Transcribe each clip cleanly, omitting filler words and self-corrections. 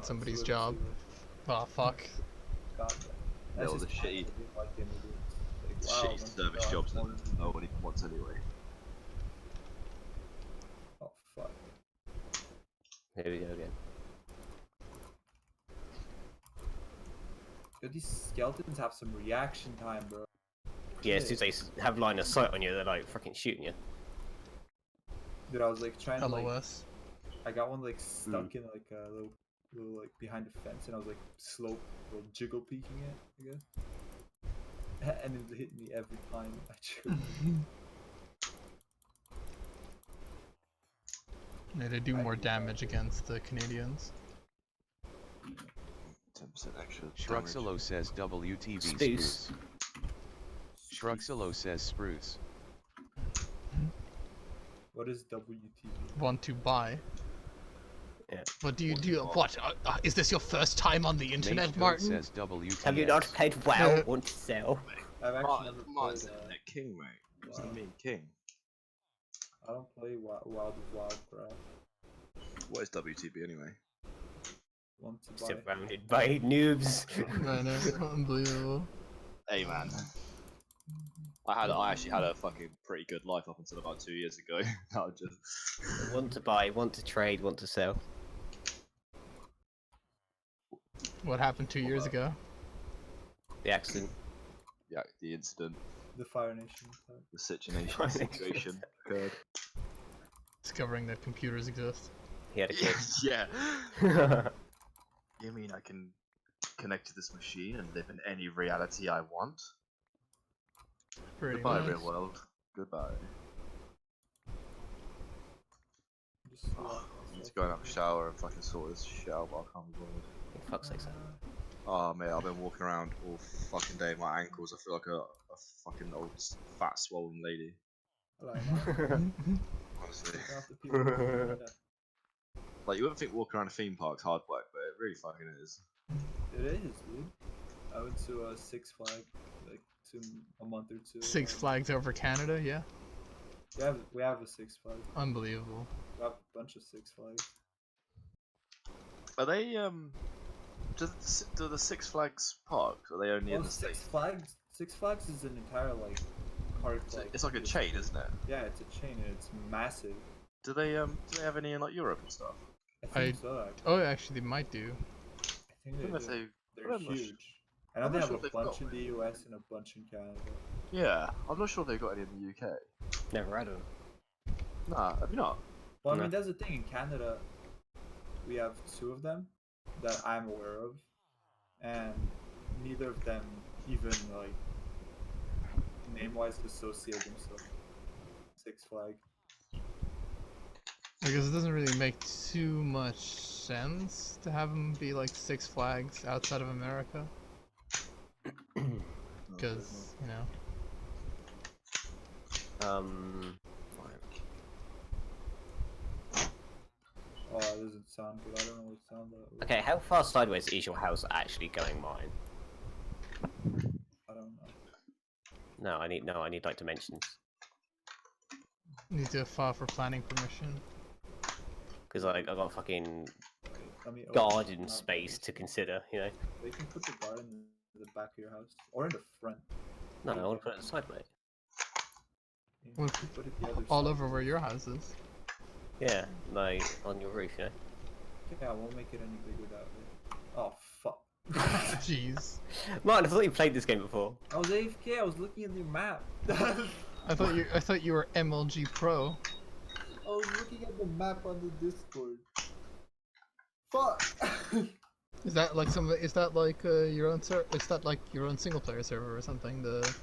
somebody's job. Oh fuck. God, Yeah, all the shitty, shitty service jobs that nobody wants anyway. Oh fuck. Here we go again. Yo, these skeletons have some reaction time, bro. Yeah, as soon as they have line of sight on you, they're like freaking shooting you. Dude, I was like trying to like, LOS. I got one like stuck in like a little like behind the fence, and I was like little jiggle peeking it, I guess. And it hit me every time I jiggled. Yeah, they do more damage against the Canadians. 10% extra. Shruxalo says WTV Spruce. Shruxalo says spruce. What is WTV? Want to buy? Yeah. What do you do? What? Is this your first time on the internet, Martin? Says WTV. Have you not played WoW? Want to sell? I've actually never Martin's played. internet king, mate. What does that mean, king? I don't play Wild of Wildcraft. What is WTB anyway? Want to buy? Surrounded by noobs. I know, unbelievable. Hey man, I actually had a fucking pretty good life up until about 2 years ago. I just Want to buy, want to trade, want to sell. What happened 2 years ago? The accident. yeah, the incident, The Fire Nation. the situation occurred. Discovering that computers exist. He had a kid. Yeah. You mean I can connect to this machine and live in any reality I want? Pretty Goodbye, nice. real world. Goodbye. Just Oh, I need to go and have a shower and fucking sort this shit out, but I can't be bothered. For fuck's sake, Oh mate, I've been walking around all fucking day. My ankles, I feel like a fucking old fat swollen lady. Honestly, like you wouldn't think walking around a theme park's hard work, but it really fucking is. It is, dude. I went to Six Flags like a month or two. Six Flags over Canada, yeah. We have a Six Flags. Unbelievable. We have a bunch of Six Flags. Are they do the Six Flags parks? Are they only in the Six States? Flags. Six Flags is an entire like park. It's like a chain, isn't it? Yeah, it's a chain and it's massive. Do they have any in like Europe and stuff? I think so. Actually. Oh, actually, they might do. I think I don't know if they do. they. They're I'm not huge. I know I'm they not have sure if a they've bunch got in the US and a bunch in Canada. Yeah, I'm not sure if they've got any in the UK. Never had them. Nah, have you not? Well, I No. mean, that's the thing. In Canada, we have two of them that I'm aware of, and neither of them even like name-wise associate themselves. Six Flags. Because it doesn't really make too much sense to have them be like Six Flags outside of America. Because, you know. Oh, it doesn't sound good. I don't know what sound that was. Okay, how far sideways is your house actually going mine? I don't know. No, I need like dimensions. Need to file for planning permission. Because like I got fucking Let me open garden map. space to consider, you know. They can put the garden in the back of your house or in the front. No, I want to put it sideways. You Well, can put it the other All side. over where your house is. Yeah, like on your roof, you know. Yeah, I won't make it any bigger that way. Oh fuck. Jeez. Martin, I thought you played this game before. I was AFK. I was looking at the map. I thought you were MLG Pro. I was looking at the map on the Discord. Fuck. Is that like your own is that like your own single player server or something? The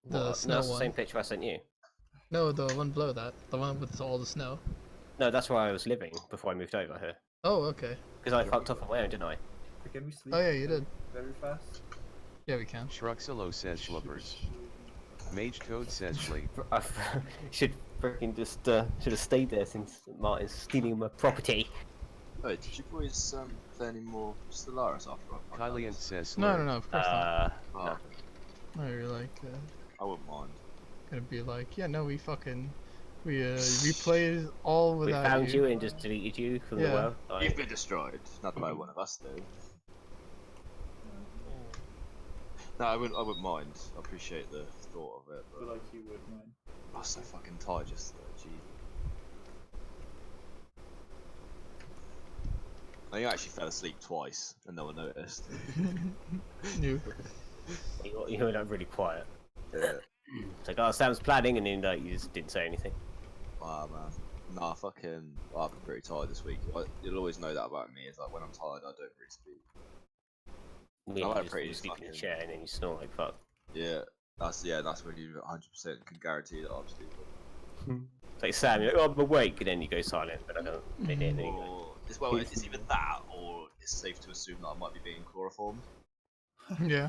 What? snow No, that's the one. same picture I sent you. No, the one below that. The one with all the snow. No, that's where I was living before I moved over here. Oh, okay. Because I fucked off on my own, didn't I? Can we sleep? Oh yeah, you did. Very fast. Yeah, we can. Shruxalo says schluppers. Mage Code says sleep. I should freaking just should have stayed there since Martin's stealing my property. Oh, did you boys play any more Stellaris after I Kylian says No, slur. no, no, of course not. Oh, No, you're like I wouldn't mind. gonna be like, yeah, no, we fucking We replayed all We without found you and just deleted you from the Yeah. world. You've Like, been destroyed. Not by one of us, though. No, I wouldn't mind. I appreciate the thought of it, I feel but like you would mind. I was so fucking tired just gee. I think I actually fell asleep twice and no one noticed. you. you were like really quiet. Yeah. It's like, oh, Sam's planning, and then like you just didn't say anything. Wow, man. Nah, fucking. I've been pretty tired this week. You'll always know that about me. Is like when I'm tired, I don't really speak. Yeah, I you like just pretty you sleep in your fucking- chair and then you snore like fuck. Yeah, that's when you 100% can guarantee that I'm stupid. It's like Sam, you're like, oh, I'm awake, and then you go silent, but I don't. And then you go, Well, it's either that or it's safe to assume that I might be being chloroformed. Yeah.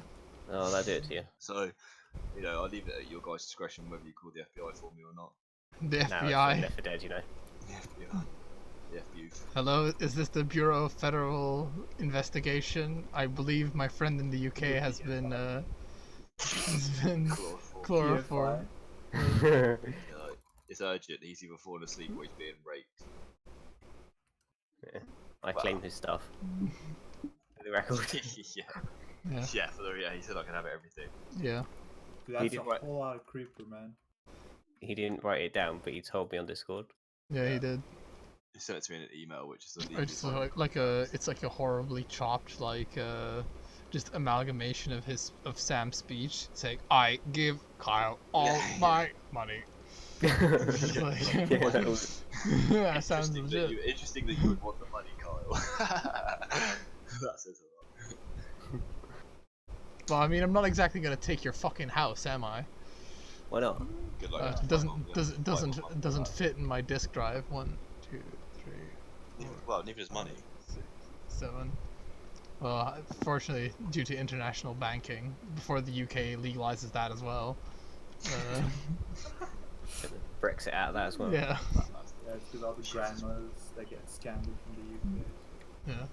oh, that did it to you. So, you know, I'll leave it at your guys' discretion whether you call the FBI for me or not. The Now it's FBI. Left 4 Dead, you know. The FBI. The FBU. Hello, is this the Bureau of Federal Investigation? I believe my friend in the UK has been Chloroform. chloroformed. You know, it's urgent. He's either fallen asleep or he's being raped. I claim his stuff. For the record. yeah. Yeah. Yeah, he said I can have everything. Yeah. Dude, that's did a what? whole lot of creeper, man. He didn't write it down, but he told me on Discord. Yeah, he did. He sent it to me in an email, which is the It's it's like a horribly chopped just amalgamation of Sam's speech saying I give Kyle all my money. It's like, Yeah, that was- that sounds legit. Interesting that you would want the money, Kyle. That says a lot. Well, I mean, I'm not exactly gonna take your fucking house, am I? Why not? Good luck. Doesn't fit in my disk drive. 1, 2, 3, Well, neither does money. 6, 7. Well, fortunately, due to international banking, before the UK legalizes that as well. Brexit out of that as well. Yeah. Yeah, it's because all the grandmas that get scammed from the UK. Yeah.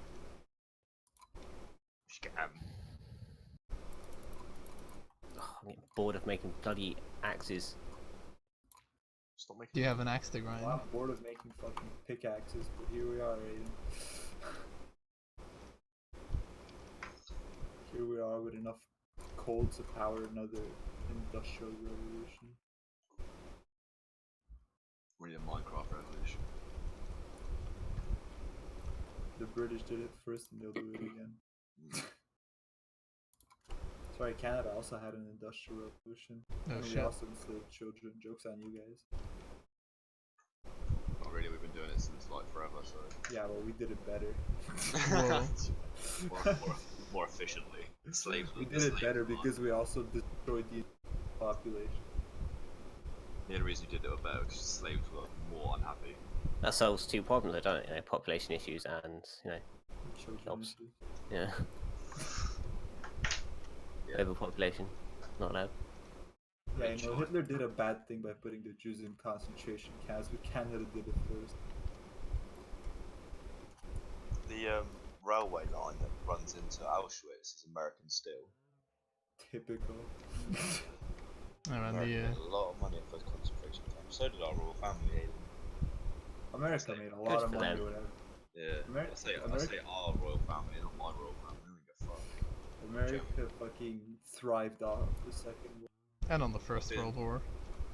Scam. Oh, I'm getting bored of making bloody axes. Stop making. Do you have an axe to grind? Well, I'm bored of making fucking pickaxes, but here we are, Aiden. Here we are with enough coal to power another industrial revolution. We need a Minecraft revolution. The British did it first and they'll do it again. Sorry, Canada also had an industrial revolution. Oh, and we shit. also enslaved children. Joke's on you guys. Not really. We've been doing it since like forever. So. Yeah, well, we did it better. Whoa. more efficiently. Slaves. We did it better because we also destroyed the population. The only reason you did it better because slaves were more unhappy. That solves two problems, though, don't it? You know, population issues and, you know, Children Helps. issues. yeah. Yeah. Overpopulation. Not allowed. Yeah, you know, Hitler did a bad thing by putting the Jews in concentration camps, but Canada did it first. The railway line that runs into Auschwitz is American still. Typical. And America the made a lot of money off those concentration camps. So did our royal family. America made a lot of for money them. or whatever. Yeah. Ameri- I say America- our royal family, not my royal family. I don't give a fuck. America fucking thrived off the Second World and on the First Yeah. World War.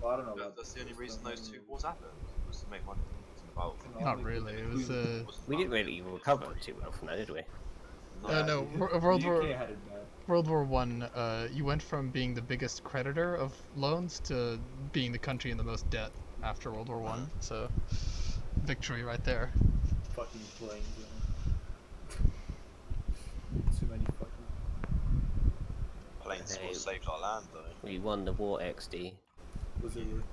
War. I don't know That- about that's the only first reason one, those I two don't know. wars happened. Was to make money. It wasn't about. Not really. It was We didn't really recover too well from that, did we? no. The World UK War had it bad. World War One. You went from being the biggest creditor of loans to being the country in the most debt after World War One. So, victory right there. Fucking planes. Too many fucking. Planes Hey. will saved our land though. We won the war XD. Was it worth?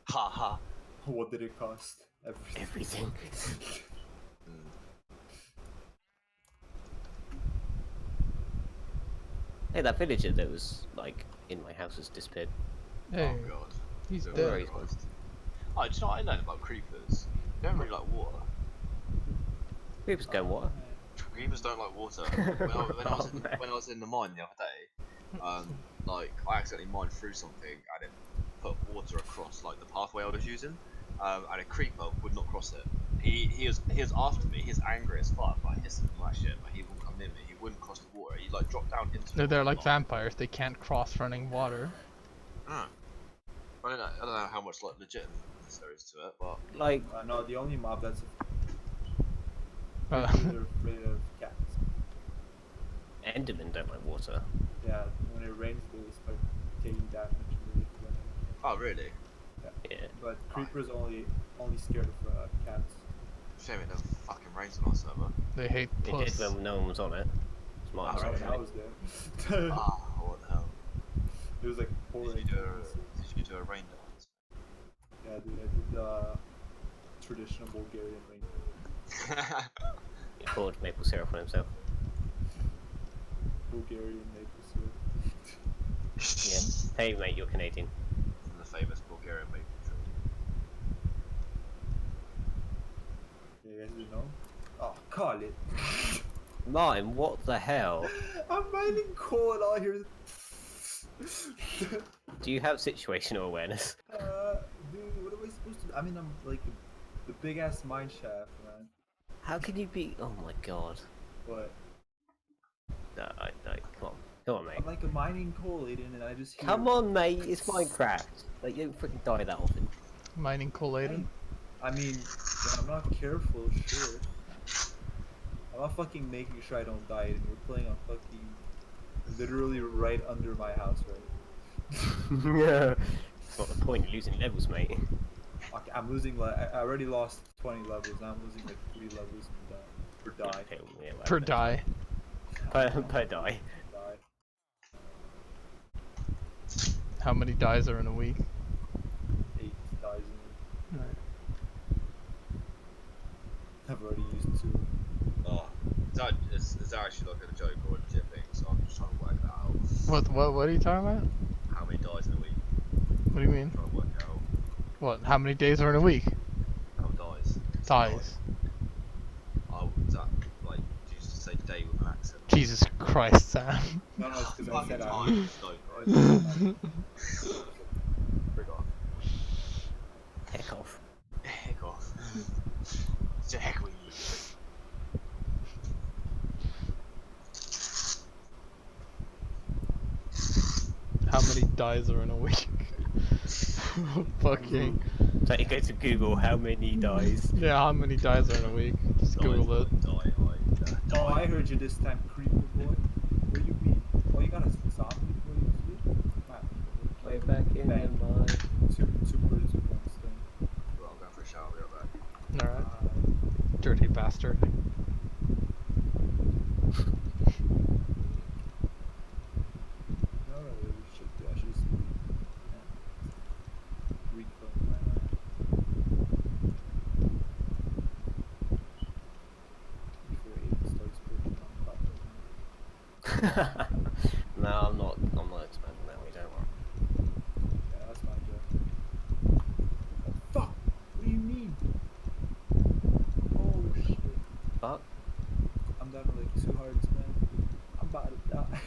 Ha ha. What did it cost? Everything. Everything. Hey, that villager that was, like, in my house has disappeared. Hey, Oh god. he's So dead. very close. Oh, do you know what I learned about creepers? They don't really like water. Creepers go what? Creepers don't like water. When I was in the mine the other day, like I accidentally mined through something and it put water across like the pathway I was using, and a creeper would not cross it. He was after me. He's angry as fuck. Like hissing and all that shit, but he wouldn't come near me. He wouldn't cross the water. He like dropped down into. They're the like water. vampires. They can't cross running water. I don't know how much like legitimacy there is to it, but Like, No, the only mob that's Uh, they're afraid of cats. Endermen don't like water. Yeah, when it rains, they start taking damage. Really, oh really? Yeah. but creepers only scared of cats. Shame it never fucking rains on our server. they hate It did puss. when no one was on it. Smart. Oh, When okay. I was there, Ah, what the hell? it was like pouring. Did you do a rain dance? Yeah, dude, I did the traditional Bulgarian rain. He poured maple syrup on himself. Bulgarian maple syrup. Yeah. Hey mate, you're Canadian. The famous Bulgarian maple tree. Yeah, you guys didn't know? Oh, call it. Martin, what the hell? I'm mining coal and all here. Do you have situational awareness? Dude, what am I supposed to do? I mean, I'm like the big ass mine shaft, man. How can you be? Oh my god. But No, come on. Come on, mate. I'm like a mining coal, Aiden, and I just hear. Come on, mate. It's Minecraft. Like, you don't freaking die that often. Mining coal Aiden. I mean, when I'm not careful, sure. I'm not fucking making sure I don't die, and we're playing on fucking literally right under my house, right? Yeah. It's not the point. You're losing levels, mate. Okay, I'm losing like I already lost 20 levels. Now I'm losing like 3 levels per die. Okay, yeah, well, Per die. Per die. Die. How many dies are in a week? 8 dies in. I've already used 2. Oh, is that actually like a joke or a legit thing? So I'm just trying to work that out. What are you talking about? How many dies in a week? What do you mean? Trying to work out What? How many days are in a week? how dies. Dies. Oh, is that like? Did you just say day with an accent? Jesus Christ, Sam. No, it's because I Fucking said I. time. No, right? Frig off. Heck off. Heck off. To heck with you. How many dies are in a week? Fucking. So you go to Google how many dies. Yeah, how many dies are in a week? Just Google it. Oh, I heard you this time, creeper boy. Where you be? Oh, you got a zombie before you sleep? Man, Way back in the Bang. mind. two birds with one stone. Well, I'm going for a shower. I'll be right back. Alright. Dirty bastard. No, we should actually sleep. Yeah. Reclaim my land. Before Aiden starts working on property. No, I'm not expanding that way, don't worry. Yeah, that's my job. Oh, fuck! What do you mean? Oh shit. Fuck. I'm down to like 2 hearts, man. I'm about to die.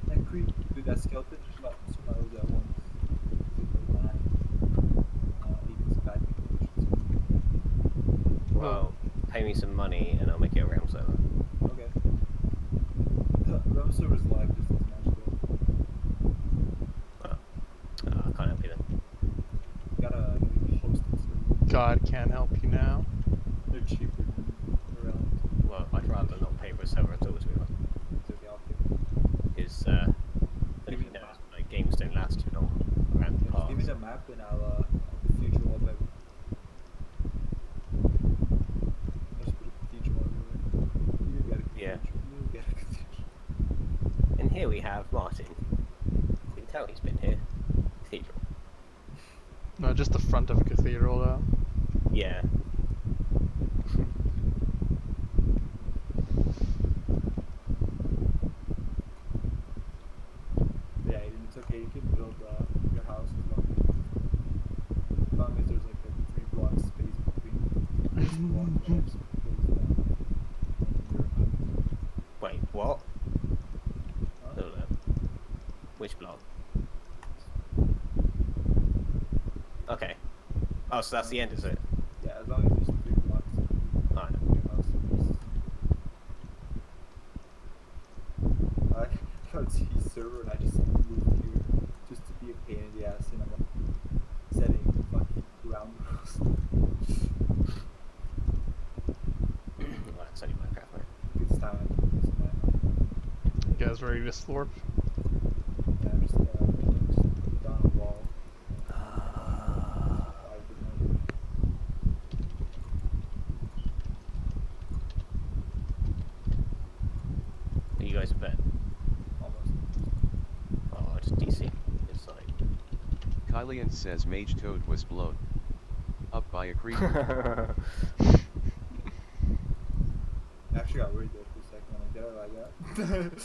That creep, dude, that skeleton just got 2 miles at once. Aiden's bad conditions. Well, pay me some money and I'll make it a realm server. Okay. Realm server's live just as much though. I can't help you then. Gotta host the server. God can't help you now. They're cheaper than Realm. Well, I'd rather not pay for a server at all, to be honest. It's okay, I'll pay. Because, Give me the no, map. like, games don't last too long around the Yeah, just give me parts. the map and I'll future wallpaper. I'll just put a cathedral everywhere. You get a cathedral. Yeah. You get a cathedral. And here we have Martin. You can tell he's been here. Cathedral. No, just the front of a cathedral though. Yeah. Yeah, it's okay. You can build your house as long as there's like a 3-block space between this block that I just closed down and your house. Wait, what? Huh? Hold up. Which block? Okay. Oh, so that's the end, is it? Yeah, as long as there's 3 blocks. Alright. Your house is- I go to the server and I just moved here just to be a pain in the ass and I'm like setting fucking ground rules. Well, it's only Minecraft, right? It's time. It's time. You guys ready to slurp? Yeah, I'm just put down a wall. Survive the night. Are you guys a bed? Almost. Oh, it's DC. It's like. Kylian says Mage Toad was blown up by a creeper. I actually got worried there for a second. I'm like, did I like that?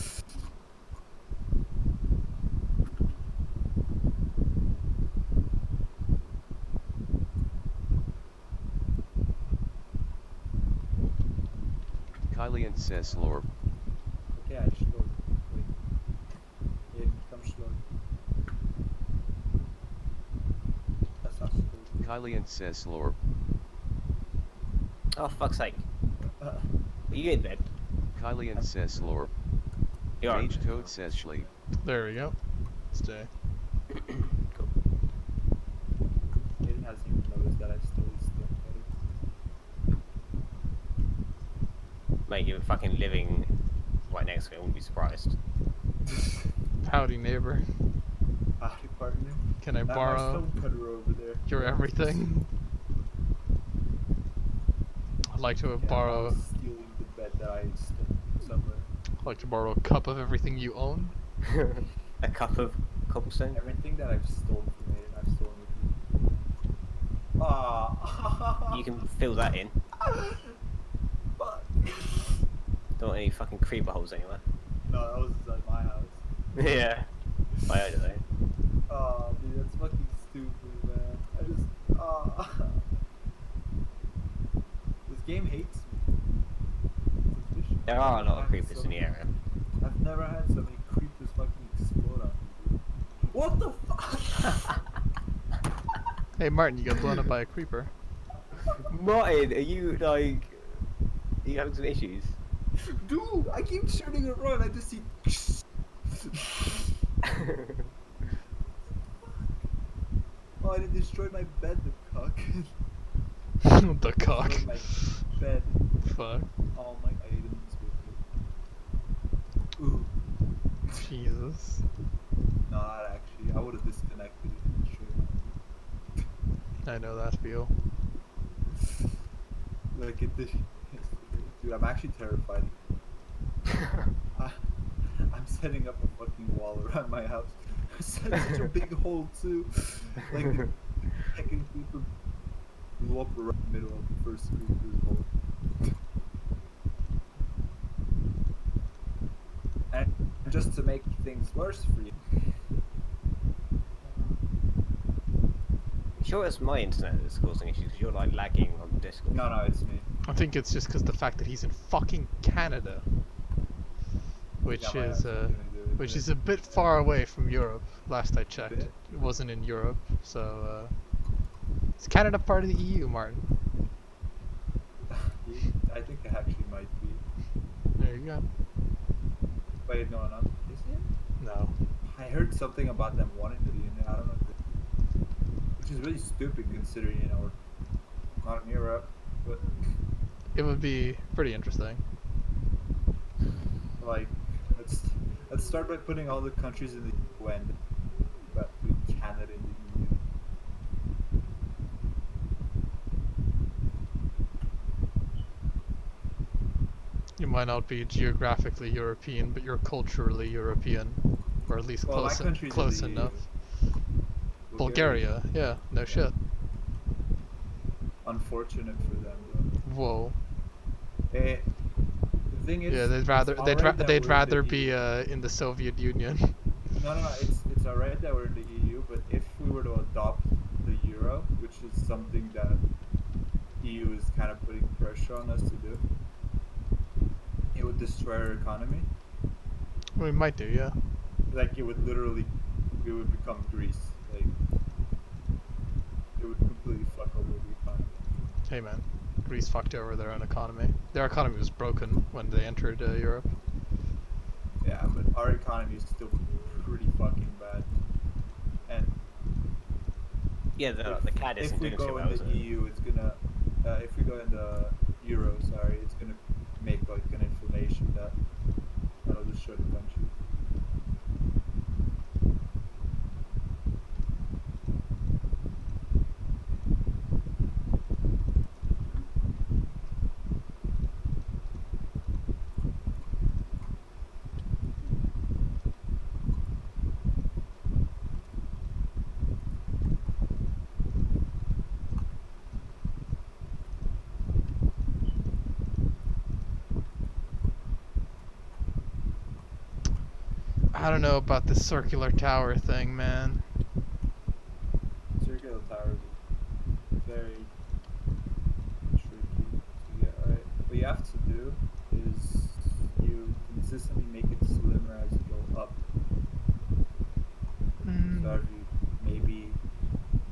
Kylian says Slorp. Okay, I just load. Wait. Aiden, come slow. That's not slow. Kylian says Slorp. Oh, fuck's sake. Are you in bed? Kylian says Slorp. You are. Mage Toad says Sleep. There we go. Stay. Cool. Aiden hasn't even noticed that I still better. Mate, you're fucking living right next to me, I wouldn't be surprised. Howdy, neighbor. Howdy, partner. Can I That my borrow stone cutter over there. your everything? I'd like to Yeah, borrow. I'm stealing the bed that I stole somewhere. I'd like to borrow a cup of everything you own. A cup of cobblestone? Everything that I've stolen from Aiden, I've stolen with you. Ah. You can fill that in. Fuck. Don't want any fucking creeper holes anywhere. No, that was at my house. Yeah. I heard it though. Oh, dude, that's fucking stupid, man. I just. This game hates me. It's suspicious. There are a lot of I've creepers so in the many- area. I've never had so many creepers fucking explode on me, dude. What the fuck? Hey, Martin, you got blown up by a creeper. Martin, are you like. Are you having some issues? Dude, I keep turning around, I just see. Oh, I did destroy my bed, the cock. The cock. Destroyed my bed. Fuck. All my items with it. Ooh. Jesus. No, not actually. I would have disconnected it and destroyed my I know that feel. Like it did. Dude, I'm actually terrified. I'm setting up a fucking wall around my house. I set such a big hole too. Like the second creeper blew up right in the middle of the first creeper's hole. And just to make things worse for you. Sure, it's my internet that's causing issues because you're like lagging on Discord. No, it's me. I think it's just because the fact that he's in fucking Canada, which Yeah, my is house doing it, which but- is a bit far away from Europe. Last I checked, Bit? it wasn't in Europe. So is Canada part of the EU, Martin? I think it actually might be. There you go. Wait, no, not. Is it? No. I heard something about them wanting to be in it. I don't know. Which is really stupid considering, you know, we're not in Europe. But, It would be pretty interesting. like, let's start by putting all the countries in the UN, but putting Canada in the EU. You might not be geographically European, but you're culturally European, or at least Well, my close country's in close the EU. enough. Bulgaria, yeah, no shit. Unfortunate for them, though. Whoa. The thing is, Yeah, they'd it's rather alright that they'd we're in the rather be EU. in the Soviet Union. No, it's alright that we're in the EU, but if we were to adopt the euro, which is something that EU is kind of putting pressure on us to do, it would destroy our economy. We might do, yeah. Like it would literally, we would become Greece. Like it would completely fuck over the economy. Hey man, Greece fucked over their own economy. Their economy was broken when they entered Europe. Yeah, but our economy is still pretty fucking bad. And Yeah, the CAD if isn't we doing too go well, in is the it? EU, it's gonna. If we go in the euro, sorry, it's gonna make like an inflammation that'll destroy the country. I don't know about this circular tower thing, man. Circular towers are very tricky to get right. What you have to do is you consistently make it slimmer as you go up. So every maybe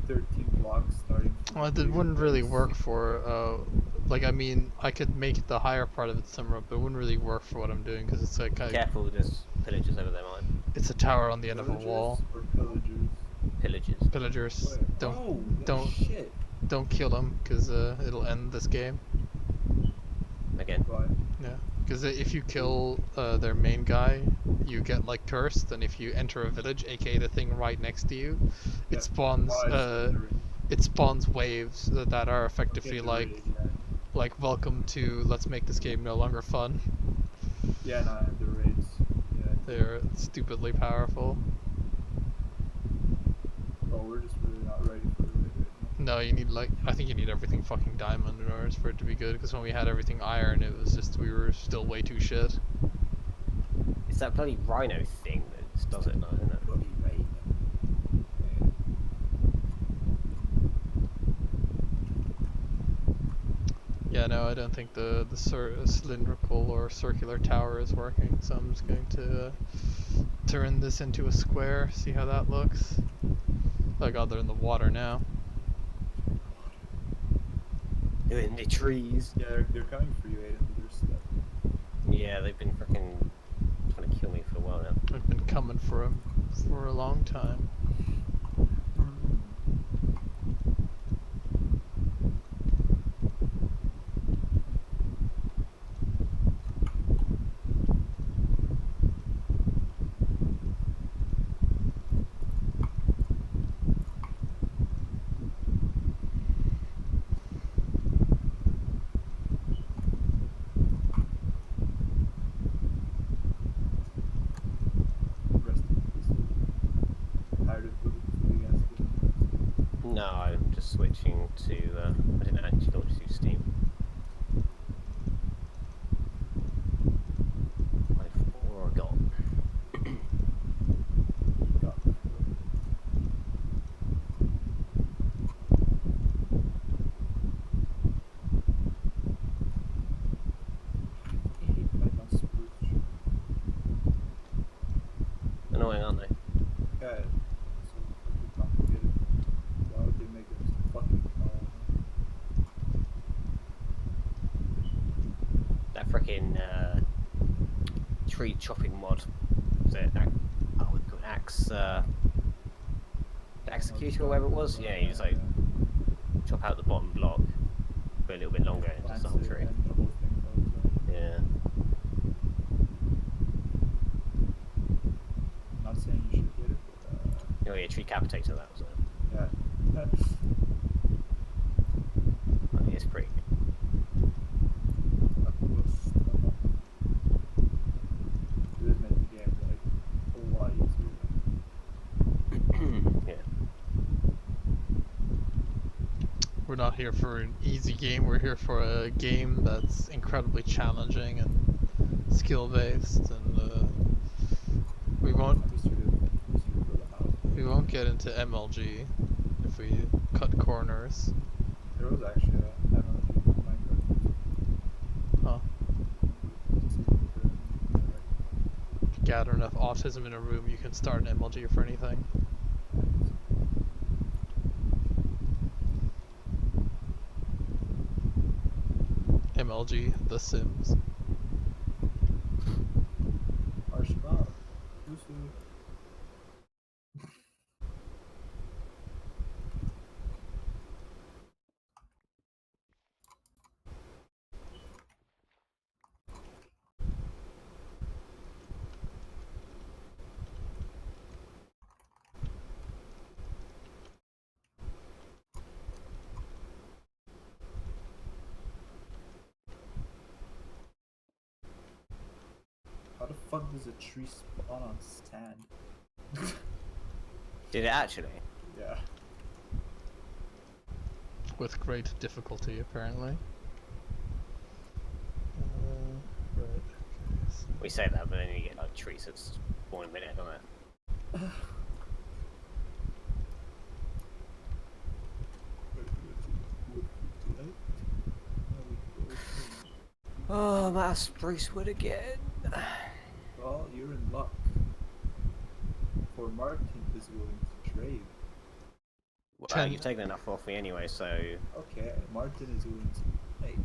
13 blocks starting from Well, the it bigger wouldn't really base. work for, like, I mean, I could make it the higher part of it similar, but it wouldn't really work for what I'm doing, because it's like, Careful, there's pillagers over there, mine. it's a tower on the end of a Villagers wall. or pillagers? Pillagers. Pillagers, Wait, don't, oh, don't, shit. don't kill them, because, it'll end this game. Again. Why? Yeah, because if you kill, their main guy, you get, like, cursed, and if you enter a village, aka the thing right next to you, Yeah. it spawns, Oh, I just did the raid. it spawns waves that are Okay, effectively the like, raid, yeah. welcome to let's make this game no longer fun. Yeah, no, I have the raids. Yeah. They're stupidly powerful. Oh, we're just really not ready for the raid right now. No, you need like, I think you need everything fucking diamond in order for it to be good, because when we had everything iron, it was just, we were still way too shit. It's that bloody rhino thing that just does it now, isn't it? Bloody raid. Yeah, no, I don't think the cylindrical or circular tower is working, so I'm just going to turn this into a square, see how that looks. Oh god, they're in the water now. They're in the trees. Yeah, they're coming for you, Aiden, with their stuff. Yeah, they've been freaking trying to kill me for a while now. I've been coming for him for a long time. Rest in peace. Tired of building against it. No, I'm just switching to. I didn't actually launch through Steam. I forgot. God. I hate Python spruce. Annoying, aren't they? Yeah, it's so fucking complicated. Why would they make it so fucking That freaking tree chopping mod. Was it? Oh, we got Axe. The Executor or whatever it was. Yeah, he was like chop out the bottom block for a little bit longer and just the whole tree. And the whole thing falls down. Yeah. Not saying you should get it, but Oh yeah, tree capitator that was it. yeah. I think it's pretty good. It does make the game like a lot easier. Yeah. We're not here for an easy game, we're here for a game that's incredibly challenging and skill based, and we won't I'm just here to build a house. we won't get into MLG if we cut corners. There was actually a MLG for Minecraft. Huh. If you gather enough autism in a room, you can start an MLG for anything. nostalgia, The Sims. Marshmallow. Who's How the fuck does a tree spawn on sand? Did it actually? Yeah. With great difficulty, apparently. Right. Okay, so We say that, but then you get like trees that's born in minute, don't it? Oh, that's Bruce Wood again. Well, you're in luck. For Martin is willing to trade. Well, 10. you've taken enough off me anyway, so. Okay, Martin is willing to trade.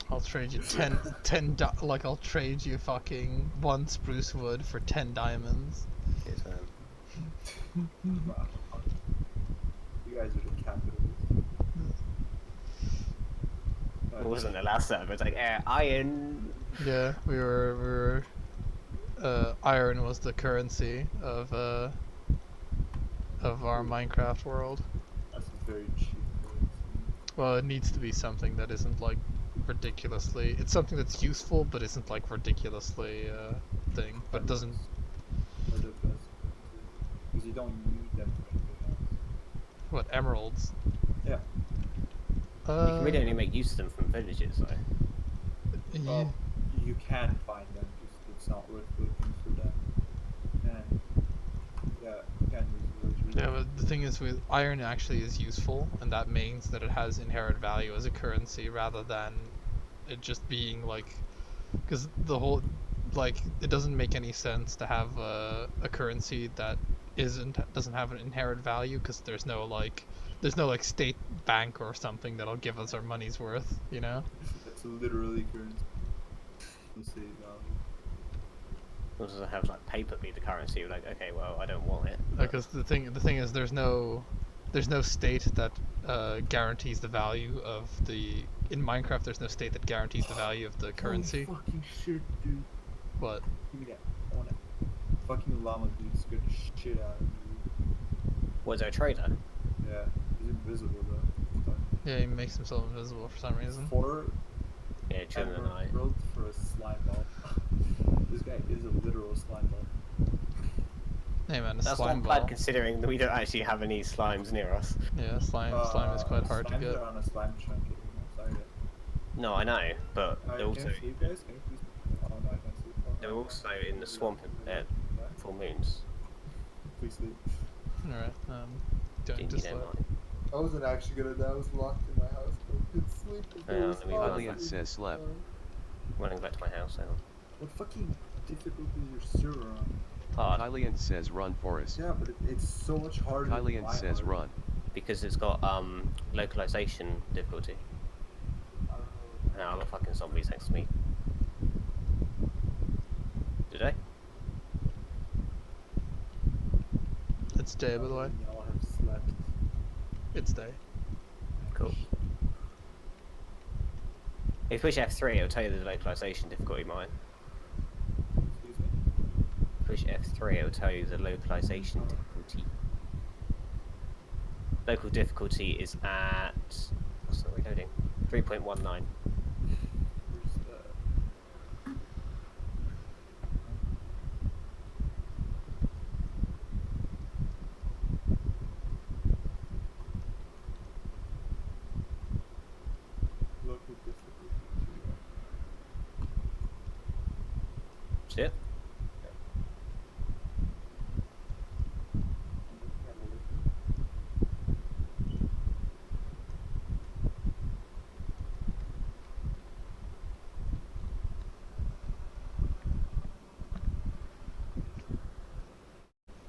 I'll trade you 10 like I'll trade you fucking 1 spruce wood for 10 diamonds. Cheers, man. Wow. You guys are the capitalists. It wasn't the last server, it's like, iron. Yeah, we were iron was the currency of our Minecraft world. That's a very cheap currency. Well, it needs to be something that isn't like ridiculously. It's something that's useful, but isn't like ridiculously thing. But it doesn't. They're the best currency. Because you don't need them for anything else. What, emeralds? Yeah. You can really only make use of them from villages, though. Yeah. Well, you can find them, just it's not worth looking for them. And yeah, you can use villagers. Yeah, but the thing is, with iron actually is useful, and that means that it has inherent value as a currency rather than it just being like, because the whole, like, it doesn't make any sense to have a currency that doesn't have an inherent value, because there's no like state bank or something that'll give us our money's worth, you know? That's literally currency. The state value. Or does it have like paper be the currency? You're like, okay, well, I don't want it. Because the thing is, there's no state that guarantees the value of the in Minecraft. There's no state that guarantees the value of the currency. Holy fucking shit, dude. What? Give me that. I want it. Fucking llama dude scared the shit out of me. Was there a trader? Yeah, he's invisible though. Yeah, he makes himself invisible for some reason. 4 Yeah, during the night. emerald for a slime ball. This guy is a literal slime ball. Hey man, a That's slime not bad ball. considering that we don't actually have any slimes near us. Yeah, slime is quite hard to slimes get. are on a slime chunk. Sorry. No, I know, but I they're also can't see you guys. Can you please? Oh no, I can't see. Oh, they're no. also in the swamp at Yeah, full moons. please sleep. Alright, don't Didn't you dislike. know mine? I wasn't actually gonna die. I was locked in my house, but I could sleep. If Yeah, there was let me not go Hylian sleep. says slept. Running back to my house now. What fucking difficult is your server on? Hard, Hylian says run Forest. Yeah, but it's so much harder. than Hylian my says hard. run. because it's got localization difficulty. I don't know. Now the fucking zombies next to me. Did they? It's day, by the way. Y'all have slept. It's day. Cool. If you push F3, it'll tell you the localization difficulty, mine. Excuse me? Push F3, it'll tell you the localization difficulty. Local difficulty is at... what's that reloading? 3.19. Where's the... Local difficulty. That's it?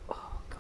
Oh god.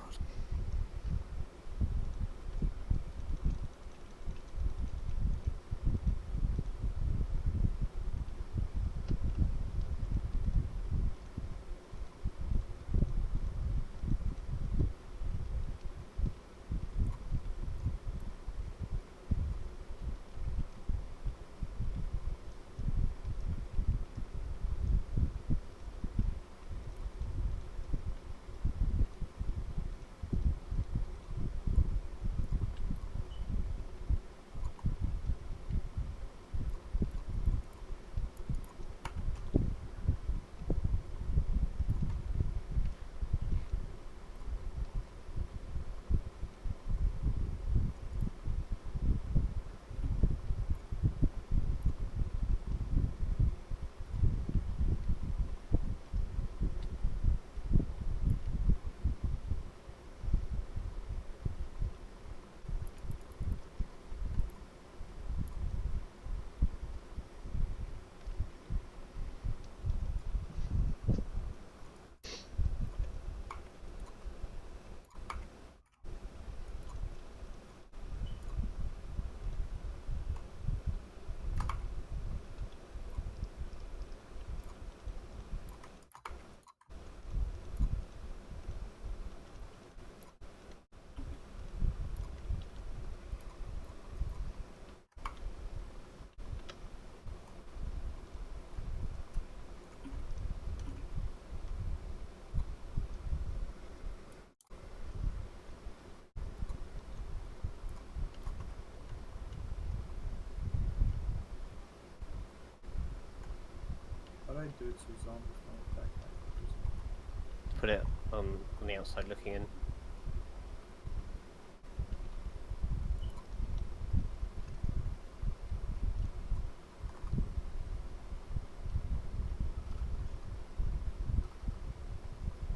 I do it so zombies don't attack my person? Put it on the outside looking in.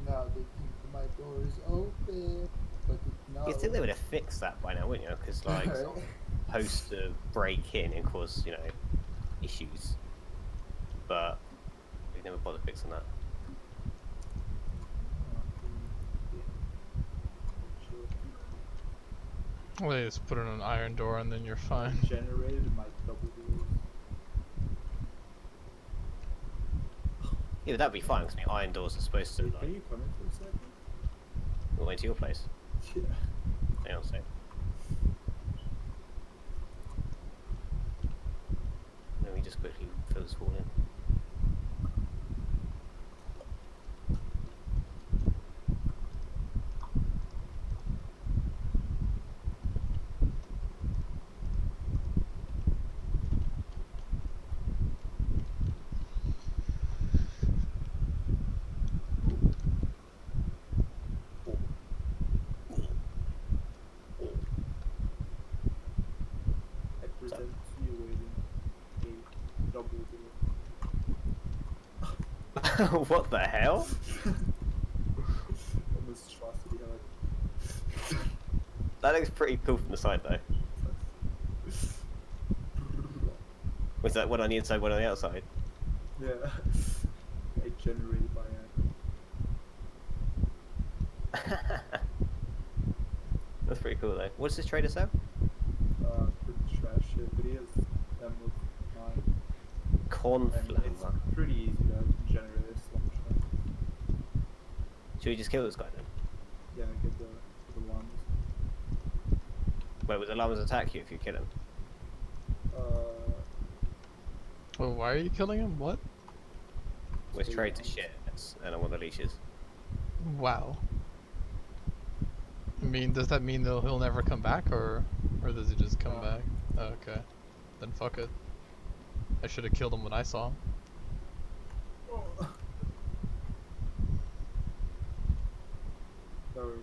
Now they keep my doors open, but no. You'd think they would have fixed that by now, wouldn't you? Because like supposed to break in and cause issues, but they never bothered fixing that. Well, you just put in an iron door and then you're fine. Generated my double doors. Yeah, but that'd be fine because the iron doors are supposed to Wait, like can you come in for a second? go into your place. Yeah. Hang on a sec. Let me just quickly fill this wall in. I present to you waiting a double door. What the hell? Monstrosity That looks pretty cool from the side though. Was that one on the inside, one on the outside? Yeah. I generated by That's pretty cool though. What's this trader sell? pretty trash shit, but he has emerald mine. And it's Cornflower. pretty easy to generate a slump shot. Should we just kill this guy then? Yeah, get the llamas. Wait, would the llamas attack you if you kill him? Well, why are you killing him? What? Well, his trade to shit, and I want the leashes. Wow. I mean, does that mean that he'll never come back, or does he just come back? Oh, okay. Then fuck it. I should have killed him when I saw him. Don't worry,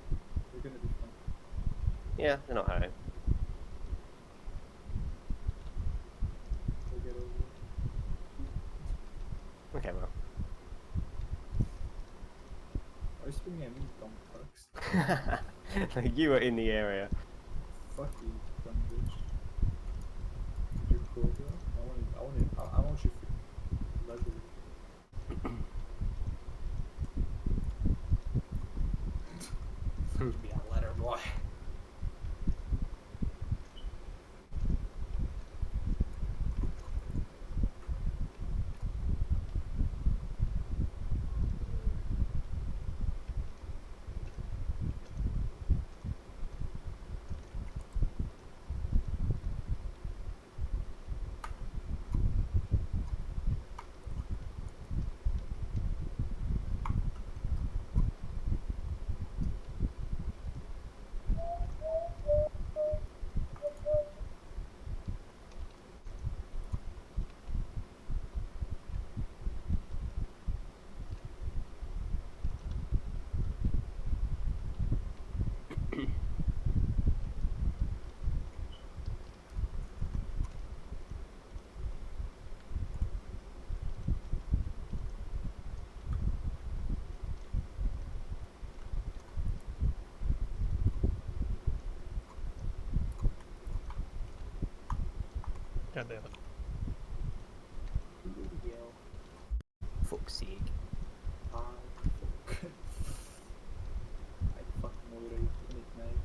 they're gonna be fine. Yeah, they're not hurting. They'll get over it. Okay, well. Are you swinging at me, dumb fucks? Like, you were in the area. Fuck you, dumb bitch. You're cool, bro. I want you for leather. Be a letter boy. God damn it. Yell. Fuck's sake. I fucking already midnight.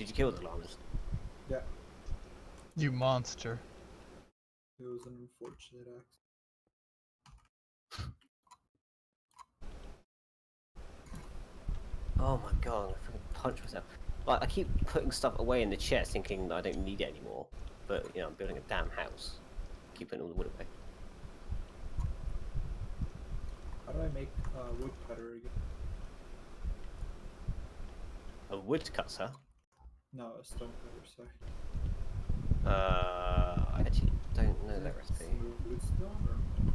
Did you kill the llamas? Yeah, You monster. it was an unfortunate accident. Oh my god, I freaking punch myself. Like, I keep putting stuff away in the chest thinking that I don't need it anymore. But, you know, I'm building a damn house. Keep putting all the wood away. How do I make woodcutter again? A woodcutter? No, a stone cutter, sorry. I actually don't know that recipe. Smooth wood stone or no?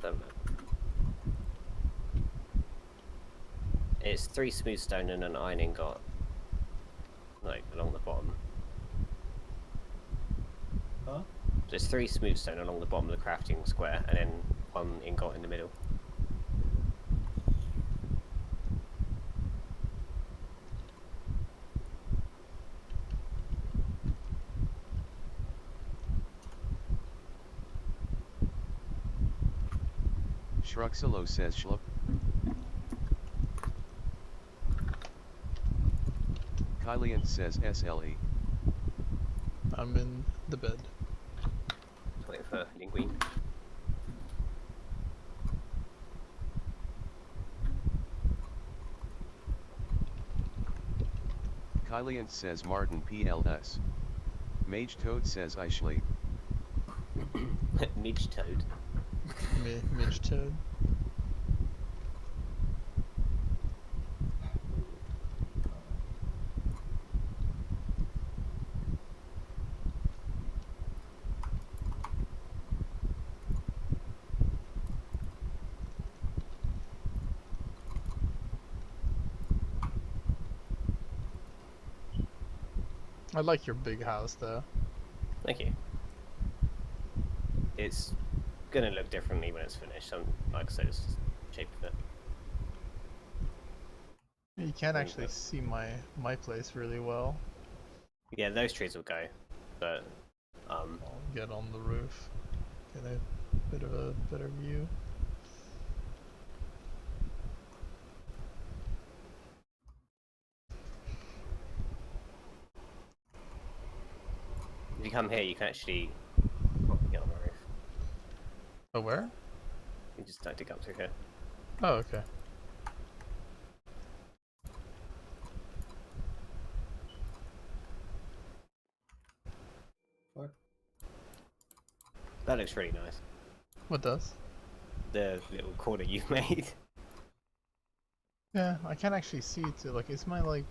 Don't know. It's 3 smooth stone and an iron ingot. Like, along the bottom. Huh? There's 3 smooth stone along the bottom of the crafting square, and then 1 ingot in the middle. Shruxalo says Shlup. Kylian says SLE. I'm in the bed. Just waiting for Linguine. Kylian says Martin PLS. Mage Toad says I sleep. Midge toad. Midge Toad. I like your big house though. Thank you. It's gonna look differently when it's finished. Like I said, it's just the shape of it. You can't actually see my place really well. Yeah, those trees will go, but I'll get on the roof, get a bit of a better view. if you come here, you can actually get on the roof. Oh, where? You just don't dig up through here. Oh, okay. Fuck. That looks really nice. What does? The little corner you've made. Yeah, I can't actually see it too. Like, is my like...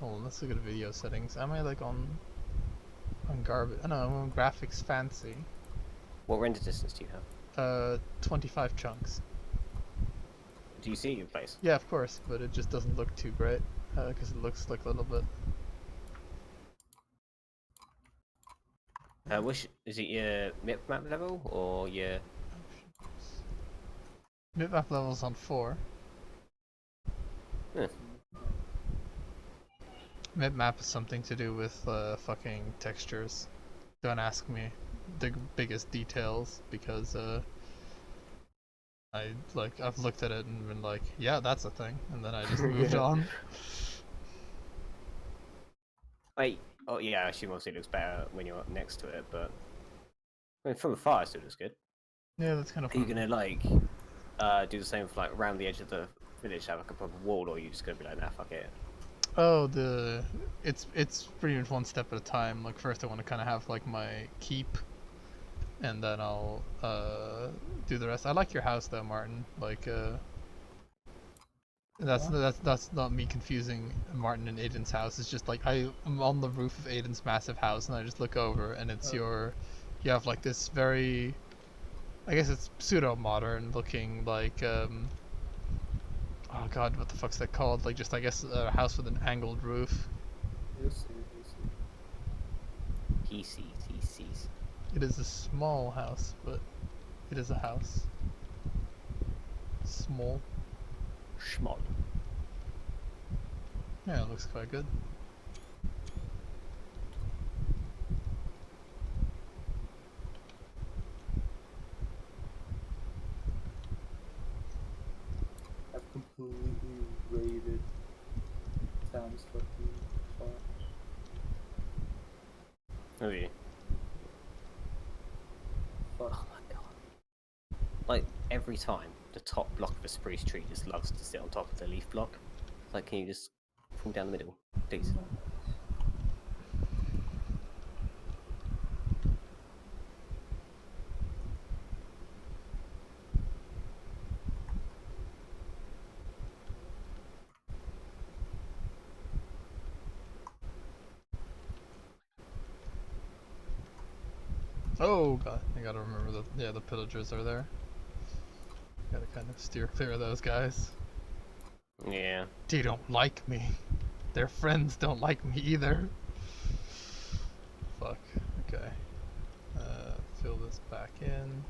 Hold on, let's look at video settings. Am I like on garbage? Oh, no, I'm on graphics fancy. What render distance do you have? 25 chunks. Do you see your place? Yeah, of course, but it just doesn't look too great because it looks like a little bit. Which is it your map level or your? Map level's on 4. Huh. Map is something to do with fucking textures. Don't ask me the biggest details because I've looked at it and been like, yeah, that's a thing, and then I just moved on. Wait. Oh yeah, I assume obviously it looks better when you're up next to it, but I mean, from afar it still looks good. Yeah, that's kind of Are you fun. gonna like do the same for like around the edge of the village, have like a proper wall, or are you just gonna be like, nah, fuck it? Oh, it's pretty much one step at a time. Like first I want to kind of have like my keep, and then I'll do the rest. I like your house though, Martin. Like that's not me confusing Martin and Aiden's house. It's just like I'm on the roof of Aiden's massive house, and I just look over, and it's you have like this very, I guess it's pseudo modern looking like oh god, what the fuck's that called? Like just I guess a house with an angled roof. You'll see, you'll see. He sees. It is a small house, but it is a house. Small. Schmod. Yeah, it looks quite good. I've completely raided Sam's fucking Have you? Fuck. Oh my god. Like, every time, the top block of a spruce tree just loves to sit on top of the leaf block. It's like, can you just fall down the middle, please? Oh god, I gotta remember that. Yeah, the pillagers are there. Gotta kind of steer clear of those guys. Yeah. They don't like me. Their friends don't like me either. Fuck. Okay. Fill this back in.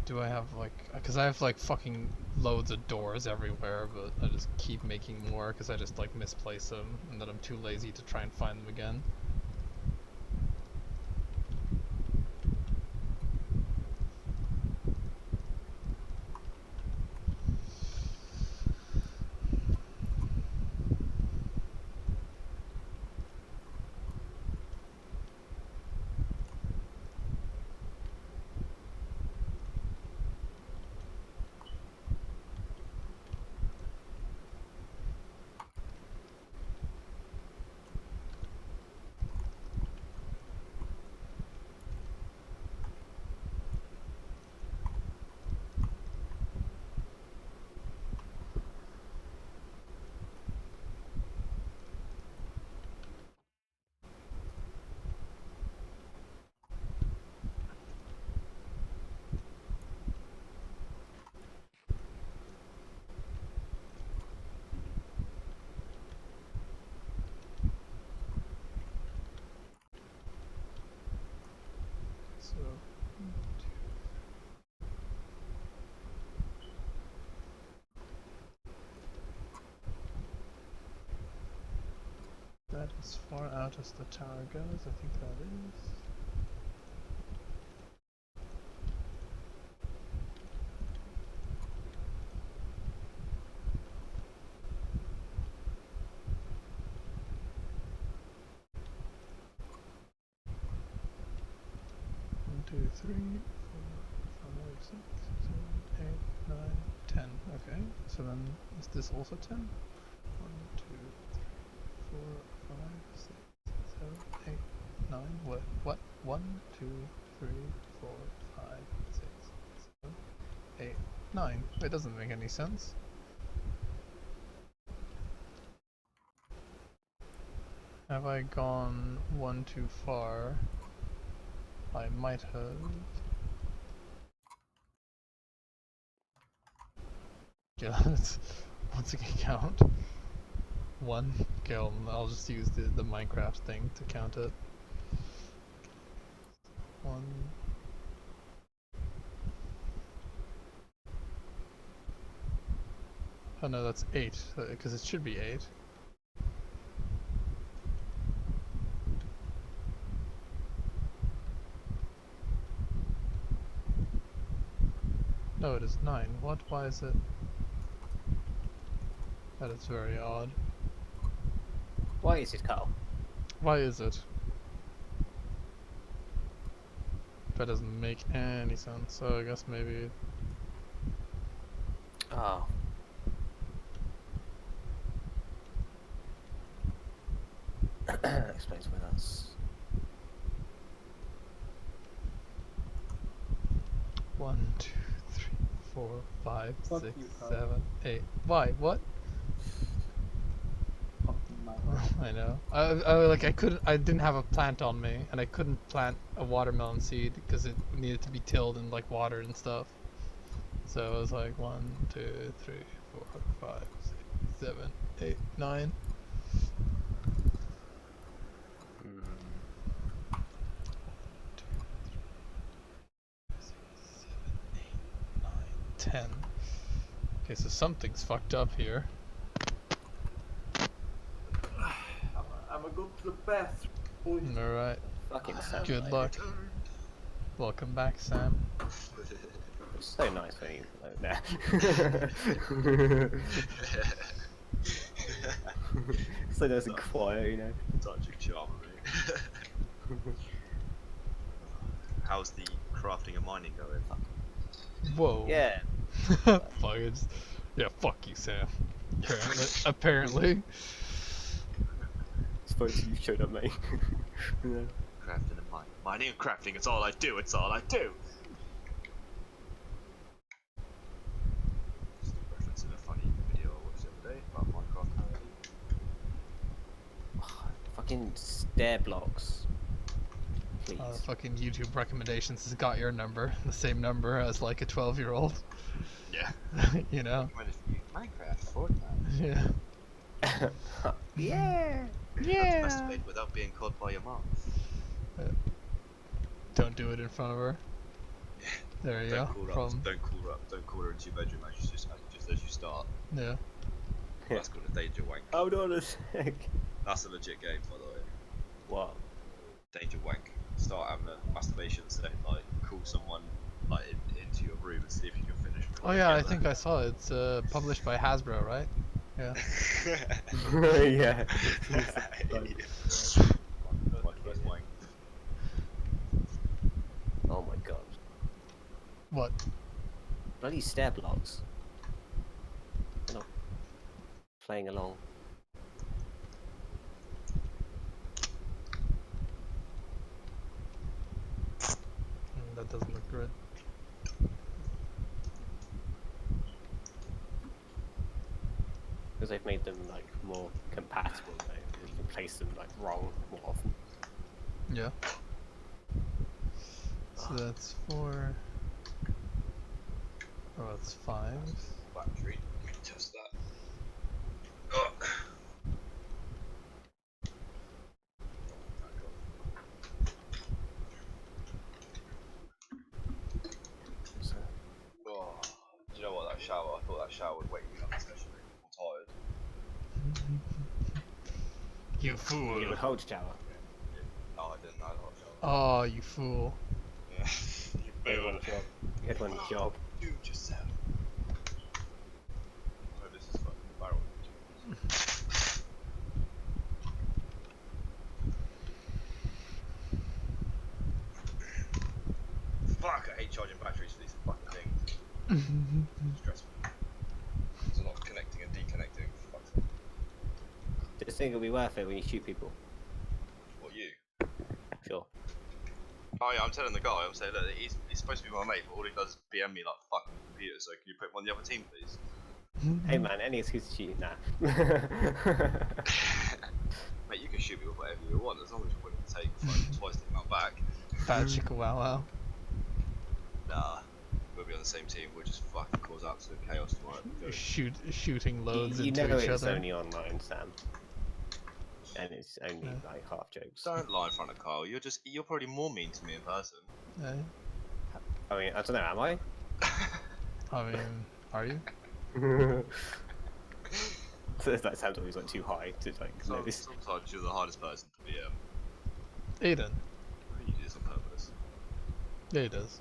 Do I have like, because I have like fucking loads of doors everywhere, but I just keep making more because I just like misplace them and then I'm too lazy to try and find them again. So, that as far out as the tower goes, I think that is. One, two, three, four, five, six, seven, 8, 9, 10. Okay, so then is this also 10? 1, 2, 3, 4, 5, 6, 7, 8, 9. What? 1, 2, 3, 4, 5, 6, 7, 8, 9. It doesn't make any sense. Have I gone one too far? I might have. Yeah, let's once again count. 1. Okay, I'll just use the Minecraft thing to count it. 1. Oh no, that's 8, because it should be 8. No, it is 9. What? Why is it? That is very odd. Why is it, Carl? Why is it? That doesn't make any sense, so I guess maybe... Oh. Explains why that's... 1, 2, 3, 4, 5, Fuck 6, you, Carl. 7, 8. Why? What? Fucking Minecraft. I know. I didn't have a plant on me, and I couldn't plant a watermelon seed because it needed to be tilled and like watered and stuff. So it was like 1, 2, 3, 4, 5, 6, 7, 8, 9. Mm. 10. Okay, so something's fucked up here. I'm gonna go to the bathroom. Boys. Alright, Fucking Sam. good I luck. returned. Welcome back, Sam. It's so nice when you like that. So nice and quiet, you know. Such a charmer, mate. How's the crafting and mining going? Whoa. Yeah. Fuck it. Yeah, fuck you, Sam. Apparently. Suppose you showed up, mate. Yeah. Crafting and mining. Mining and crafting, it's all I do, it's all I do! Just referencing a funny video I watched the other day about Minecraft parody. Fucking stair blocks. Please. Fucking YouTube recommendations has got your number. The same number as like a 12-year-old. Yeah. You know? Recommended for you. Minecraft, Fortnite. Yeah. Yeah. How to masturbate without being caught by your mom. Don't do it in front of her. There you Don't go. call her up. From Don't call her up. Don't call her into your bedroom just as you start. yeah. That's called a danger wank. Hold on a sec. That's a legit game, by the way. What? Danger wank. Start having a masturbation set, like call someone like into your room and see if you can finish. Oh yeah, I think I saw it. It's published by Hasbro, right? Yeah. Yeah. My first wank. Oh my god. What? Bloody stair blocks. They're not playing along. That doesn't look good. Because they've made them like more compatible though. You can place them like wrong more often. Yeah. So that's 4. Oh, that's 5. Battery. Let me test that. Oh. So, Oh. Do you know what? That shower. I thought that shower would wake me up, especially. I'm tired. You fool. you would hold shower. No, I didn't know that shower. Oh, you fool. Yeah. You had one job. You had one job. Do yourself. Oh, this is fucking barrel. Fuck, I hate charging batteries for these fucking things. Stressful. There's a lot of connecting and deconnecting. Fuck's sake. Just think it'll be worth it when you shoot people. What, you? Sure. Oh yeah, I'm telling the guy, I'm saying, look, he's supposed to be my mate, but all he does is BM me like fucking computer, so can you put him on the other team, please? Hey man, any excuse to shoot you? Nah. Mate, you can shoot me with whatever you want, as long as you're willing to take fucking twice the amount back. Fat chicka wow wow. Nah, we'll be on the same team, we'll just fucking cause absolute chaos tomorrow. Shooting loads you into know each it's other. only online, Sam. And it's only Yeah. like half jokes. Don't lie in front of Kyle, you're probably more mean to me in person. Eh? I mean, I don't know, am I? I mean, are you? So that sounds always like too high to like notice. Sometimes you're the hardest person to BM. Aiden. You do this on purpose. Yeah, he does.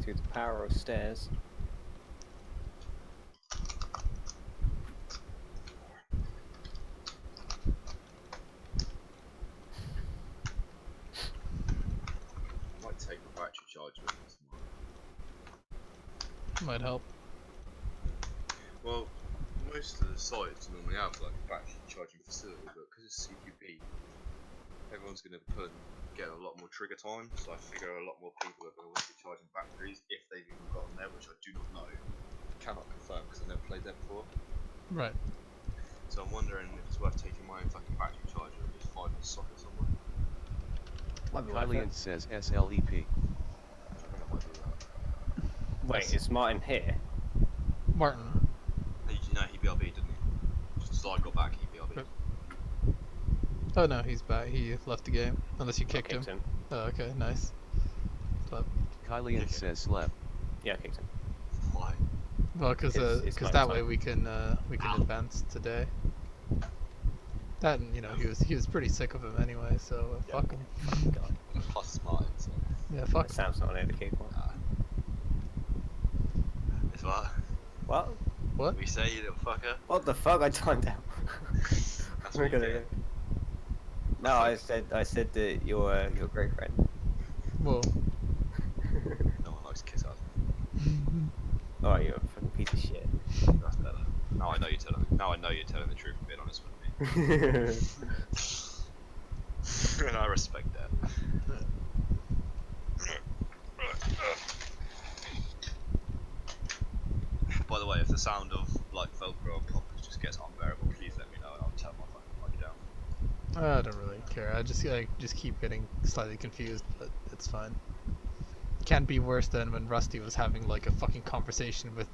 Through the power of stairs. I might take the battery charger with me tomorrow. Might help. Well, most of the sites normally have like a battery charging facility, but because it's CQB, everyone's going to get a lot more trigger time, so I figure a lot more people are going to want to be charging batteries if they've even got them there, which I do not know. Cannot confirm because I've never played there before. Right. So I'm wondering if it's worth taking my own fucking battery charger and just finding a socket somewhere. Might be worth Kylian it. says SLEP. I think I might do that. Wait, is Martin here? Martin. No, he BRB, didn't he? Just as I got back, he BRB. Yep. Oh no, he's back. He left the game. Unless you kicked him. Oh, okay, nice. But Kylian says slep. Yeah, I kicked him. Why? Well, because It's night that way time. we can advance today. That and, you know, he was pretty sick of him anyway, so fuck him. God. Plus it's mine, so. Yeah, fuck him. Sam's not an kick one. It's what? What? What? We say, you little fucker. What the fuck? I timed out. That's what you do. No, I said that you're your great friend. Whoa. No one likes to kiss us. Oh, you're a fucking piece of shit. That's better. Now I know you're telling. Now I know you're telling the truth. Being honest with me. And I respect that. By the way, if the sound of like Velcro and poppers just gets unbearable, please let me know and I'll turn my fucking mic down. I don't really care. I just keep getting slightly confused, but it's fine. Can't be worse than when Rusty was having like a fucking conversation with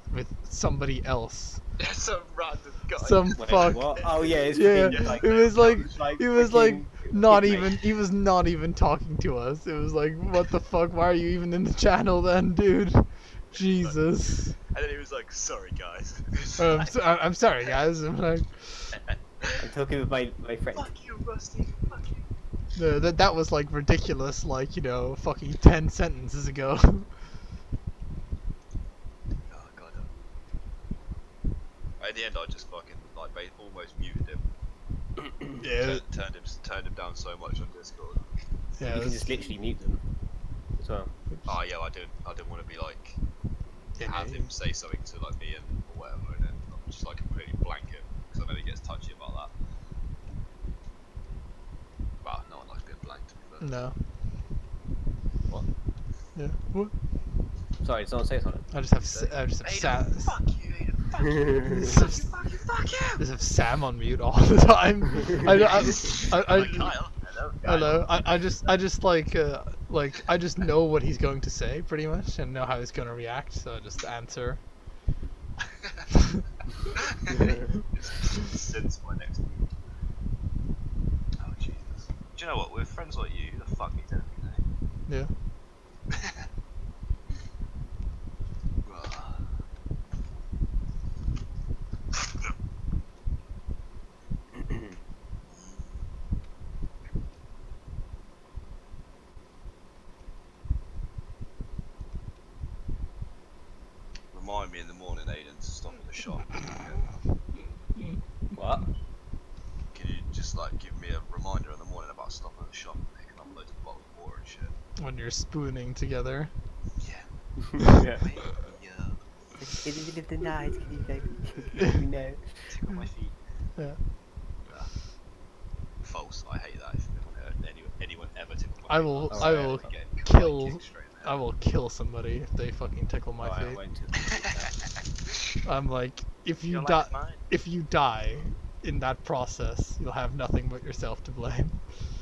somebody else. Some random guy. Some Wait, fuck. what? Oh yeah, it's Yeah, fucking, it was like he was like fucking not mate. even he was not even talking to us. It was like, what the fuck? Why are you even in the channel then, dude? Jesus. And then he was like, "Sorry guys." I'm sorry, guys. I'm like, I'm talking with my friend. Fuck you, Rusty. Fuck you. that was like ridiculous. Like, you know, fucking 10 sentences ago. Oh god. In the end, I just fucking like almost muted him. Yeah. Turned him down so much on Discord. Yeah. You it can was- just literally mute them as well. Oh yeah, I didn't want to be like yeah, have him say something to like me and or whatever, and then I'm just like completely blank him because I know he gets touchy about that. Well, no one likes being blanked. But No. What? Yeah. What? Sorry, did someone say something? I just have Sam. fuck you, Aiden, fuck you, fuck you. Just have Sam on mute all the time. I Kyle, hello. I just like I just know what he's going to say pretty much and know how he's going to react, so I just answer. Since my next move. Oh Jesus. Do you know what? With friends like you, who the fuck needs anything, eh? Yeah. Remind me in the morning, Aiden, to stop at the shop. What? Can you just like give me a reminder in the morning about stopping at the shop and picking up loads of bottles of water and shit? When you're spooning together. Yeah. Yeah. Wait, yeah. In the middle of the night, can you let me know? Tickle my feet. Yeah. False. I hate that. If anyone ever tickled my I feet, will- I'll I say will it again, kill- kick straight in the I head. will kill somebody if they fucking tickle my Alright, I feet. won't do that. I'm like, if you Your die, life's mine. if you die in that process, you'll have nothing but yourself to blame.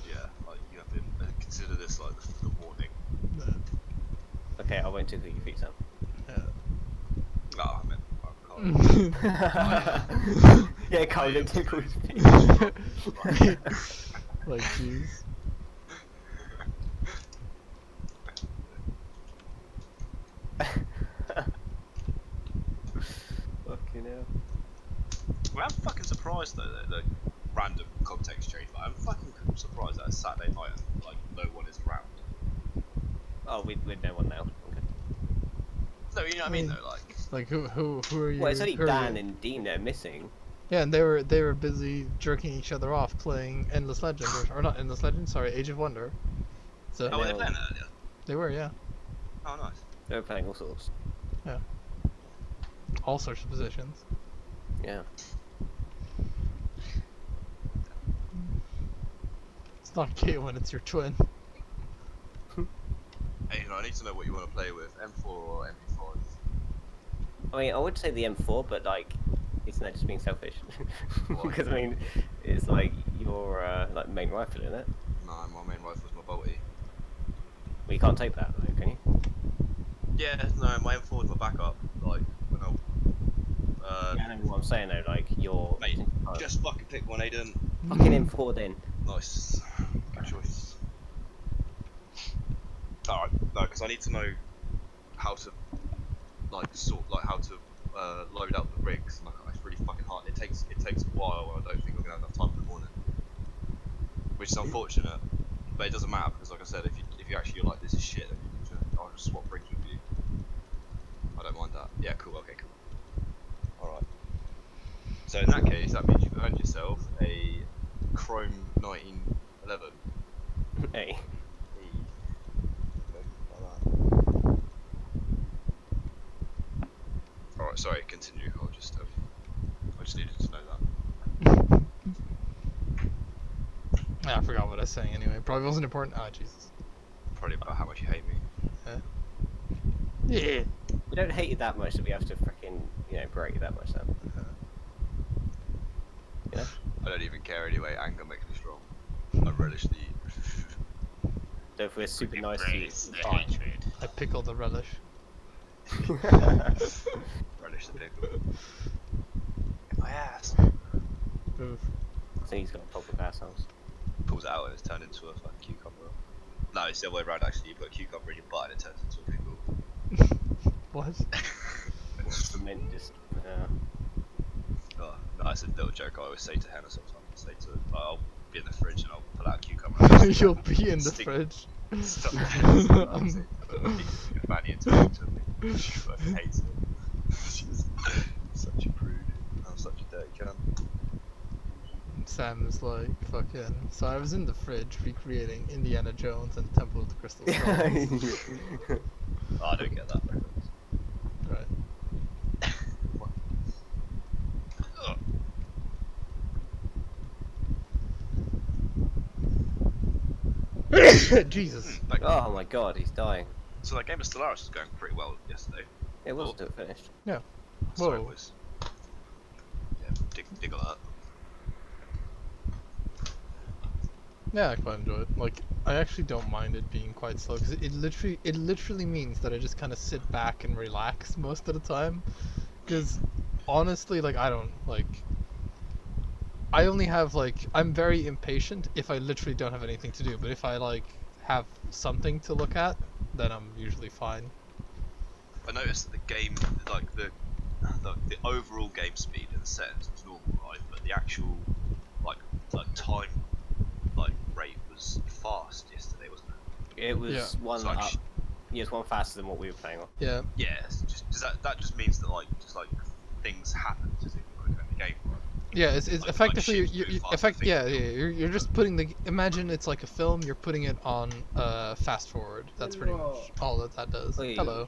Yeah, like you have been consider this like the warning. Okay, I won't tickle your feet, Sam. No, I meant I can't. Yeah, Kyle, don't tickle his feet. Like, jeez. Fucking hell. Well, I'm fucking surprised though that the random context change. Like, I'm fucking surprised that it's Saturday night and like no one is around. Oh, we know one now. Okay. No, you know what I mean though. Like, Like, who are you? Well, it's only who are Dan you? and Dean that are missing. Yeah, and they were busy jerking each other off playing Endless Legend, or not Endless Legend, sorry, Age of Wonder. So oh, were they no. playing that earlier? they were, yeah, Oh, nice. They were playing all sorts. all sorts of positions. Yeah. It's not gay when it's your twin. Hey, you know, I need to know what you want to play with, M4 or MP5. I mean, I would say the M4, but like, isn't that just being selfish? Why? Because I mean, it's like your like main rifle, isn't it? No, my main rifle's my bolty. Well, you can't take that, though, can you? Yeah, no, my M4 is my backup. Like, when I Yeah, I know what I'm saying though. Like your mate, just fucking pick one, Aiden. fucking M4 then. Nice. Good choice. Alright, no, because I need to know how to, like, how to load up the rigs, and like, it's really fucking hard. It takes a while, and I don't think I'm gonna have enough time in the morning, which is unfortunate. But it doesn't matter because, like I said, if you actually like this is shit, then I'll just swap rigs with you. I don't mind that. Yeah, cool. Okay, cool. All right. So in that case, that means you've earned yourself a Chrome 1911. Hey. Alright, sorry, continue. I just needed to know that. Yeah, I forgot what I was saying anyway. Probably wasn't important. Oh, Jesus. Probably about how much you hate me. Yeah. We don't hate you that much that we have to freaking, berate you that much then. Yeah. I don't even care anyway. Anger makes me strong. I relish the. So if we're super nice to you, Embrace the fine. hatred. I pickle the relish. Relish the pickle. In my ass. Oof. I think he's got a problem with assholes. Pulls it out and it's turned into a fucking cucumber. No, it's the other way around actually. You put a cucumber in your butt and it turns into a pickle. What? Tremendous. Oh, no, it's a little joke I always say to Hannah sometimes. I say to her, I'll be in the fridge and I'll pull out a cucumber. You'll be in the Stick- fridge. Stuff like Fanny into me. She fucking hates it. She's such a prude. I'm such a dirty cunt. Sam is like, fucking. So I was in the fridge recreating Indiana Jones and Temple of the Crystal Skull. Oh, I don't get that reference. Right. Jesus. Oh my god, he's dying. So that game of Stellaris was going pretty well yesterday. It wasn't until it finished. Sorry, Whoa. boys. Yeah, dig that. Yeah, I quite enjoy it. Like, I actually don't mind it being quite slow because it literally means that I just kind of sit back and relax most of the time. Because honestly, like, I don't like. I only have like I'm very impatient if I literally don't have anything to do. But if I like have something to look at, then I'm usually fine. I noticed that the game, like the overall game speed and the settings was normal, right? But the actual like time rate was fast yesterday, wasn't it? It was Yeah. one So, like, up. Yeah, it's one faster than what we were playing on. Yeah. Yeah, does that just means that things happen to things quicker in the game, right? Yeah, it's Like effectively ships move faster, effect. things Yeah, move. you're just putting the. Imagine it's like a film. You're putting it on fast forward. That's pretty much all that does. Hey. Hello.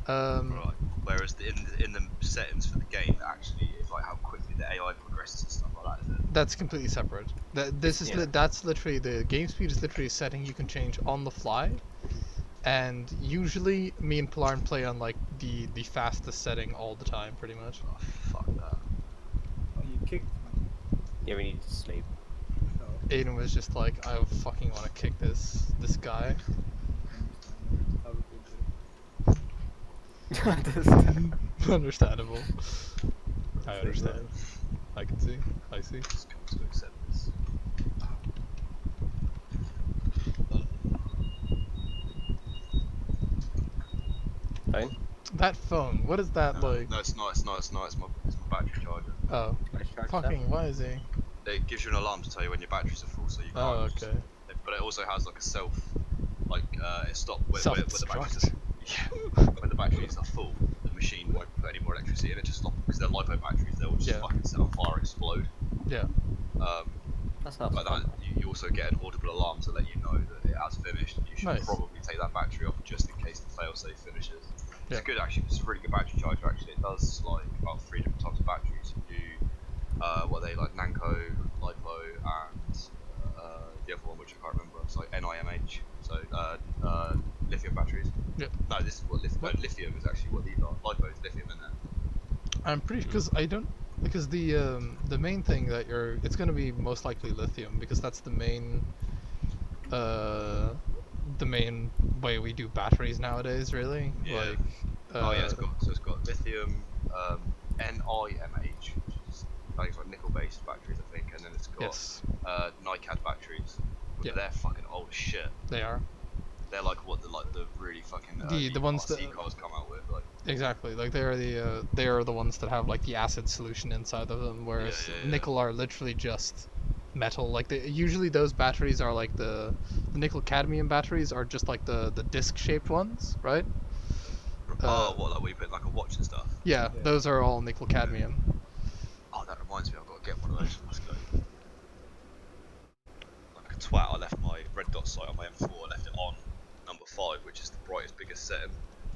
Right. Whereas in the settings for the game, actually, it's like how quickly the AI progresses and stuff like that, isn't it? That's completely separate. That's literally the game speed is literally a setting you can change on the fly, and usually me and Pilarn play on like the fastest setting all the time, pretty much. Oh, fuck that. Oh, you kicked me. Yeah, we needed to sleep. No. Aiden was just like, I fucking want to kick this guy. Have a good day. Understandable. I understand. I can see. I see. Just come to accept this. Phone? That phone. What is that like? No, it's not. It's my battery charger. Oh, fucking. Why is he? It gives you an alarm to tell you when your batteries are full, so you can't. Oh, just- okay. But it also has like a it stops when the batteries Self-destruct. when the batteries are full, the machine won't put any more electricity in it. Just stops because they're LiPo batteries. They'll just Yeah. fucking set on fire, and explode. Yeah. That's not But that, fun. you also get an audible alarm to let you know that it has finished. And you should Nice. probably take that battery off just in case the failsafe finishes. Yeah. It's good actually. It's a really good battery charger actually. It does like about 3 different types of batteries. You do what are they like Nanco, LiPo, and the other one which I can't remember. It's like NIMH. So lithium batteries. Yep. No, this is what lithium is actually what these are. LiPo is lithium in there. I'm pretty because I don't because the main thing that it's gonna be most likely lithium because that's the main way we do batteries nowadays, really. Yeah. Like. Oh yeah, it's got lithium, NIMH, which is like nickel-based batteries, I think, and then it's got Yes, NiCad batteries. Yeah. They're fucking old as shit. they are. They're like what the really fucking The ones RC that- cars come out with. Like Exactly. Like they are the ones that have like the acid solution inside of them, whereas yeah. nickel are literally just metal. Like usually those batteries are like the nickel cadmium batteries are just like the disc shaped ones, right? Oh, what, like we put like a watch and stuff? Yeah, Yeah. those are all nickel cadmium. Oh, that reminds me, I've got to get one of those. Let's go. Like a twat, I left my red dot sight on my M4, I left it on number 5, which is the brightest, biggest setting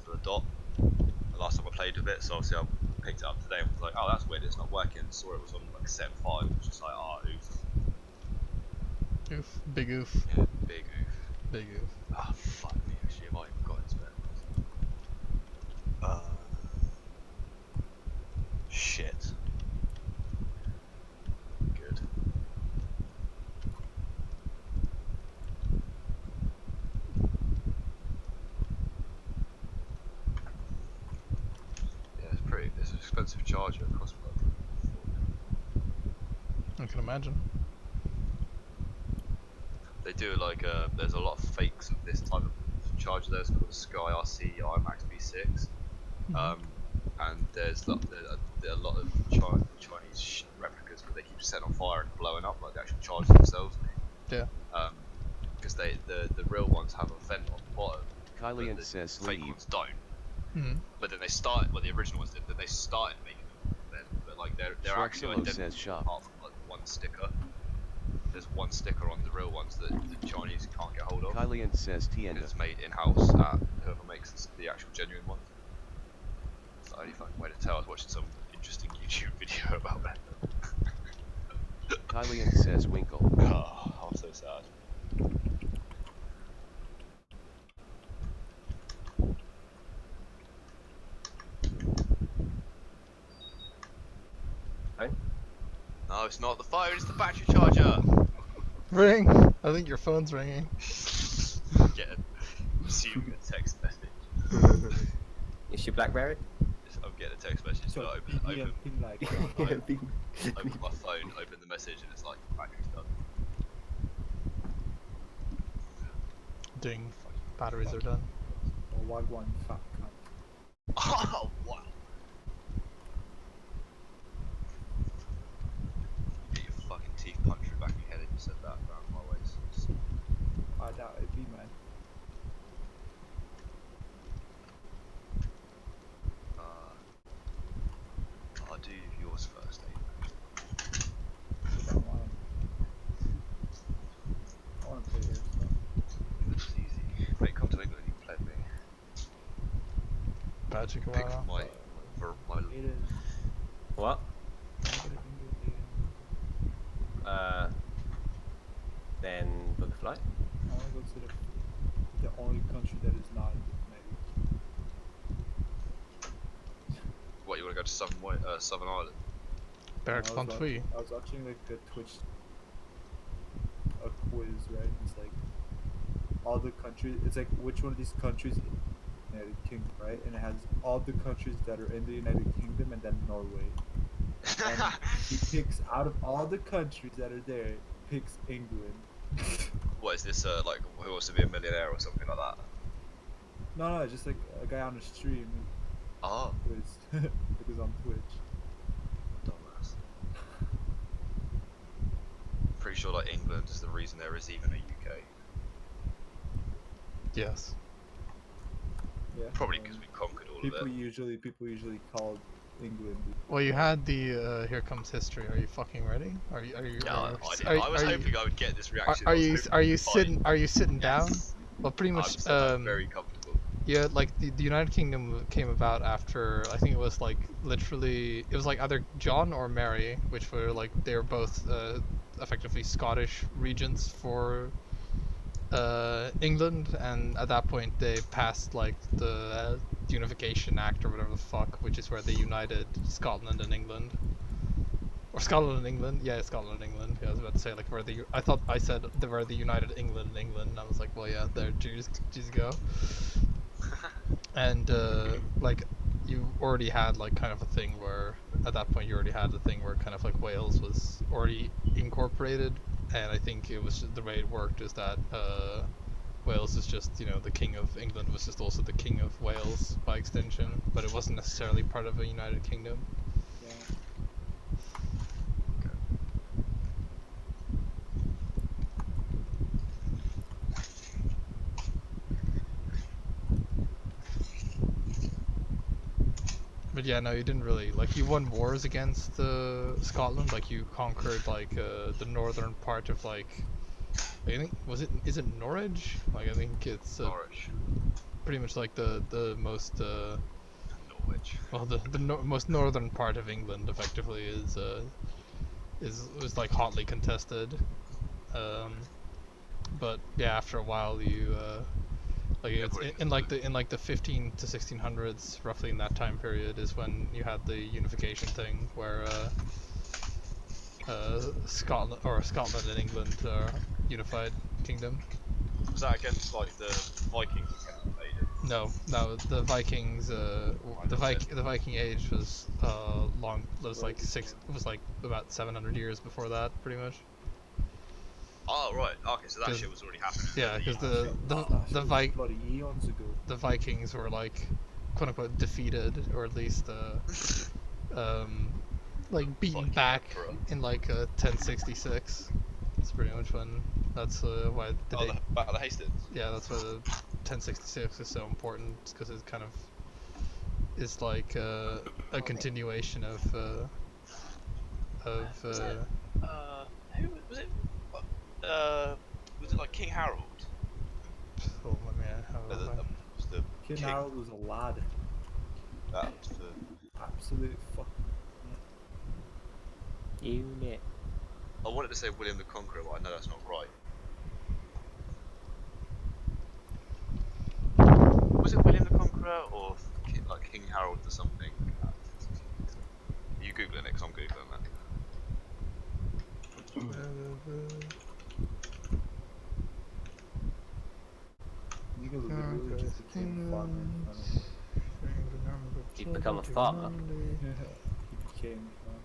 for the dot. The last time I played with it, so obviously I picked it up today and was like, oh, that's weird, it's not working. Saw it was on like set 5, which is like, oh, oof. Oof, big oof, Yeah, big oof. big oof. Ah, oh, fuck me, actually, I might even got his bed. Shit. Good. Yeah, it's an expensive charger, it costs like I can imagine. they do like there's a lot of fakes of this type of charger. There's called a Sky RC IMAX V6, and there's a lot of Chinese replicas, but they keep setting on fire and blowing up like the actual chargers themselves. Yeah. Because the real ones have a vent on the bottom. Kylian but says the fake leave. ones don't. Mhm. But then they started, well, the original ones did. Then they started making them then, but like they're actually Schwartzillo identical says shop. apart from like one sticker. There's one sticker on the real ones that the Chinese can't get hold of. Kylian says Tienda. It's made in-house at whoever makes the actual genuine ones. It's the only fucking way to tell. I was watching some interesting YouTube video about that. Kylian says Winkle. Oh, I'm so sad. No, it's not the phone, it's the battery charger! Ring. I think your phone's ringing. Get a text message. Is your BlackBerry? I'm getting a text message, So so BBM ping like open my phone, open the message, and it's like, battery's done. Ding. Batteries are done. or Wagwan fat cunt. Oh, wow. You get your fucking teeth punched through the back of your head if you said that around my waist. I doubt it'd be, man. I'll do yours first, eh? I don't want I want to play here, so. It's easy. Mate, come to England, you can play with me. Magic Pick Wow. my, my It is. What? Then book a flight. I want to go to the only country that is not United. What, you want to go to Southern Ireland? Barracks I was Pontwy. I was watching like a Twitch quiz, right? It's like all the countries. It's like which one of these countries in the United Kingdom, right? And it has all the countries that are in the United Kingdom and then Norway. And he picks out of all the countries that are there, picks England. What is this, like, Who Wants to Be a Millionaire or something like that? No, just like a guy on the stream. Oh, It was on Twitch. dumbass. Pretty sure, like, England is the reason there is even a UK. Yes. Yeah. Probably because we conquered all of people it. usually called England. Well, you had the Here Comes History. Are you fucking ready? Are you? Yeah, are, I was hoping I would get this reaction. Are I was you? hoping Are you it'd be fine. sitting? Are you sitting down? Yes. Well, pretty much. I'm very comfortable. Yeah, like the United Kingdom came about after I think it was like literally it was like either John or Mary, which were like they were both effectively Scottish regents for England, and at that point they passed like the Unification Act or whatever the fuck, which is where they united Scotland and England. Or Scotland and England, yeah, Scotland and England. Yeah, I was about to say like where the I thought I said they were the United England and England, and I was like, well, yeah, there, Jews go. And like you already had like kind of a thing where at that point you already had the thing where kind of like Wales was already incorporated, and I think it was the way it worked is that Wales is just, you know, the King of England was just also the King of Wales by extension, but it wasn't necessarily part of a United Kingdom. Yeah. But yeah, no, you didn't really, like, you won wars against Scotland, like, you conquered, like, the northern part of, like, I think, is it Norwich? Like, I think it's Norwich, pretty much, like, the most, Norwich. well, the most northern part of England, effectively, was, like, hotly contested. But, yeah, after a while, you, like it's in like the 15 to 1600s, roughly in that time period, is when you had the unification thing, where Scotland and England are unified kingdom. Was that against like the Vikings that kept invading? No, the Vikings, the Viking Age was long. It was like It was like about 700 years before that, pretty much. Oh right, okay, so that shit was already happening. Yeah, because bloody eons ago. the Vikings were like, quote unquote, defeated, or at least like beaten back in like 1066. That's pretty much when. That's why the the Battle of Hastings. Yeah, that's why the 1066 is so important, because it kind of is like a continuation of who was it? Was it like King Harold? Oh man, King Harold was a lad. That was the Absolute fucking Unit. I wanted to say William the Conqueror, but I know that's not right. Was it William the Conqueror or like King Harold or something? Are you googling it? Because I'm googling that. niggas literally just became a farmer in front of me. You become a farmer. He became a farmer.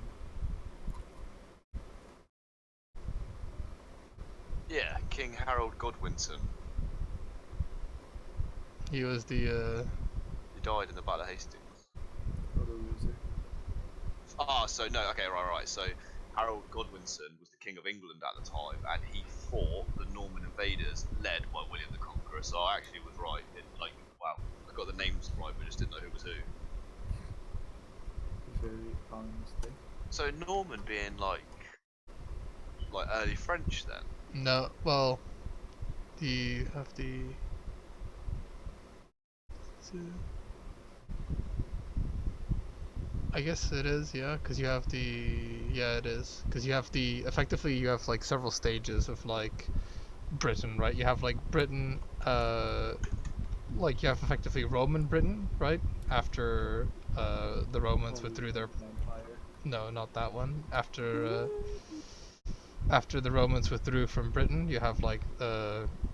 Yeah, King Harold Godwinson. he was the He died in the Battle of Hastings. What a loser. Ah, so no, okay, right. So Harold Godwinson was the King of England at the time, and he fought the Norman invaders led by William the Conqueror. So I actually was right. Like, wow, I got the names right, but just didn't know who was who. Very common mistake. So Norman being like early French then. no, well, you have the. I guess it is, yeah, because you have it is, because you have effectively you have like several stages of like Britain, right? You have like Britain, like you have effectively Roman Britain, right? After the Romans withdrew their, Empire. no, not that one. After the Romans withdrew from Britain, you have like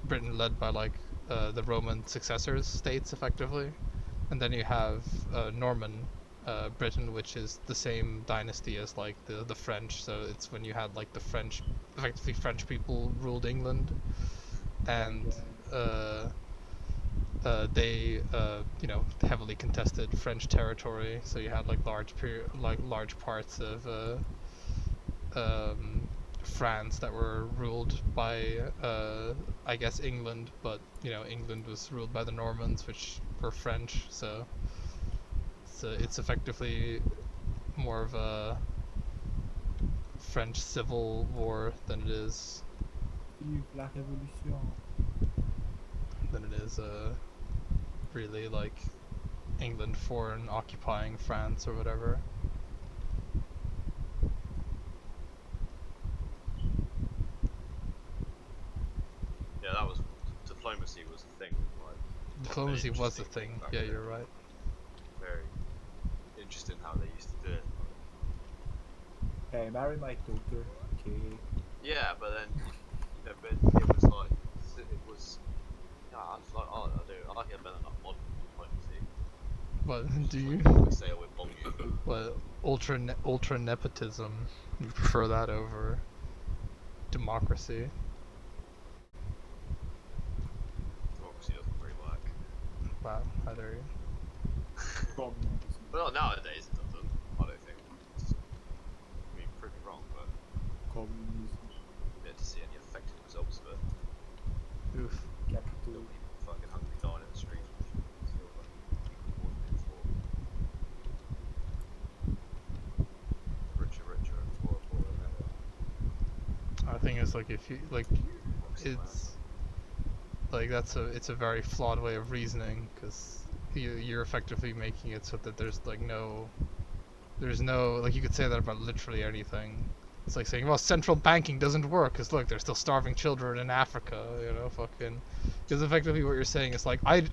Britain led by like the Roman successors states, effectively, and then you have Norman Britain, which is the same dynasty as like the French. So it's when you had like the French, effectively French people ruled England, and they you know, heavily contested French territory. So you had like large parts of France that were ruled by I guess England, but you know, England was ruled by the Normans, which were French. So it's effectively more of a French civil war than it is really like England foreign occupying France or whatever. Yeah, that was diplomacy was the thing. Like, Diplomacy was the thing. Yeah, you're right. Very interesting how they used to do it. Hey, marry my daughter. Okay. Yeah, but then you know, but it was like yeah, I was like, oh, I like it better than modern diplomacy. But do you? We say it with bomb you. What, ultra nepotism? You prefer that over democracy? Wow, how dare you? Communism. Well, nowadays it doesn't. I don't think. I mean, prove me wrong, but Communism. I'm yet to see any effective results of it. Oof. Still Capital. people fucking hungry dying in the streets. Which still like people wanting it for. Richer, richer, and poorer, poorer than ever. I think it's like if you like, it's like it's a very flawed way of reasoning because you're effectively making it so that there's no like you could say that about literally anything. It's like saying, well, central banking doesn't work because look, there's still starving children in Africa, you know, fucking. Because effectively what you're saying is like, I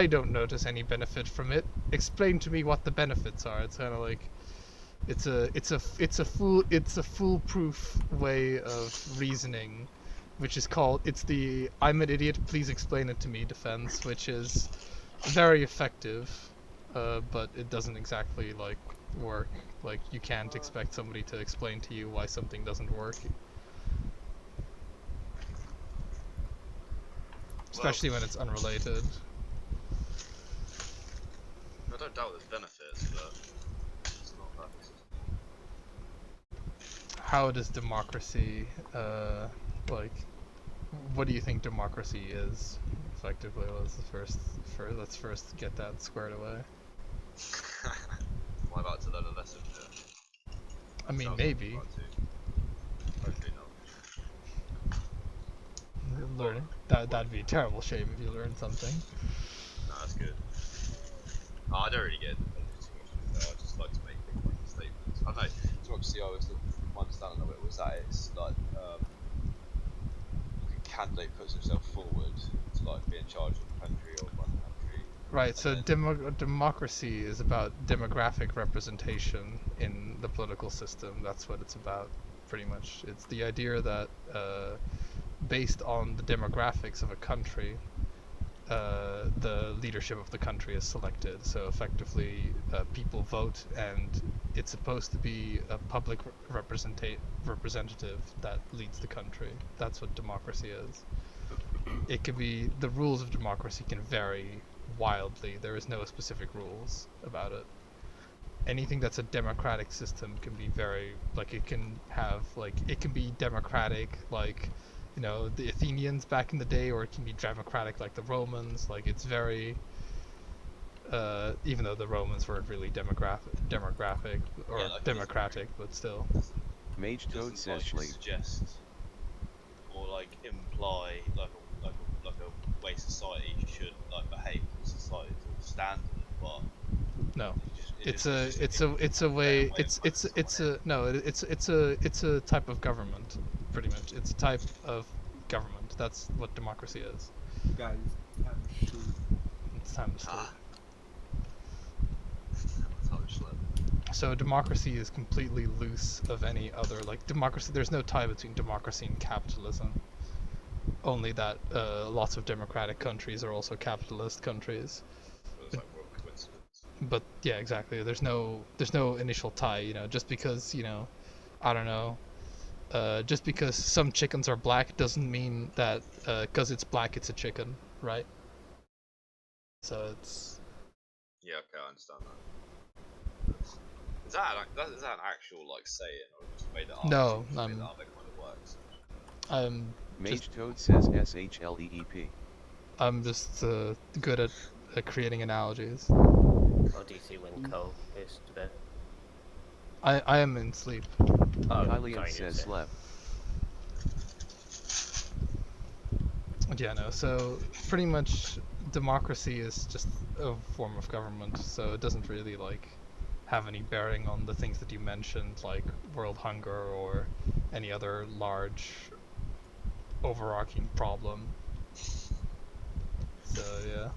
don't notice any benefit from it. Explain to me what the benefits are. It's kind of like, it's a foolproof way of reasoning, which is called the I'm an idiot, please explain it to me defense, which is very effective, but it doesn't exactly like work. Like you can't expect somebody to explain to you why something doesn't work, especially when it's unrelated. I don't doubt there's benefits, but it's not a perfect system. How does democracy, like, what do you think democracy is? Effectively, let's first get that squared away. Am I about to learn a lesson here? I mean, Sounds like maybe. I'm about to. Hopefully not. Learning. That'd be a terrible shame if you learned something. No, that's good. I don't really get into politics too much. I just like to make big fucking statements. I don't know. Democracy, my understanding of it was that it's like a candidate puts himself forward to like be in charge of the country or run the country. Right. So And democracy is about demographic representation in the political system. That's what it's about, pretty much. It's the idea that based on the demographics of a country, the leadership of the country is selected. So effectively, people vote, and it's supposed to be a public representative that leads the country. That's what democracy is. It can be, the rules of democracy can vary wildly. There is no specific rules about it. Anything that's a democratic system can be very, like, it can be democratic, like, you know, the Athenians back in the day, or it can be democratic like the Romans. Like, it's very, even though the Romans weren't really demographic or Yeah, like, democratic, but still. Mage Toad doesn't says like Schley. suggest or like imply like a way society should like behave for society to standard, but No. it It's just- it's a way, of it's putting someone in. no, it's a type of government, pretty much. It's a type of government. That's what democracy is. Guys, I'm sure. It's time to sleep. That's how it's led. So democracy is completely loose of any other, like, democracy. There's no tie between democracy and capitalism. Only that lots of democratic countries are also capitalist countries. It was like world coincidence. But yeah, exactly. There's no initial tie. You know, just because, you know, I don't know. Just because some chickens are black doesn't mean that because it's black it's a chicken, right? So it's Yeah, okay, I understand that. Is that an actual like saying, or just made it up? No, Just made I'm- it up, it kind of works. Mage Toad says SHLEEP. I'm just good at creating analogies. Or do you see when Cole goes to bed? I am in sleep. Oh, Kylian sorry, says you Slev. Yeah, no. So pretty much, democracy is just a form of government. So it doesn't really like have any bearing on the things that you mentioned, like world hunger or any other large overarching problem. So yeah.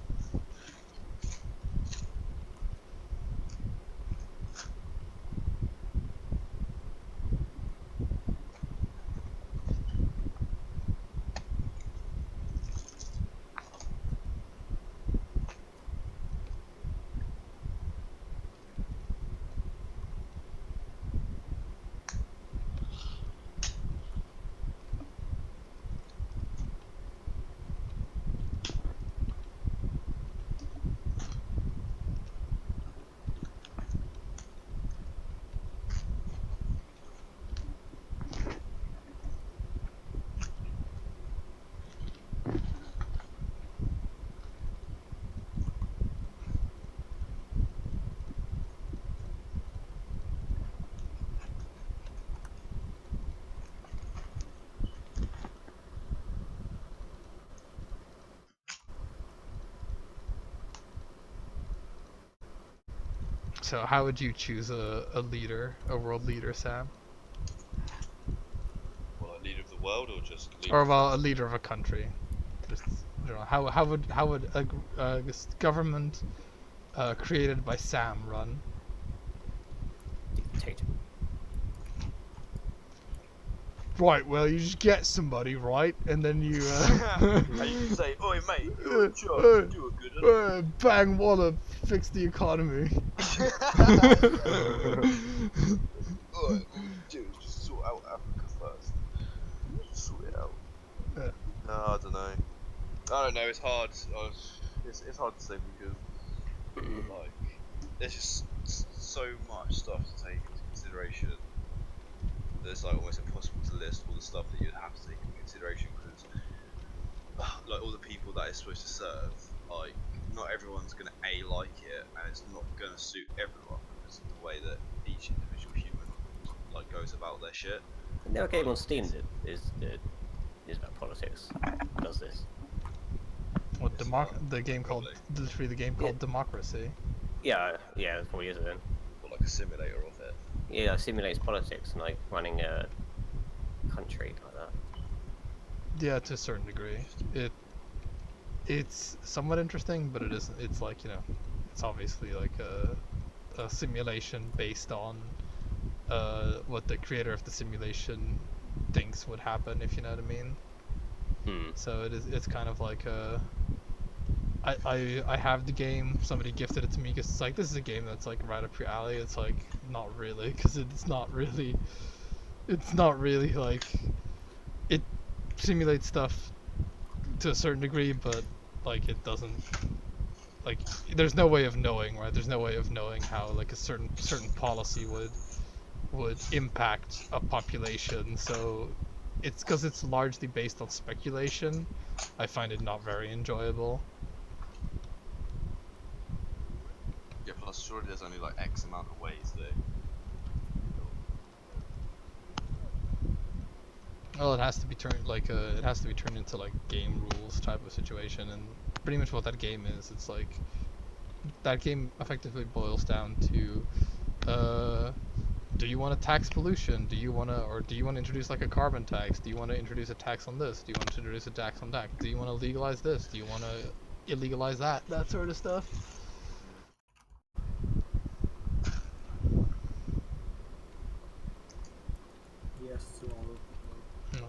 So how would you choose a leader, a world leader, Sam? Well, like leader of the world or just leader Or of well, a leader of a country? Just how would a government created by Sam run? Dictator. Right. Well, you just get somebody, right, and then you And you say, "Oi, mate, you're in charge. You do a good bang Wallop, fix the economy. Alright, all you do is just sort out Africa first. Sort it out. Yeah. No, I don't know. I don't know. It's hard. It's hard to say because like there's just so much stuff to take into consideration. That it's like almost impossible to list all the stuff that you'd have to take into consideration because like all the people that it's supposed to serve, like not everyone's gonna like it, and it's not gonna suit everyone because of the way that each individual human like goes about their shit. And there a game on Steam that is about politics. Does this? What It's the game called probably. literally the game called Democracy. Yeah, that's probably is it then. Or like a simulator of it. Yeah, it simulates politics and like running a country like that. Yeah, to a certain degree. It's somewhat interesting, but it isn't. It's like it's obviously like a simulation based on what the creator of the simulation thinks would happen, if you know what I mean. So it's kind of like I have the game. Somebody gifted it to me because it's like this is a game that's like right up your alley. It's like not really because it's not really like it simulates stuff to a certain degree, but like it doesn't like there's no way of knowing, right? There's no way of knowing how like a certain policy would impact a population. So it's because it's largely based on speculation. I find it not very enjoyable. Yeah, plus surely there's only like X amount of ways that. Well, it has to be turned like it has to be turned into like game rules type of situation, and pretty much what that game is, it's like that game effectively boils down to do you want to tax pollution? Do you want to introduce like a carbon tax? Do you want to introduce a tax on this? Do you want to introduce a tax on that? Do you want to legalize this? Do you want to illegalize that? That sort of stuff. Yes to all of No.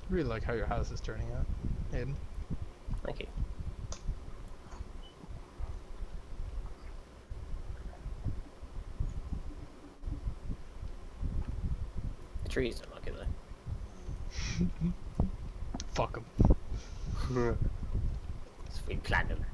Really like how your house is turning out, Aiden. Thank you. The trees don't like it though. Fuck them. It's we planned them.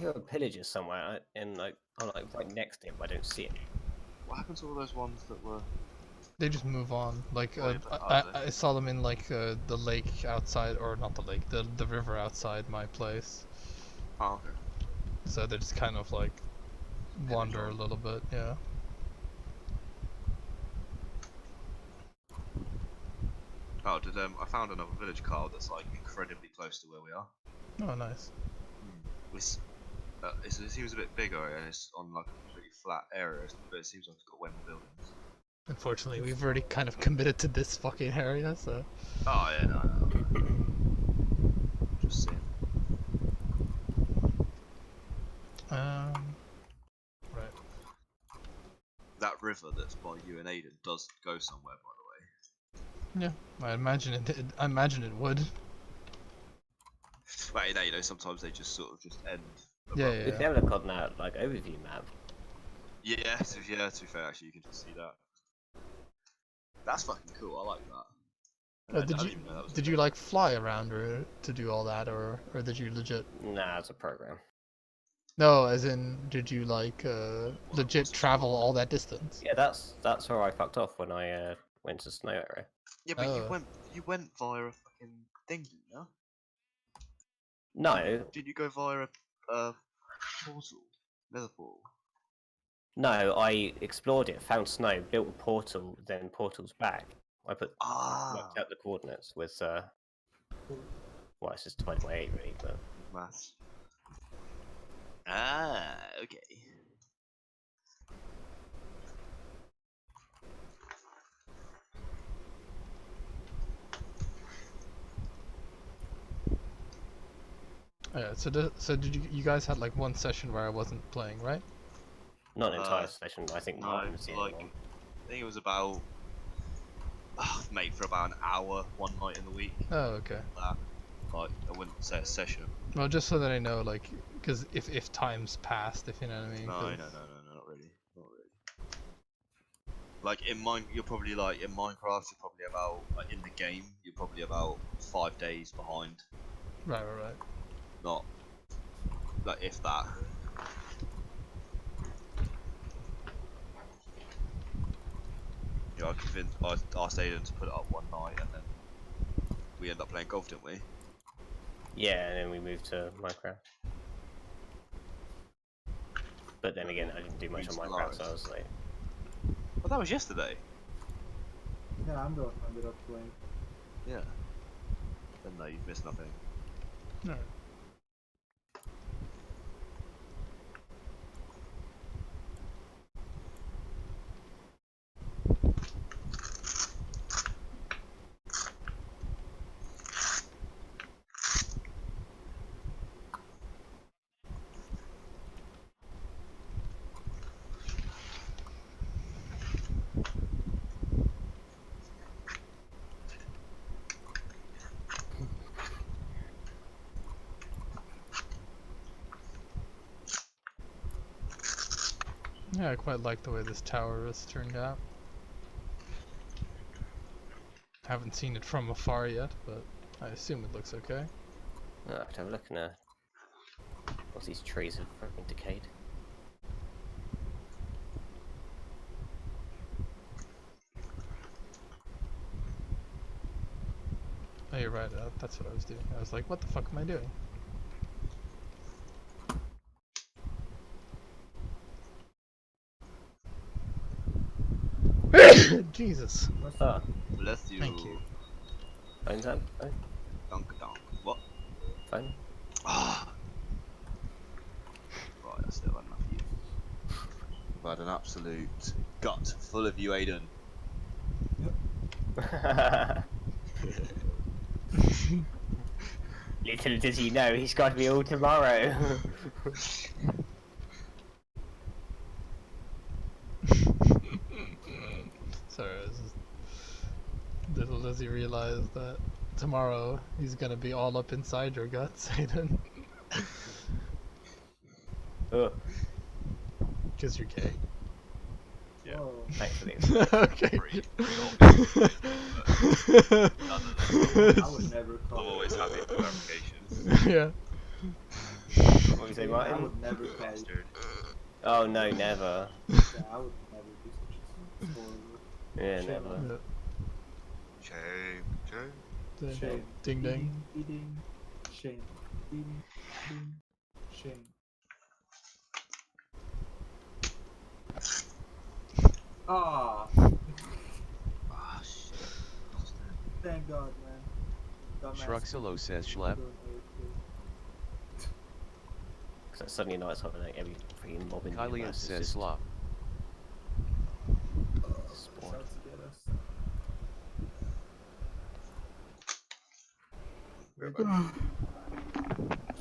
hear a pillager somewhere, and like I'm like right next to him, but I don't see it. What happened to all those ones that were? They just move on. Like Oh, yeah, but I saw them in like the lake outside, or not the lake, the river outside my place. Oh, okay. So they just kind of like wander a little bit. Yeah. Oh, I found another village card that's like incredibly close to where we are. Oh, nice. It seems a bit bigger and it's on like a completely flat area, but it seems like it's got way more buildings. Unfortunately, we've already kind of committed to this fucking area, so. Oh yeah, no. Just saying. Right. That river that's by you and Aiden does go somewhere, by the way. Yeah, I imagine I imagine it would. Well, you know, sometimes they just sort of just end. Yeah, above. yeah. If you have a look on that like overview map, Yeah, to be fair, actually, you can just see that. That's fucking cool. I like that. I Did didn't you even know that was a did thing. you like fly around or to do all that, or did you legit? nah, it's a program. No, as in, did you like legit travel all that distance? Yeah, that's where I fucked off when I went to snow area. Yeah, but Oh. you went via a fucking thingy, no? No, Did you go via a portal, nether portal? no, I explored it, found snow, built a portal, then portals back. I worked out the coordinates with well, it's just divided by 8 really, but Maths. Okay. Oh, yeah. So did you guys had like one session where I wasn't playing, right? not an entire session. I think No, Martin was the only like one. I think it was about, mate, for about an hour one night in the week. Oh, okay. That, like, I wouldn't say a session. Well, just so that I know, like, because if time's passed, if you know what I mean. No, 'cause- not really, not really. Like you're probably like in Minecraft, you're probably about like in the game, you're probably about 5 days behind. Right. Not like if that. Yeah, I stayed in to put it up one night, and then we ended up playing golf, didn't we? Yeah, and then we moved to Minecraft. But then again, I didn't do much on Moved to Minecraft, so I Lars. was like, Well, that was yesterday. Yeah, I'm the one who ended up playing. Yeah. Then no, you've missed nothing. Alright. Yeah, I quite like the way this tower has turned out. Haven't seen it from afar yet, but I assume it looks okay. oh, I have to have a look in what's these trees have fucking decayed. Oh, you're right. That's what I was doing. I was like, what the fuck am I doing? Jesus. Ah, Bless you. Thank you. phone's up. Phone? Dunk dunk. What? Phone? Ah. Right, that's still enough of you. I've had an absolute gut full of you, Aiden. Little does he know, he's got me all tomorrow. Sorry, I was just... Little does he realize that tomorrow he's gonna be all up inside your guts, Aiden. Oh, Because you're gay. Yeah. Whoa. thankfully. Okay. I would never call I'm it. always happy for clarifications. Yeah. What do you say, I Martin? would never call you. Bastard. Oh no, never. Yeah, I would never do such a thing. It's horrible. Yeah, Shame. never. Shame. Shame. Shame. Ding ding. Ding. Shame. Ding. Ding. Shame. Ah, Ah, shit. thank God, man. Dumbass. Shruxilo says schlep. Because suddenly nights time like every freaking mob in the Kylian universe is says just slop. spawned. Out to get us.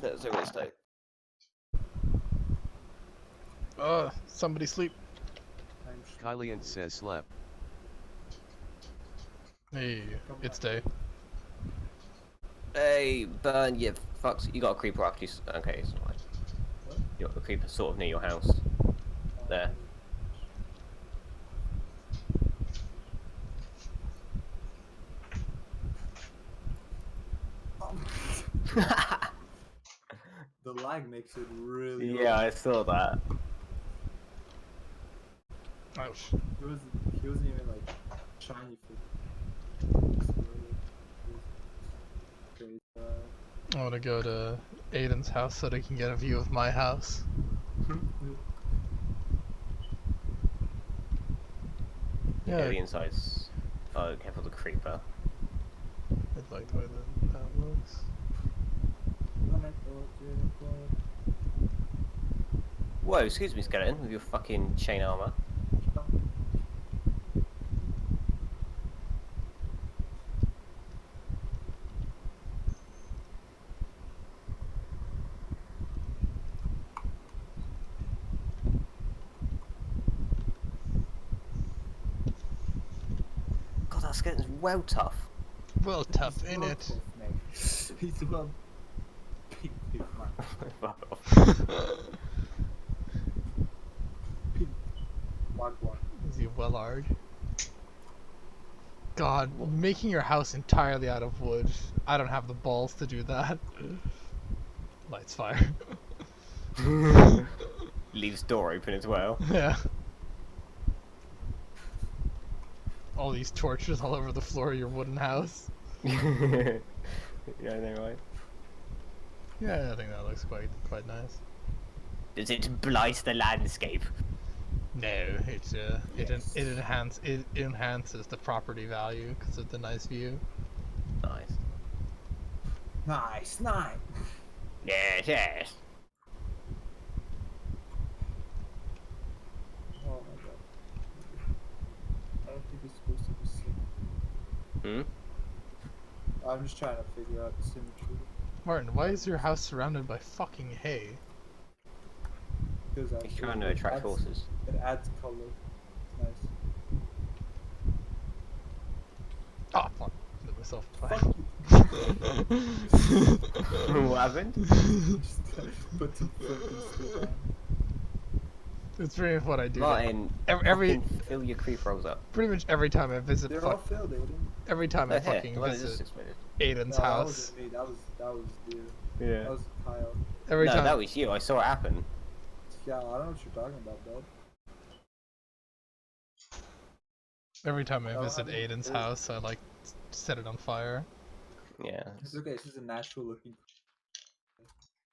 So it's like, Somebody sleep. I'm sure. Kylian says slep. Hey, it's day. hey, burn you fucks. You got a creeper actually. Okay, it's alright. What? You got a creeper sort of near your house. There. The lag makes it really. Yeah, I saw that. Ouch. He wasn't even like shiny for. Crazy. I want to go to Aiden's house so they can get a view of my house. Yeah, Yeah, the insides. Oh, careful the creeper. I'd like the way that looks. Whoa, excuse me, skeleton, with your fucking chain armor. God, that skeleton's well tough. Well, tough, ain't it? He's well. Pig, man. Fuck off. Pig. Wagwan. Is he well-ard? God, making your house entirely out of wood. I don't have the balls to do that. Lights fire. Leaves door open as well. Yeah. All these torches all over the floor of your wooden house. Yeah, I know, right? Yeah, I think that looks quite nice. Does it blight the landscape? No, it enhances the property value because of the nice view. Nice. Nice, nice. Yes, yes. Oh my god. I don't think it's supposed to be symmetry. I'm just trying to figure out the symmetry. Martin, why is your house surrounded by fucking hay? Because He's trying to attract horses. It adds color. It's nice. Oh, fuck. Lit myself. Fuck What happened? you. Just put some fucking stick on. It's pretty much what I do. Martin, Every fucking fill your creep rolls up. pretty much every time I visit, They're all filled, Aiden. every time I Oh, here, fucking the one that just visit exploded. Aiden's No, that house, wasn't me. That was you. Yeah. That was Kyle. every No, time, that was you. I saw it happen. Yeah, I don't know what you're talking about, bud. every time I Oh, visit I mean, Aiden's there's- house, I like set it on fire. Yeah. It's okay. It's just a natural looking.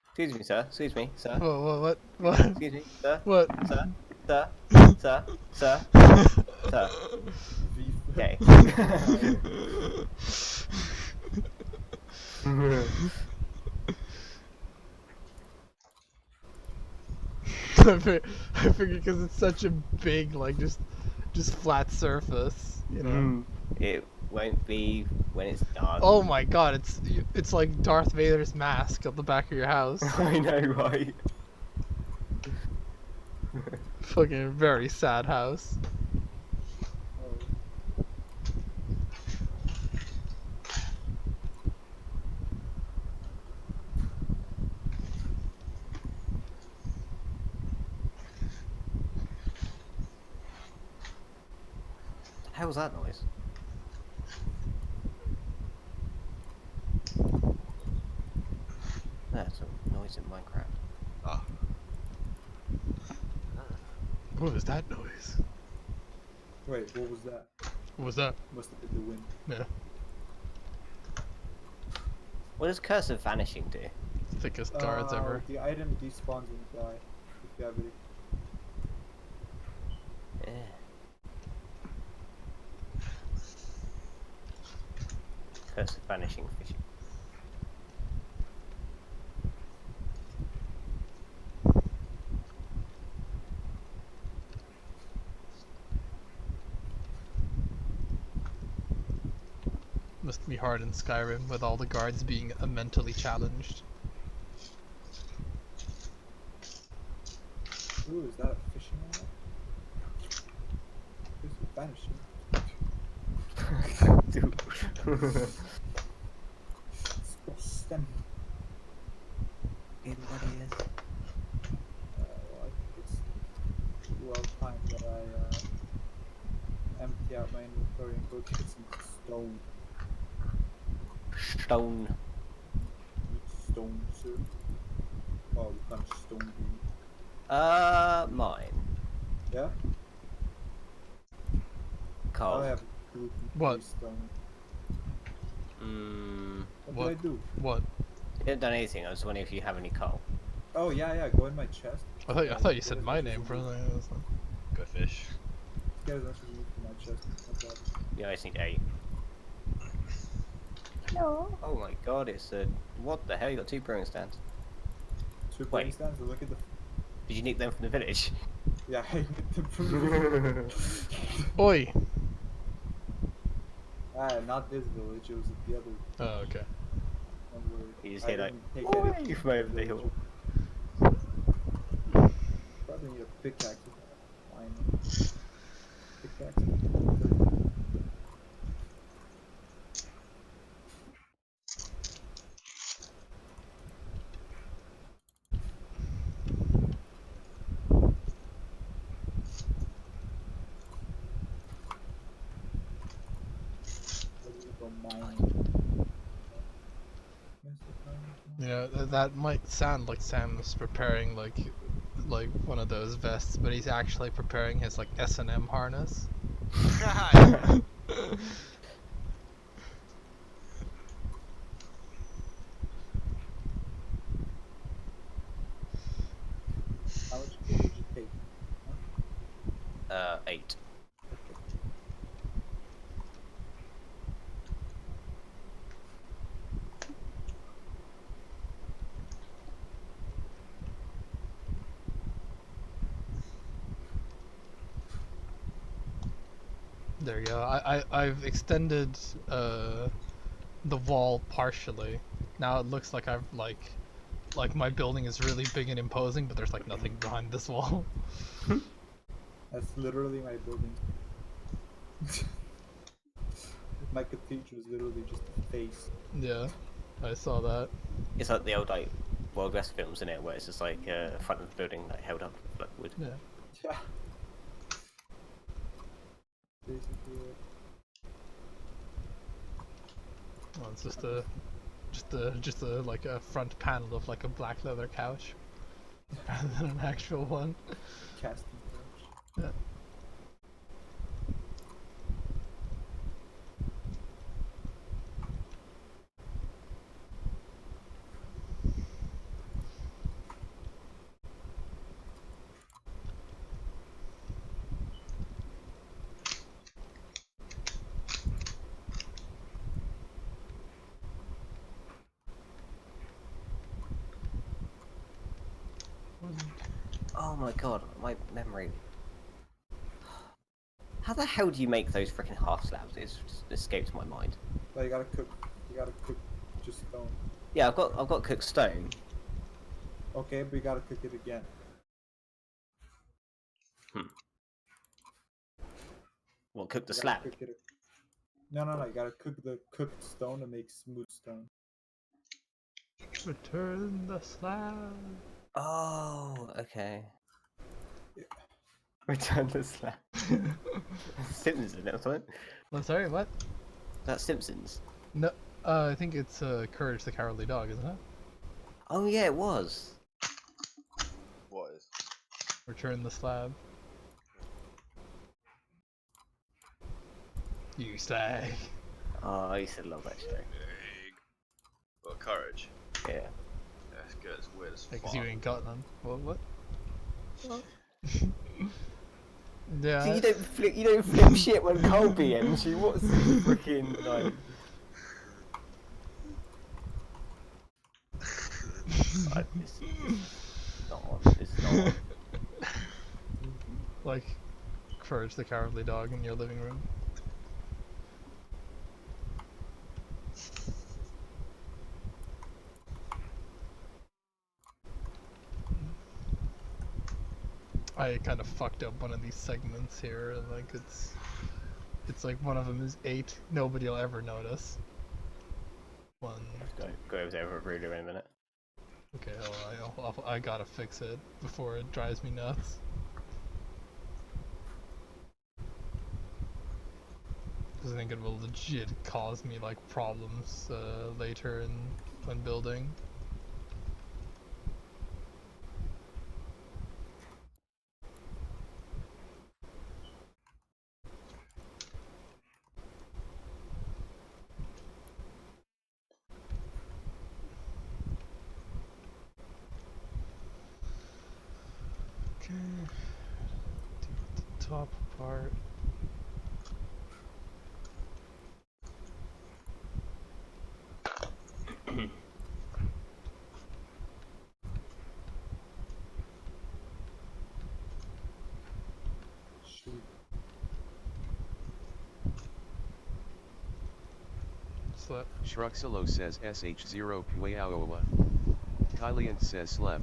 Excuse me, sir. Excuse me, sir. Whoa, what? Excuse me, sir. What? Sir. Sir. Sir. Sir. Sir. V. Okay. I figure because it's such a big, like, just flat surface, you know. It won't be when it's done. Oh my god, it's like Darth Vader's mask on the back of your house. I know, right? Fucking very sad house. The hell's that noise? That's a noise in Minecraft. Ah. What was that noise? Wait, what was that? What was that? Must have been the wind. Yeah, What does Curse of Vanishing do? thickest guards ever. The item despawns when you die. If you have it. Yeah. Curse of Vanishing Fishing. Must be hard in Skyrim with all the guards being mentally challenged. Ooh, is that a fishing line? This is vanishing. Stem. Everybody is. Well, I think it's well timed that I empty out my inventory and go get some stone. Stone. Stone, sir. Oh, what kind of stone do you? Mine. Yeah? Carl. I have gluten-free What? stone. What What? did I do? What? You haven't done anything. I was wondering if you have any coal. Oh yeah, go in my chest. I thought you said my name for a second. I was like, Go fish. Get as much as you need from my chest. No problem. Yeah, I just need 8. Hello. Oh my god, it's a... What the hell? You got 2 brewing stands. Two Wait. brewing stands. Look at the. Did you nick them from the village? Yeah, I hit them from the. oi! Not this village. It was at the other. Oh, okay. One where You just I hear like, didn't take any "Oi!" from over the hill. Probably need a pickaxe. Fine. Pickaxe. Yeah, that might sound like Sam's preparing like one of those vests, but he's actually preparing his like S&M harness. How much gold did you take? 8. There you go. I've extended the wall partially. Now it looks like I've like my building is really big and imposing, but there's like nothing behind this wall. That's literally my building. My cathedral is literally just a face. Yeah, I saw that. It's like the old like Wild West films, isn't it? Where it's just like front of the building like held up with like wood. Yeah. Yeah. Basically it. Well, it's just a like a front panel of like a black leather couch, rather than an actual one. Casting couch. Yeah. Oh my god, my memory. How the hell do you make those freaking half slabs? It's just escaped my mind. But you gotta cook just stone. Yeah, I've got cooked stone. Okay, but you gotta cook it again. Well, cook the You gotta slab. cook it No, you gotta cook the cooked stone to make smooth stone. Return the slab. Oh, okay. Yeah. Return the slab. Simpsons, isn't it? Or something? I'm sorry, what? That's Simpsons. No, I think it's Courage the Cowardly Dog, isn't it? Oh yeah, it was. Return the slab. You slag. Oh, I used to love that show. Big. Well, courage. Yeah. Yeah, it's good. It's weird as Because fuck. you ain't got none. What? So Yeah. you don't flip shit when Cole BMs you. What's freaking like? This is not on. This is not on. Like, Courage the Cowardly Dog in your living room. I kind of fucked up one of these segments here, and like it's like one of them is 8. Nobody will ever notice. One. Go over there with a ruler in a minute. Okay, I gotta fix it before it drives me nuts. Because I think it will legit cause me like problems later when building. Okay, do the top part. Shoot. Slip. Shruxalo says SH0 Pueaoa. Kylian says slep.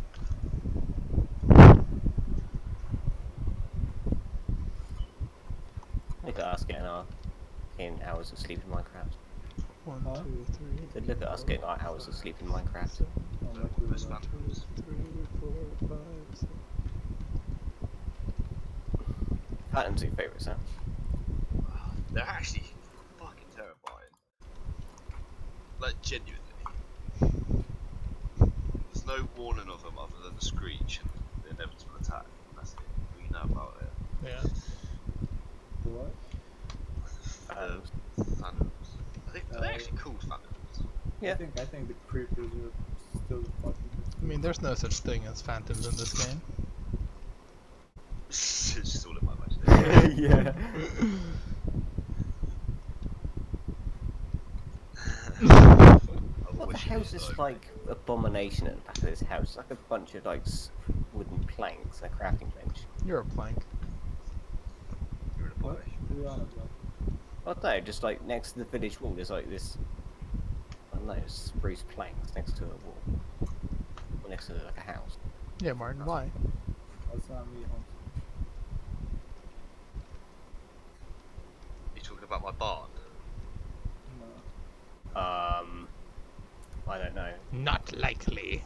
Look at us getting our hours of sleep in Minecraft. 1, Huh? 2, 3. So look at us getting our hours of sleep in Minecraft. I'm like doing Most that. phantoms. 3, 4, 5, 6. Phantoms are your favourite sound. They're actually fucking terrifying. Like, genuinely. There's no warning of them other than the screech and the inevitable attack. That's it. We know about it. Yeah. The what? Phantoms. Phantoms. I think, are they actually called phantoms? Yeah. I think the creepers are still fucking. I mean, there's no such thing as phantoms in this game. It's just all in my imagination. Yeah. What the hell's this like abomination at the back of this house? It's like a bunch of like wooden planks and a crafting bench. You're a plank. You're in a What? punish. What are you on about? I don't know, just like next to the village wall, there's like this. I don't know, spruce planks next to a wall. Or next to like a house. Yeah, Martin, why? That's not me, Holmes. You talking about my barn? No. I don't know. Not likely.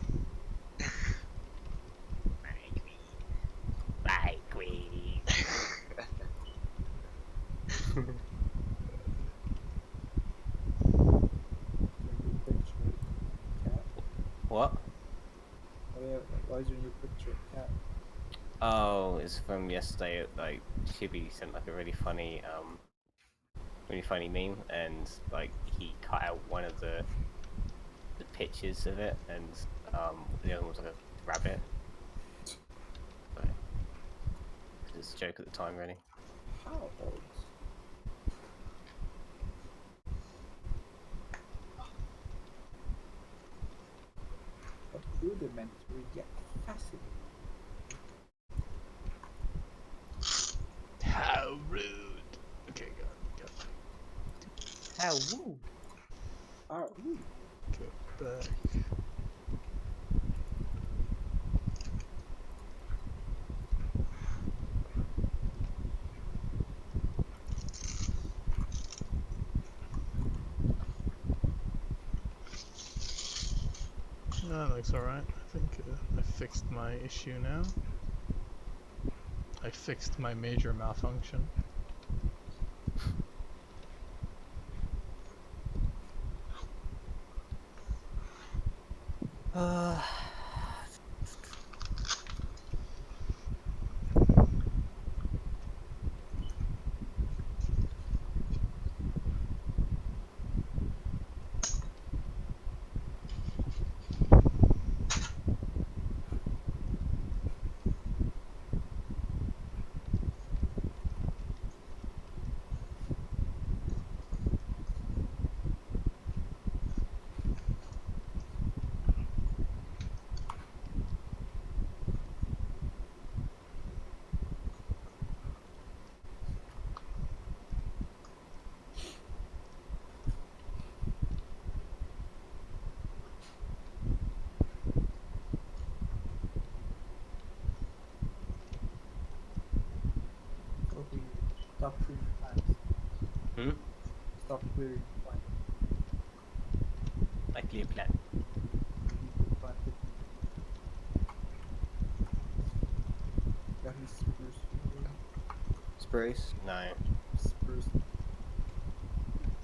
My queen. New picture. Cat? What? Why is your new picture cat? Oh, it's from yesterday. Like Chibi sent like a really funny meme, and like he cut out one of the pictures of it, and the other one was like a rabbit. So, it's a joke at the time, really. How old? What rudimentary yet fascinating. How rude. Okay, go. How rude! Ah, ooh. Go back. That looks alright. I think I fixed my issue now. I fixed my major malfunction. Stop clearing plants. Hmm? Stop clearing plants. I clear plan. Planted. Got any spruce? Spruce? No. Spruce.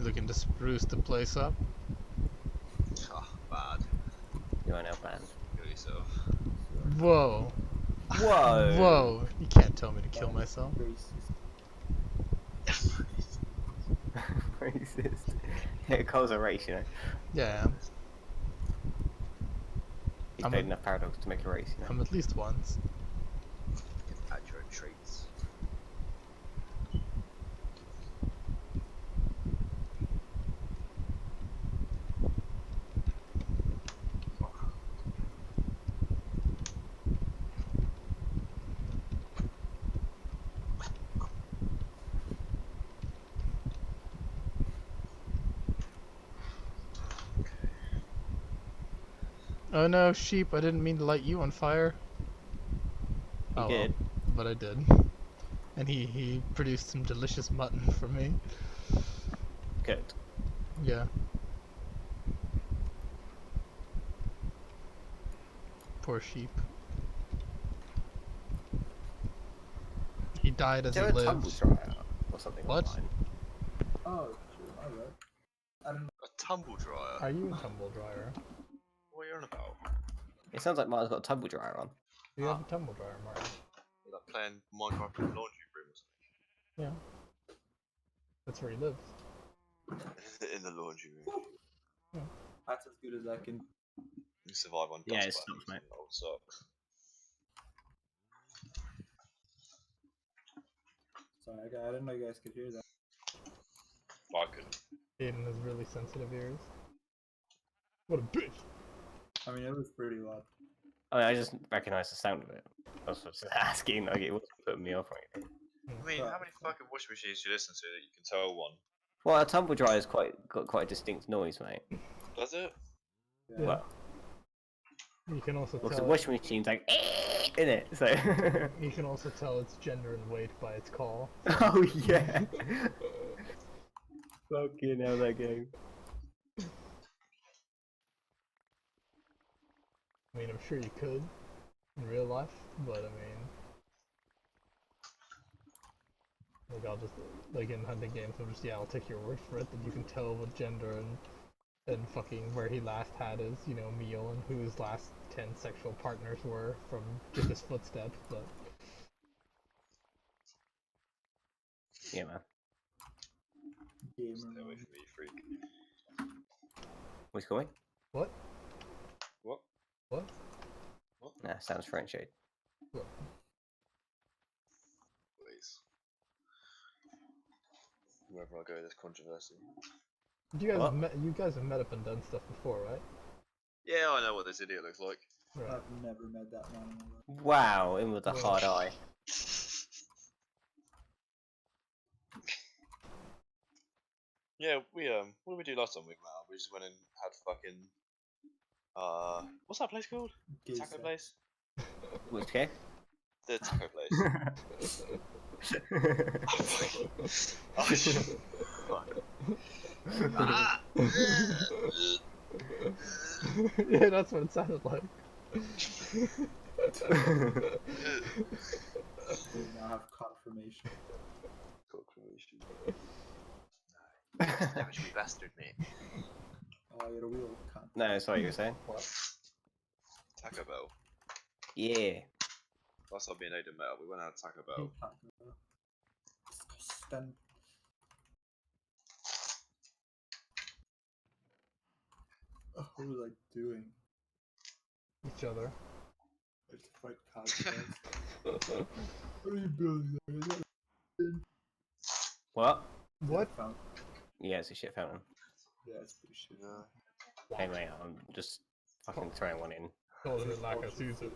Looking to spruce the place up. Ah, bad. You are now banned. Kill yourself. Whoa. Whoa! Whoa. You can't tell me to kill myself. Racist. Racist. It calls a race, you know. Yeah, He's I'm played a- enough Paradox to make a race, you know. I'm at least once. Add your own traits. Oh no, sheep, I didn't mean to light you on fire. He Oh, did. well, but I did. And he produced some delicious mutton for me. Good. Yeah. Poor sheep. He died as Is he there a tumble lived. dryer or something What? online? Oh, sure, my bad. I don't know. A tumble dryer? Are you a tumble dryer? What are you on about? It sounds like Martin's got a tumble dryer on. Do you have a tumble dryer, Martin? You're like playing Minecraft in the laundry room or Yeah. That's where he lives. something. In the laundry room. That's as good as I can. You survive on Yeah, dust it bunnies sucks, mate. and old socks. Sorry, I didn't know you guys could hear that. I couldn't. Aiden has really sensitive ears. What a bitch! I mean, it was pretty loud. Oh, I just recognise the sound of it. I was just asking, like it wasn't putting me off or anything. I mean, how many fucking washing machines do you listen to that you can tell one? Well, a tumble dryer's got quite a distinct noise, mate. Does it? Yeah. Well, You can also because the tell. washing machine's like in it, so. You can also tell its gender and weight by its call. Oh yeah. Fucking hell, that game. I mean, I'm sure you could in real life, but I mean, like I'll just like in hunting games, I'll take your word for it that you can tell what gender and fucking where he last had his meal and who his last 10 sexual partners were from just his footsteps. But Yeah, man. Gamer Stay away mode. from me, freak. What's going? what? What? What? Nah, sounds French, eh? Please. Wherever I go, there's controversy. You guys What? have met up and done stuff before, right? Yeah, I know what this idiot looks like. Right. I've never met that man in my life. Wow, in with a Yeah. hard eye. Yeah, what did we do last time we met up? We just went and had fucking what's that place called? Gay Taco sex. place? Which okay? The taco place. Oh, shit. Fuck. Ah! Yeah, that's what it sounded like. We now have confirmation. Confirmation. Damage me bastard, mate. Oh, you're a real cunt. No, sorry, you were saying? Taco Bell. Yeah. Last time me and Aiden met up, we went out to Taco Bell. Disgusting. Oh, what was I doing? Each other. It's quite context. What are you building there? What? What? Found. Yeah, it's a shit fountain. Yeah, it's pretty shit. Yeah. Hey, mate, I'm just fucking throwing one in. Call It's it like a ultra Caesar. thick-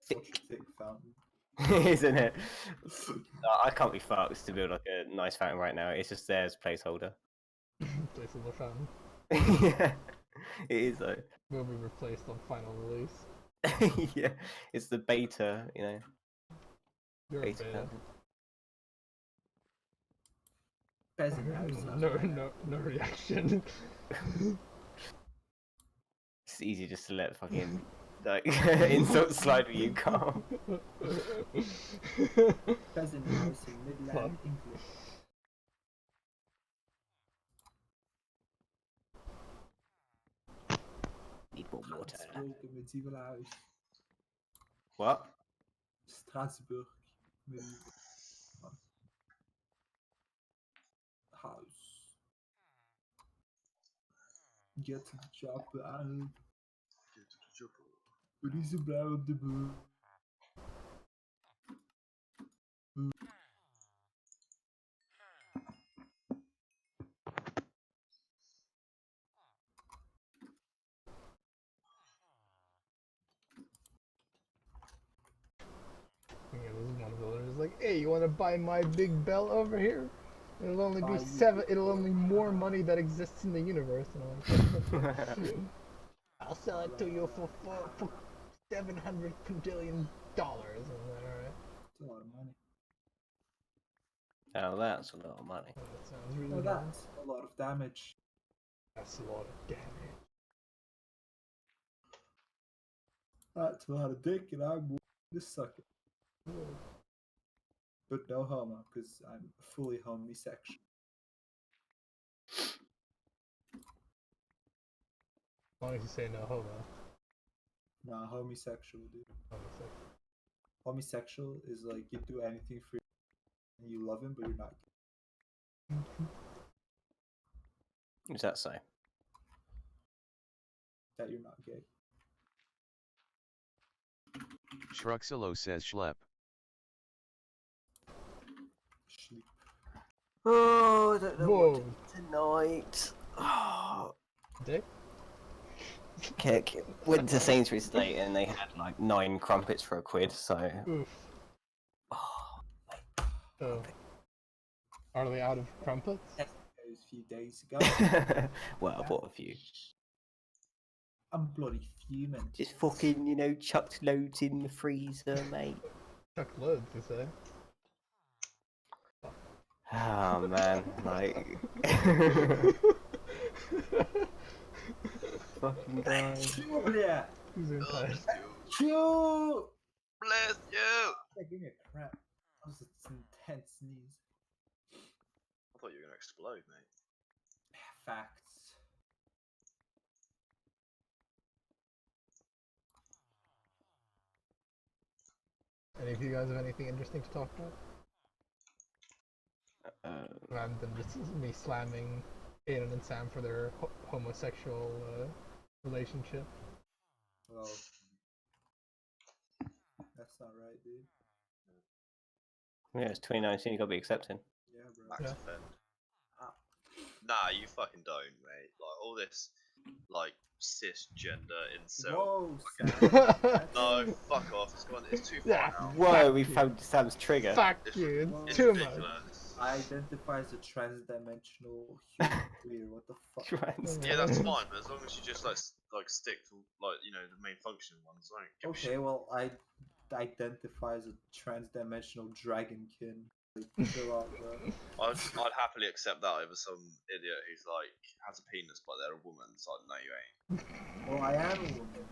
Thick. ultra thick fountain. Isn't it? No, I can't be fucked to build like a nice fountain right now. It's just there as a placeholder. Placeholder fountain. Yeah, it is though. Will be replaced on final release. Yeah, it's the beta, you know. You're a Beta beta. fountain. Peasant house. No reaction. It's easy just to let fucking like insult slide with you, Carl. Peasant house in Midland, Fuck. England. Need more water. Gesproken met Ziegelhuis. What? Straatsburg. Midland. House. Get to the chopper aan. Police blauw op de boer. Yeah, this is one villager is like, hey, you want to buy my big bell over here? It'll only Buy be you seven. big It'll bell. only more money that exists in the universe. And I'm like, I'll sell it to you for $700 quintillion. And I'm like, all right, That's a lot of money. Oh, that's a lot of money. well, that sounds really Oh, nice. that's a lot of damage. That's a lot of damage. That's a lot of dick, and I'm to suck it. But no homo, because I'm fully homosexual. As long as you say no homo. Nah, homosexual, dude. Homosexual. Homosexual is like you do anything for and you love him, but you're not gay. What does that say? That you're not gay. Shruxilo says schlep. Sleep. Oh, I don't know Whoa. what to eat tonight. Oh, Dick? kick. Went to Sainsbury's today and they had like 9 crumpets for £1, so. Oof. Oh, Oh. Are they out of crumpets? It was a few days ago. well, I bought a few. I'm bloody fuming. Just fucking, you know, chucked loads in the freezer, mate. Chuck loads, you say? Oh man, like. Fucking guys. Julia! Who's in time? Chew! Bless you! Yeah, give me a crap. That was an intense sneeze. I thought you were gonna explode, mate. Facts. Any of you guys have anything interesting to talk about? Rather than just me slamming Aiden and Sam for their homosexual relationship. Well, that's not right, dude. Yeah, it's 2019, you gotta be accepting. Yeah, bro. Max Yeah. offend. Ah. Nah, you fucking don't, mate. Like all this, like cisgender incel. Whoa, Fuck Sam. No, fuck off. It's too far Yeah. now. Whoa, we you. found Sam's trigger. You, It's it's too much. ridiculous. I identify as a trans-dimensional human queer. What the fuck? Trans. Yeah, that's fine, but as long as you just like stick to like you know the main function ones, I don't give a Okay, shit. well, I identify as a trans-dimensional dragonkin. Like, chill out, bro. I'd happily accept that over some idiot who's like has a penis but they're a woman. So no, you ain't. Well, I am a woman.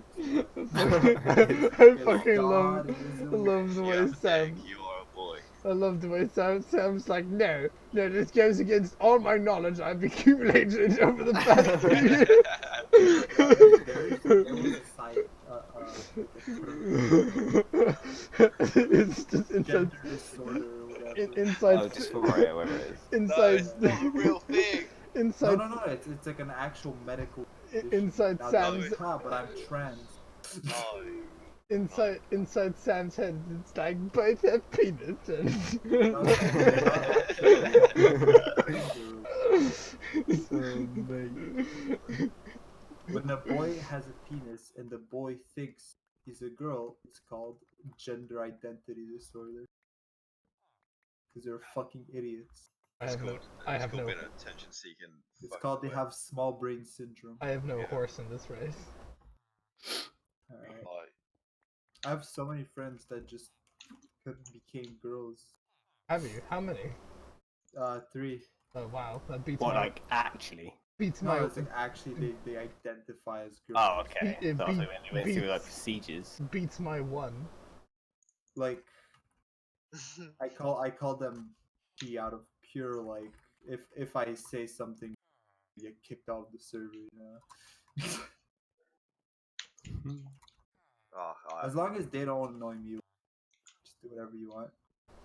I fucking God love, is a I love the You way have a Sam. dick, you are a boy. I love the way Sam's like, no, this goes against all my knowledge I've accumulated over the past few There was a side, It's just inside, gender disorder or whatever. inside, Oh, dysphoria, whatever it is. No, inside, it's not a real thing. inside, No, it's like an actual medical. inside Now, Sam's, that's not, but I'm trans. No. inside Sam's head, it's like both have penis When a boy has a penis and the boy thinks he's a girl, it's called gender identity disorder. Because they're fucking idiots. I have no, It's I have called no, being an attention-seeking. It's fucking called they boy. have small brain syndrome. I have no Yeah. horse in this race. Alright. Like, I have so many friends that just became girls. Have you? How many? 3. Oh wow, that beats What, my like, actually? beats No, my it's like actually they identify as girls. Oh, okay. It So I beat- went through, like, beats- procedures. beats my one. Like I call them P out of pure like if I say something, you get kicked off the server. You know. Oh, As long as they don't annoy me, just do whatever you want.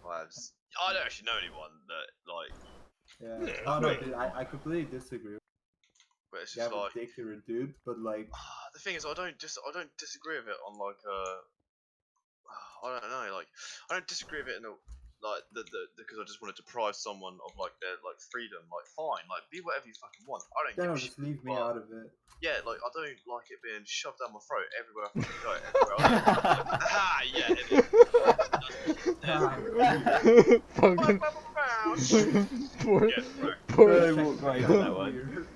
I don't actually know anyone that like, Yeah. Yeah, Oh no, right. dude, I completely disagree. but it's You just have like a dick, you're a dude, but like, the thing is, I don't disagree with it on like I don't know, like I don't disagree with it in a like the because I just want to deprive someone of like their like freedom. Like fine, like be whatever you fucking want. I don't give no, a just shit. leave me but- out of it. Yeah, like I don't like it being shoved down my throat everywhere I fucking go. Everywhere I go. Ah, yeah, it is. Fucking poor, Get wrecked. poor, walked right into that one.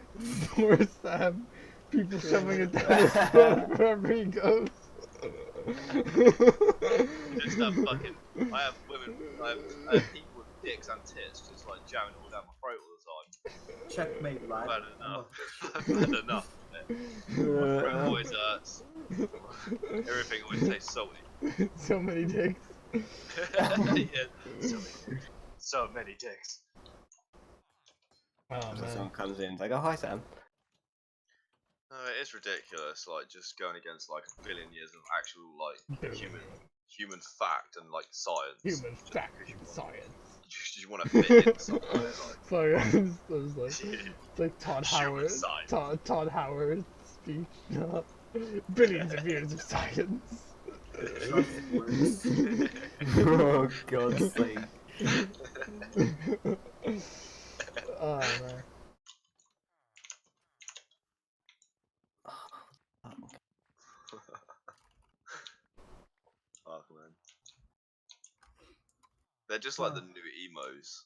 poor Sam. People shoving it down his throat wherever he goes. Just fucking. I have women. I have people with dicks and tits just like jamming it all down my throat all the time. Checkmate, lad. I've had enough. I've had enough of it. My throat always hurts. Everything always tastes salty. So many dicks. Yeah, so many dicks. Oh So man. someone comes in, like, oh, hi, Sam. No, it is ridiculous. Like just going against like a billion years of actual like human fact and like science. Human Just fact because you and want- science. You want to fit in somewhere. Like, Sorry, I was like, it's like Todd Human Howard. science. Todd Howard's speech. Billions of years of science. Just works. Oh, God's sake. Oh man. oh man, they're just like the new emos.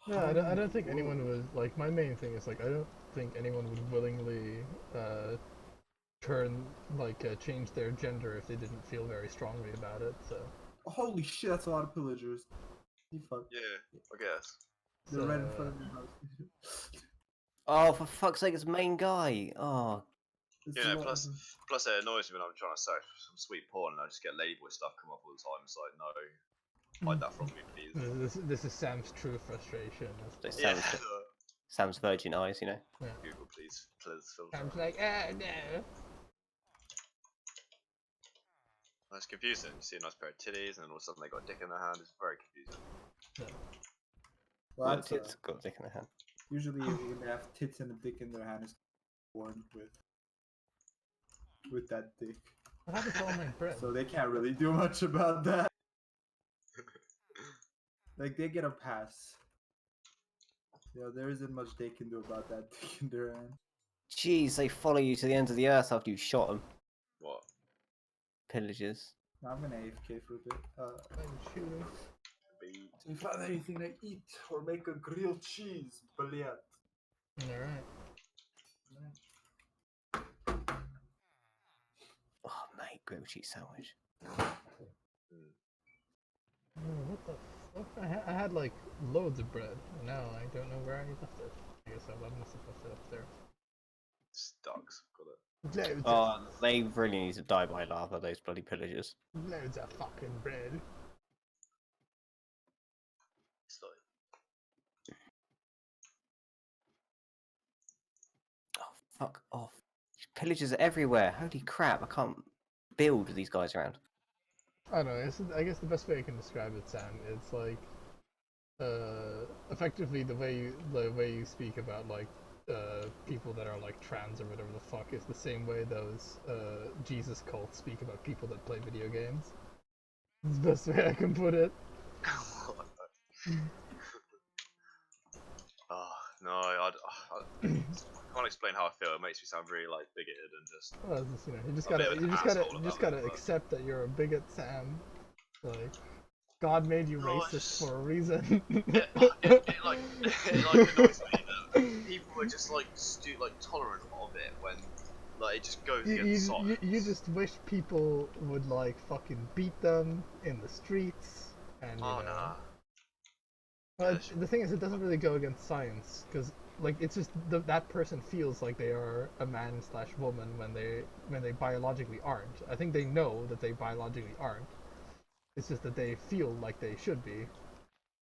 Yeah, I don't think anyone was like. My main thing is like, I don't think anyone would willingly change their gender if they didn't feel very strongly about it. So. Holy shit, that's a lot of pillagers. You fuck. Yeah, I guess. They're right in So, front of your house. Oh, for fuck's sake, it's the main guy. Oh, It's Yeah, a lot plus of- plus it annoys me when I'm trying to search for some sweet porn and I just get ladyboy stuff come up all the time. It's like no, hide that from me, please. This is Sam's true frustration. so Yeah. Sam's virgin eyes, you know. Google, please filter. Sam's like, no. It's confusing. You see a nice pair of titties, and then all of a sudden they got a dick in their hand. It's very confusing. Well, Well, that's, it's got a dick in the hand. usually when they have tits and a dick in their hand, it's born with that dick. What happened to all my bread? So they can't really do much about that. Like they get a pass. Yeah, there isn't much they can do about that dick in their hand. Jeez, they follow you to the end of the earth after you shot them. What? Pillagers. I'm gonna AFK for a bit. I'm shooting. Be So you find anything to eat or make a grilled cheese, brilliant. Alright. Oh, mate, grilled cheese sandwich. Oh, what the fuck? I had like loads of bread. And now I don't know where I left it. I guess I must have left it upstairs. Stucks. Got it. Loads, Oh, they really need to die by lava, those bloody pillagers. loads of fucking bread. It's like, Oh, fuck off. Pillagers are everywhere. Holy crap, I can't build these guys around. I don't know. I guess the best way I can describe it, Sam, it's like, effectively the way you speak about like people that are like trans or whatever the fuck is the same way those Jesus cults speak about people that play video games. It's the best way I can put it. oh no, I can't explain how I feel. It makes me sound very like bigoted and just. Well, it's just, you just A bit gotta, of an you just asshole about gotta it, but- accept that you're a bigot, Sam. Like, God made you No, I racist just- for a reason. It like annoys me but just like like tolerant of it when like it just goes You, against you, science. you just wish people would like fucking beat them in the streets and you Oh know. nah. Well, Yeah, sure. the thing is, it doesn't really go against science because like it's just that person feels like they are a man slash woman when they biologically aren't. I think they know that they biologically aren't. It's just that they feel like they should be.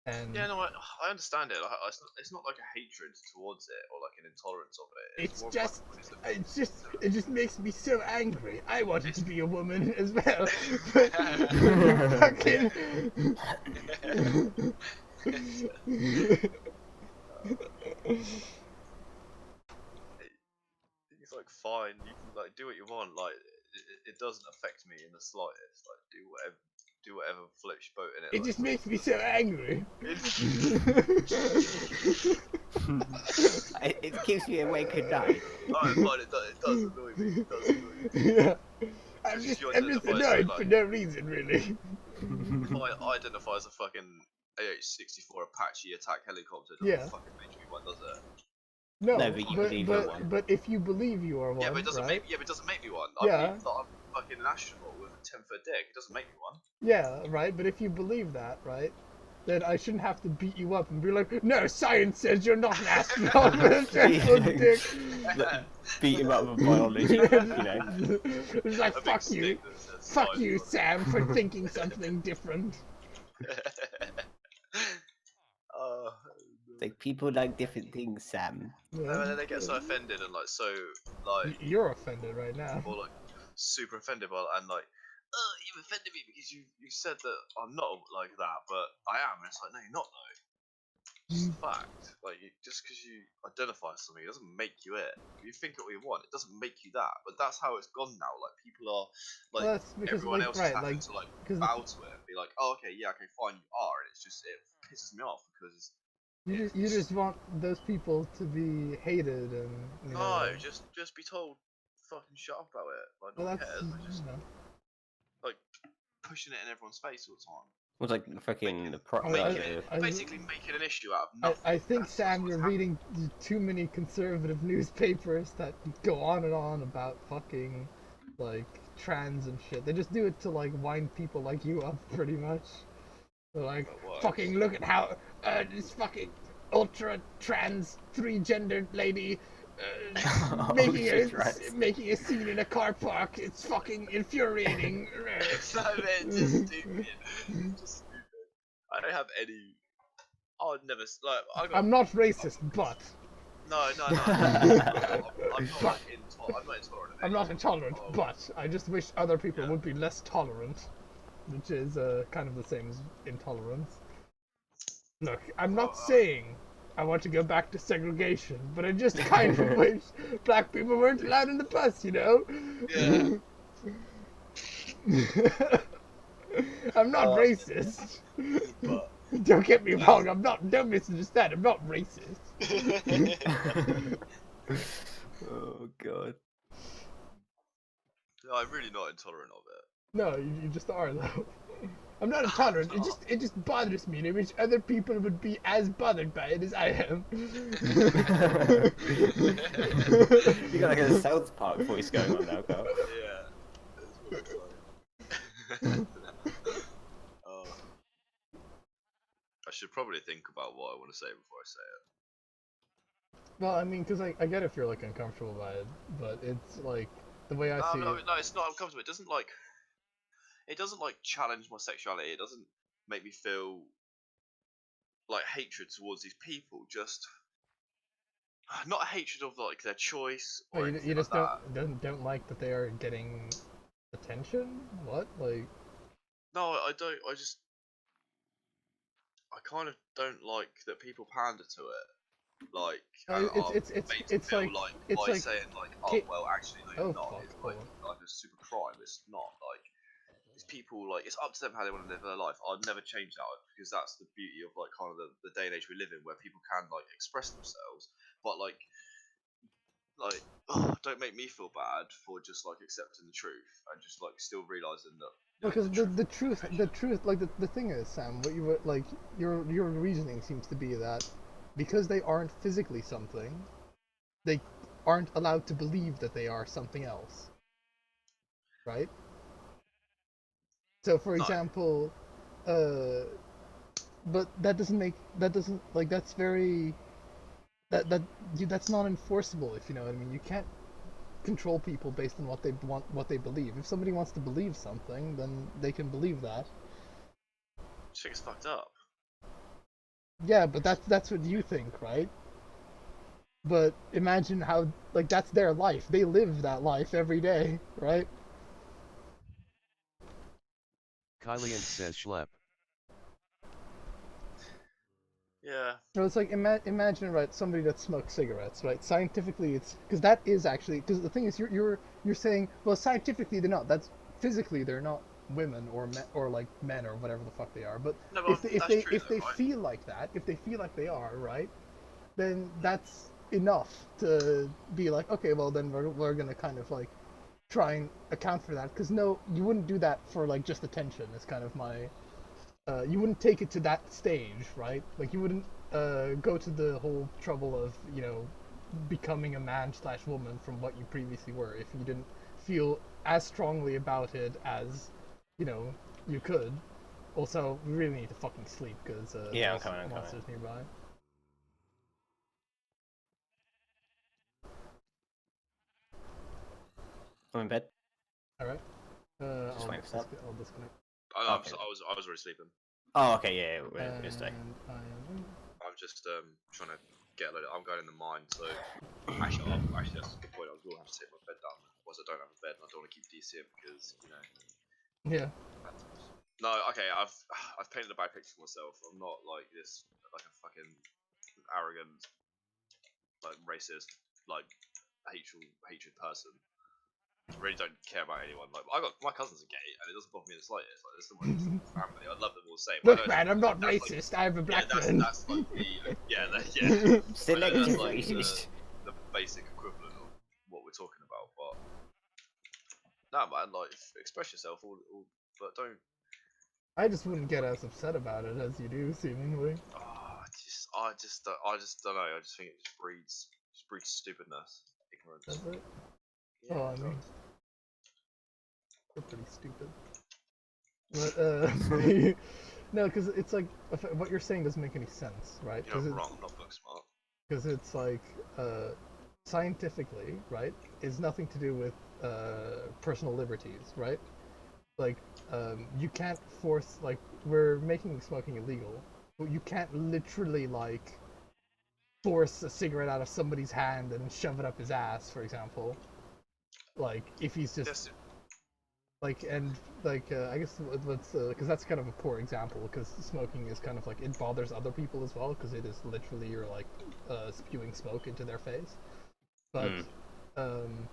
And Yeah, no, I understand it. Like, it's not like a hatred towards it or like an intolerance of it. it's more of just like, it just makes me so angry. I wanted to be a woman as well, but it's like fine, you can like do what you want. Like it doesn't affect me in the slightest. Like do whatever floats your boat in it. it Like, just makes me so angry. It keeps me awake at night. Alright, fine. It does annoy me. It does annoy me. Yeah. Because if you I'm just identify as annoyed like, for no reason, really. if I identify as a fucking AH-64 Apache attack helicopter, it doesn't Yeah. fucking make me one, does it? No, No, but you believe you're one. but if you believe you are one, Yeah, but it doesn't right? make me one. Yeah. I believe that I'm fucking an astronaut with a 10-foot dick. It doesn't make me one. Yeah, right. But if you believe that, right, then I shouldn't have to beat you up and be like, no, science says you're not an astronaut with a 10-foot dick. Beat him up with biology, you know. It's like, A big fuck you. stick that says Fuck science you, on it. Sam, for thinking something different. Oh, It's like people like different things, Sam. and then they get so offended and like so like You're offended right now. or like super offended by and like, oh, you've offended me because you said that I'm not like that, but I am. And it's like, no, you're not though. Just a fact. Like just because you identify as something, it doesn't make you it. You think it what you want, it doesn't make you that. But that's how it's gone now. Like people are like Well, that's because, everyone like, else right, is having like, to like because bow to it and be like, oh okay, yeah, okay, fine, you are, and it's just it pisses me off because you just want those people to be hated and you know. no, just be told, fucking shut up about it. Like no Well, one that's cares. Like, just you know. like pushing it in everyone's face all the time. It's like fucking the pro. Basically making an issue out of nothing. I think, That's Sam, what's you're happening. reading too many conservative newspapers that go on and on about fucking, like, trans and shit. They just do it to, like, wind people like you up, pretty much. They're like, But what? fucking look at how, this fucking ultra-trans, three-gendered lady, making a scene in a car park. It's fucking infuriating. No, man, just stupid. Just stupid. I don't have any. I would never like. I'm not racist, but No. I'm not like I'm not intolerant. I'm not intolerant, Oh. but I just wish other people Yeah. would be less tolerant, which is kind of the same as intolerance. Look, I'm not saying I want to go back to segregation, but I just kind of wish black people weren't allowed in the bus, you know? Yeah. I'm not racist. But Don't get me wrong, don't misunderstand, I'm not racist. Oh god. no, I'm really not intolerant of it. No, you just are though. I'm not intolerant. It just bothers me. And I wish other people would be as bothered by it as I am. You got like a South Park voice going on now, Carl. Yeah. That's what it's like. I should probably think about what I want to say before I say it. Well, I mean, because I get if you're like uncomfortable by it, but it's like the way I see No, it. no, it's not uncomfortable. It doesn't like challenge my sexuality. It doesn't make me feel like hatred towards these people. Just not a hatred of like their choice or Well, anything you just like that. don't like that they are getting attention. What like? No, I don't. I kind of don't like that people pander to it. Like, It's feel like by saying like, oh ki- well, actually no, Oh, you're not. fuck, It's hold like a super crime. It's not like it's people like it's up to them how they want to live their life. I'd never change that because that's the beauty of like kind of the day and age we live in, where people can like express themselves, but like don't make me feel bad for just like accepting the truth and just like still realizing that. Because the truth, like the thing is, Sam, what you were like, your reasoning seems to be that because they aren't physically something, they aren't allowed to believe that they are something else, right? So, for No. example, uh, but that doesn't like that's very that's not enforceable, if you know what I mean. You can't control people based on what they believe. If somebody wants to believe something, then they can believe that. I think it's fucked up. Yeah, but that's what you think, right? But imagine how like that's their life. They live that life every day, right? Kylian says schlep. Yeah. So it's like imagine right somebody that smokes cigarettes, right? Scientifically, it's because that is actually because the thing is you're saying well scientifically they're not. That's physically they're not women or men or like men or whatever the fuck they are. But No, but that's true if though, they right? feel like that, if they feel like they are right, then that's enough to be like okay, well then we're gonna kind of like try and account for that because no, you wouldn't do that for like just attention. It's kind of my you wouldn't take it to that stage, right? Like you wouldn't go to the whole trouble of becoming a man slash woman from what you previously were if you didn't feel as strongly about it as you know you could. Also, we really need to fucking sleep because Yeah, there's I'm coming. monsters nearby. I'm in bed. All right, Just waiting for that. I'll disconnect. Okay. I was already sleeping. Oh, okay, yeah, we're staying. And I am. I'm just trying to get a load. I'm going in the mine, so actually, that's a good point. I will have to take my bed down. Otherwise, I don't have a bed, and I don't want to keep DCing because Yeah. No, okay. I've painted a bad picture for myself. I'm not like this, like a fucking arrogant, like racist, like hatred person. I really don't care about anyone. Like I got my cousins are gay, and it doesn't bother me in the slightest. Like there's someone in my family. I love them all the same. I know Look, it's man, I'm not that's like racist. I have a yeah, black friend. that's like the yeah. I know Selective that's like racist. the basic equivalent of what we're talking about, but no, man, like express yourself, but don't. I just wouldn't get as upset about it as you do, seemingly. I just don't know. I just think it just breeds stupidness, Does ignorance. it? Yeah, Oh, I it mean, does. we're pretty stupid. But no, because it's like what you're saying doesn't make any sense, right? You know, I'm wrong. I'm not book smart. Because it's like scientifically, right? Is nothing to do with personal liberties, right? Like you can't force like we're making smoking illegal, but you can't literally like force a cigarette out of somebody's hand and shove it up his ass, for example. Like if he's just Yes, like and like I guess let's because that's kind of a poor example because smoking is kind of like it bothers other people as well because it is literally you're like spewing smoke into their face. But um,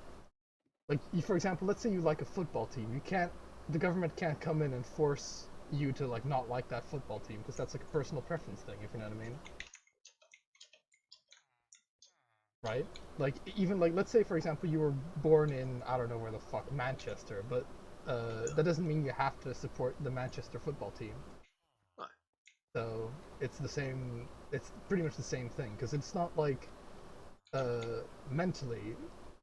like for example, let's say you like a football team, you can't the government can't come in and force you to like not like that football team because that's like a personal preference thing, if you know what I mean. Right? Like even like let's say for example you were born in I don't know where the fuck Manchester, but that doesn't mean you have to support the Manchester football team. no. So it's the same. It's pretty much the same thing because it's not like mentally,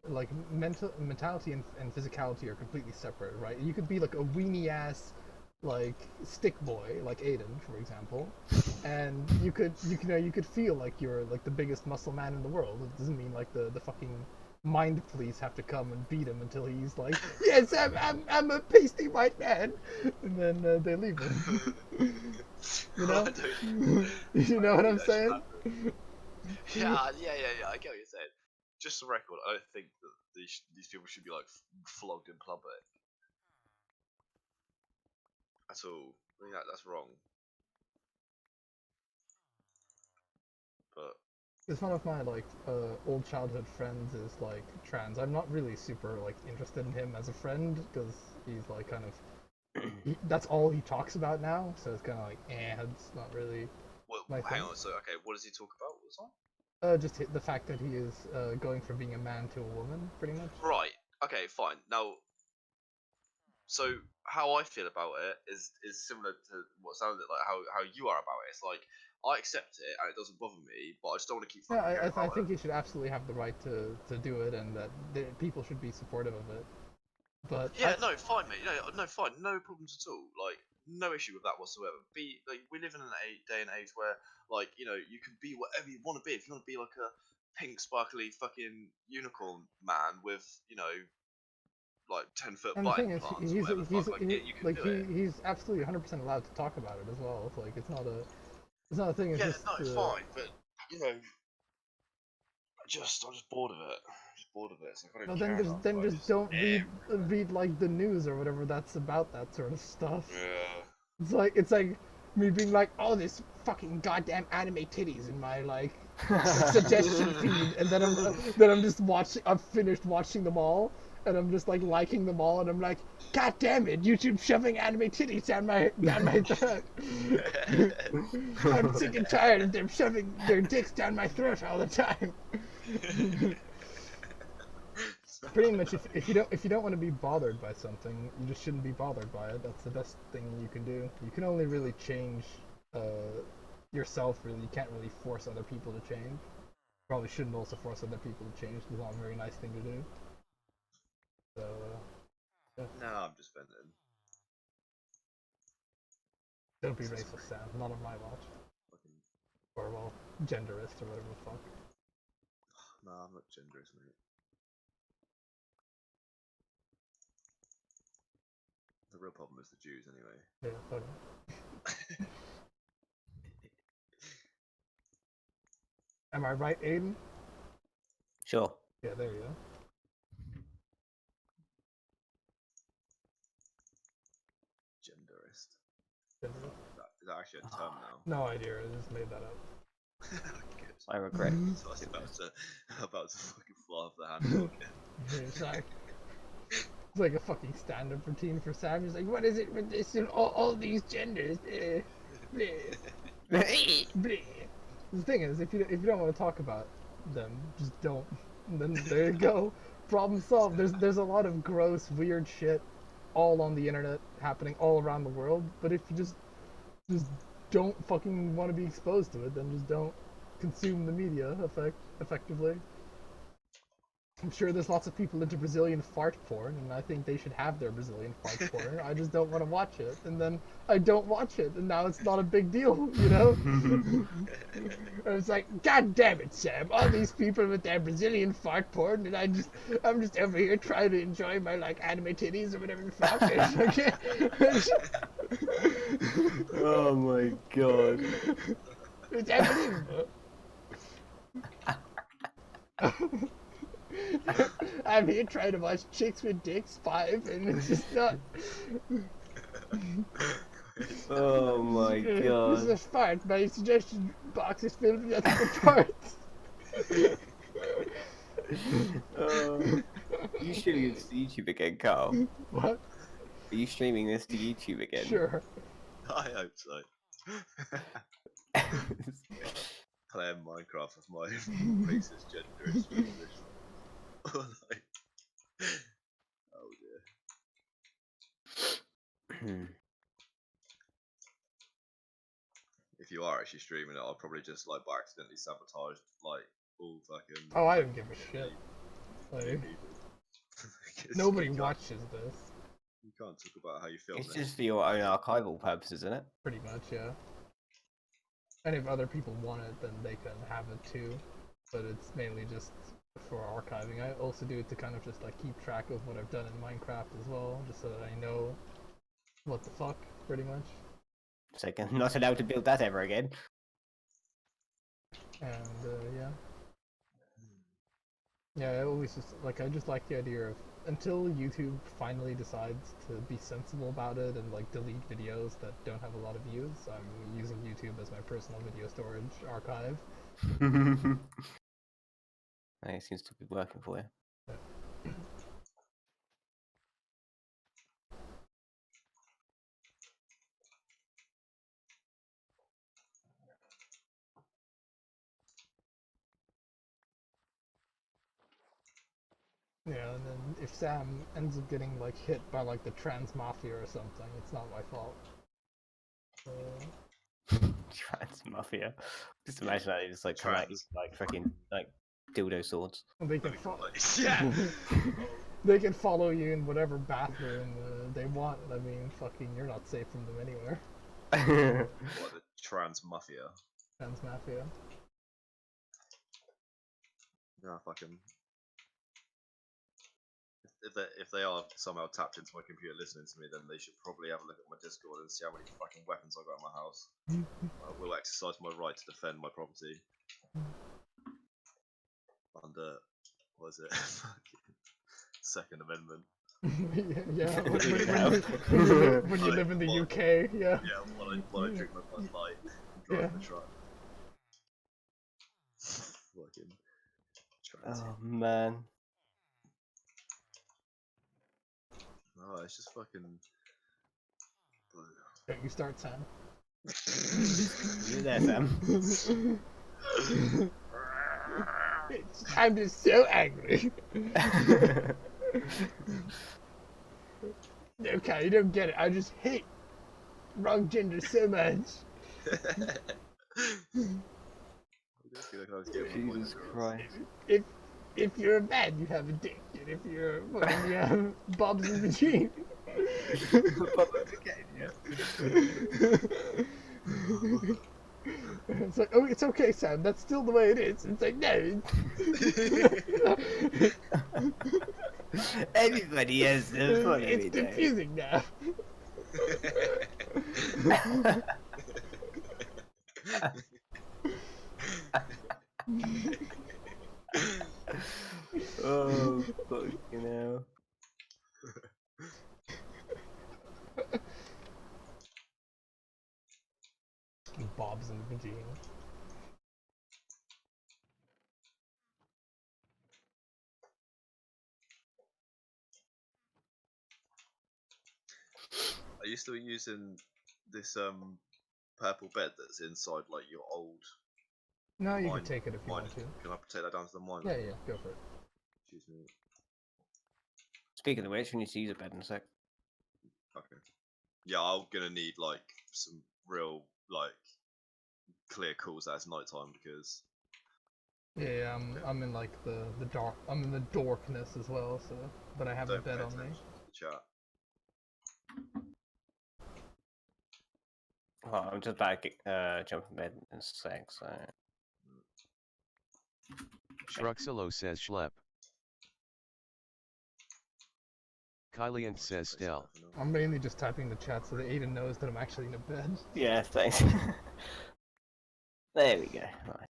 like mentality and physicality are completely separate, right? You could be like a weenie ass like stick boy like Aiden for example and you could feel like you're like the biggest muscle man in the world. It doesn't mean like the fucking mind police have to come and beat him until he's like yes I'm a pasty white man and then they leave him. You know. You know what I'm saying. Yeah. I get what you're saying. Just for record, I don't think that these people should be like flogged in public at all. I mean that's wrong. But Because one of my like old childhood friends is like trans. I'm not really super like interested in him as a friend because he's like kind of that's all he talks about now. So it's kind of like it's not really well, my hang thing. on. So okay, what does he talk about all the time? Just the fact that he is going from being a man to a woman, pretty much. Right. Okay. Fine. Now, so how I feel about it is similar to what sounded like how you are about it. It's like I accept it and it doesn't bother me, but I just don't want to keep Yeah, fucking hearing I about think it. you should absolutely have the right to do it, and that people should be supportive of it. But Yeah, no, fine, mate. No, fine, no problems at all. Like, no issue with that whatsoever. Be like, we live in an day and age where, like, you can be whatever you want to be. If you want to be like a pink, sparkly, fucking unicorn man with, like 10-foot and the butt thing is, implants or whatever the fuck, like, you can do it. he's absolutely 100% allowed to talk about it as well. It's like it's not a thing. It's Yeah, just no, fine, but I'm just bored of it. I'm just bored of it. It's like I don't well, care enough. then I just just don't read like the news or whatever that's about that sort of stuff. yeah. It's like me being like, oh, this fucking goddamn anime titties in my like suggestion feed, and then I'm just watching. I've finished watching them all, and I'm just like liking them all, and I'm like, god damn it, YouTube shoving anime titties down my throat. I'm sick and tired of them shoving their dicks down my throat all the time. Pretty much, if you don't want to be bothered by something, you just shouldn't be bothered by it. That's the best thing you can do. You can only really change yourself. Really, you can't really force other people to change. Probably shouldn't also force other people to change. It's not a very nice thing to do. So, No, I'm just venting. don't be racist, Sam. Not on my watch. Fucking, Or well, genderist or whatever the fuck. no, I'm not genderist, mate. The real problem is the Jews, anyway. Yeah, fuck. Am I right, Aiden? Sure. Yeah, there you go. Genderist. Genderist. Is that actually a term now? No idea. I just made that up. Good. I regret. So I was about to fucking fly off the handle again. It's like a fucking stand-up routine for Sam. He's like, what is it with this and all these genders? Bleh, bleh, bleh. The thing is, if you don't want to talk about them, just don't. And then there you go. Problem solved. There's a lot of gross, weird shit all on the internet happening all around the world. But if you just don't fucking want to be exposed to it, then just don't consume the media effectively. I'm sure there's lots of people into Brazilian fart porn, and I think they should have their Brazilian fart porn. I just don't want to watch it, and then I don't watch it, and now it's not a big deal, you know? And it's like, god damn it, Sam, all these people with their Brazilian fart porn, and I'm just over here trying to enjoy my, like, anime titties or whatever the fuck. Oh my god. It's unbelievable. I'm here trying to watch Chicks with Dicks 5, and it's just not. Oh my This is god. a fart. My suggestion box is filled with nothing but farts. Are you streaming this to YouTube again, Carl? What? Are you streaming this to YouTube again? Sure. I hope so. Playing Minecraft with my racist genderist transition. Like, oh dear. If you are actually streaming it, I'll probably just like by accidentally sabotage like all fucking. Oh, I don't give a shit. Like, nobody you can't- watches this. You can't talk about how you feel. It's just for your own archival purposes, isn't it? Pretty much, yeah. And if other people want it, then they can have it too. But it's mainly just for archiving. I also do it to kind of just like keep track of what I've done in Minecraft as well, just so that I know what the fuck, pretty much. So I'm not allowed to build that ever again. And yeah. Yeah, I always just like I just like the idea of until YouTube finally decides to be sensible about it and like delete videos that don't have a lot of views, I'm using YouTube as my personal video storage archive. It seems to be working for you. Yeah, and then if Sam ends up getting like hit by like the trans mafia or something, it's not my fault. Trans mafia. Just imagine that. It's like come out Trans. like fucking like dildo swords. They can Like, follow. yeah. They can follow you in whatever bathroom they want. I mean, fucking, you're not safe from them anywhere. What, the trans mafia? Trans mafia. No, fucking. If they are somehow tapped into my computer listening to me, then they should probably have a look at my Discord and see how many fucking weapons I got in my house. I will exercise my right to defend my property under what is it? Second Amendment. Yeah, when Like, you live in the what- UK, yeah. Yeah, while I drink my Bud Light and drive the truck. Fucking trans. Oh man. Oh, it's just fucking. Don't you start, Sam. You there, Sam? I'm just so angry. Okay, you don't get it. I just hate wrong gender so much. Jesus Christ. If you're a man, you have a dick, and if you're a woman, you have bobs in between. It's like, oh, it's okay, Sam. That's still the way it is. It's like, no. Everybody has their fun It's every day. confusing now. Oh, fucking hell. Bob's in between. Are you still using this purple bed that's inside like your old No, you mine? can take it if you mine? want to. Can I take that down to the mine? Yeah, yeah, go for it. Excuse me. Speaking of which, we need to use a bed in a sec. Okay. Yeah, I'm gonna need like some real like clear calls that it's nighttime because Yeah, I'm in like the dark. I'm in the darkness as well. So, but I have a don't pay bed on me. attention to the chat. Oh, I'm just about to jump in bed in a sec, so. Shruxalo says Schlep. Kylian says Stel. I'm mainly just typing the chat so that Aiden knows that I'm actually in a bed. Yeah, thanks. There we go. Right.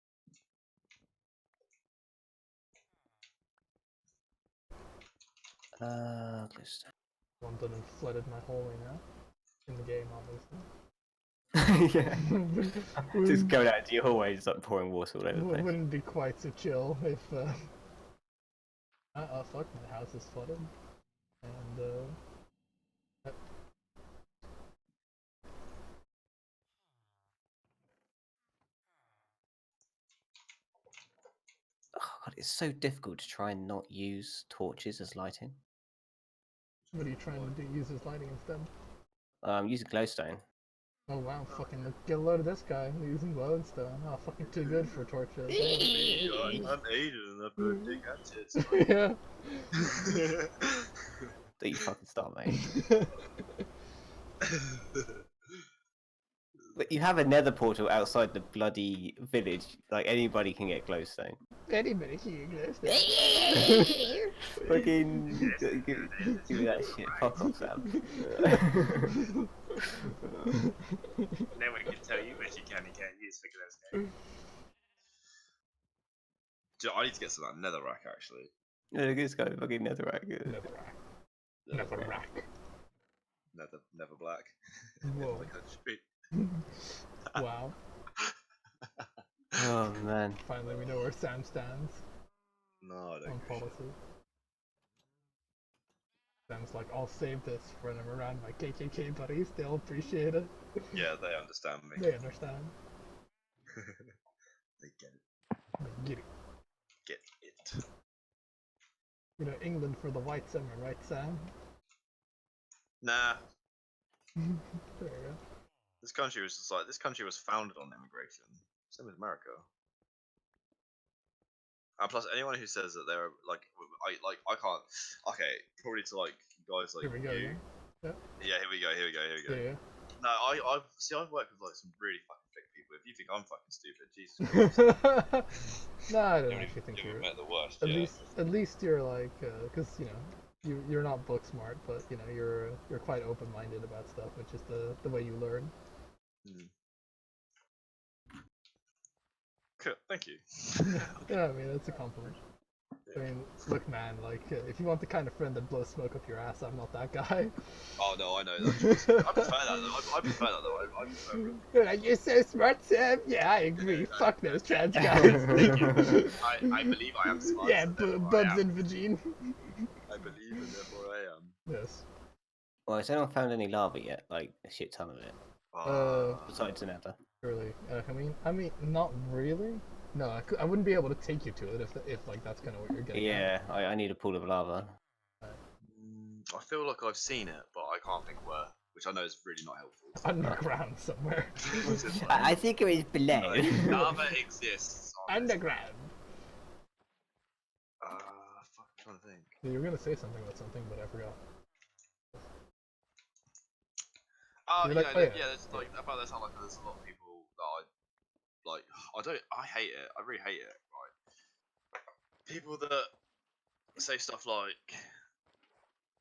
Just... One done and flooded my hallway now. In the game, obviously. yeah. Just going out into your hallway, just like pouring water all over the place. Wouldn't be quite so chill if. Fuck, my house is flooded. And, Oh god, it's so difficult to try and not use torches as lighting. what are you trying to do? Use his lighting instead? Use a glowstone. Oh wow, fucking get a load of this guy using glowstone. Oh, fucking too good for torches. I'm Aiden and I've got big tits. Yeah. Don't you fucking start, mate. But you have a nether portal outside the bloody village. Like, anybody can get glowstone. Anybody can get glowstone. Fucking... give me that shit. Fuck off, Sam. No one can tell you what you can and can't use for glowstone. Dude, I need to get some of that netherrack actually. Yeah, this guy fucking netherrack. Never rack. Never black. Whoa. Like that shit. Wow. Oh, man. Finally, we know where Sam stands No, I don't. on give a shit. policy. Sam's like, I'll save this when I'm around my KKK buddies. They'll appreciate it. Yeah, they understand me. They understand. They get it. They get it. Get it. You know, England for the white summer, right, Sam? Nah, There you This country was just like this country was founded on immigration. Same as America. And plus, anyone who says that they're like, I can't. Okay, probably to like guys like Here we go. you. Yeah. Yeah, here we go. Yeah. No, I've worked with like some really fucking thick people. If you think I'm fucking stupid, Jesus Christ. No, I don't You actually think haven't you're. met the worst. At Yeah. least you're like, because you know, you're not book smart, but you know you're quite open minded about stuff, which is the way you learn. Cool. Thank you. Yeah, I mean that's a compliment. I mean, look, man, like if you want the kind of friend that blows smoke up your ass, I'm not that guy. Oh no, I know that. Trust me. I prefer that though. I prefer that though. I prefer. You're like, you're so smart, Sam. Yeah, I agree. Yeah, Fuck those trans guys. I believe I am smart. Yeah, so therefore I buds am. and vagine. I believe and therefore I am. Yes. Well, has anyone found any lava yet? Like a shit ton of it. Besides the nether. Really? I mean, not really. No, I wouldn't be able to take you to it if like that's kind of what you're getting. Yeah, I need a pool of lava. I feel like I've seen it, but I can't think where. Which I know is really not helpful. At. Underground somewhere. It's just like, I think it was below. lava exists. on this- Underground. Fuck, I'm trying to think. You were gonna say something about something, but I forgot. Oh, You're yeah, like, oh, yeah. there's like about this. Like, there's a lot of people that I hate it. I really hate it. Right, people that say stuff like,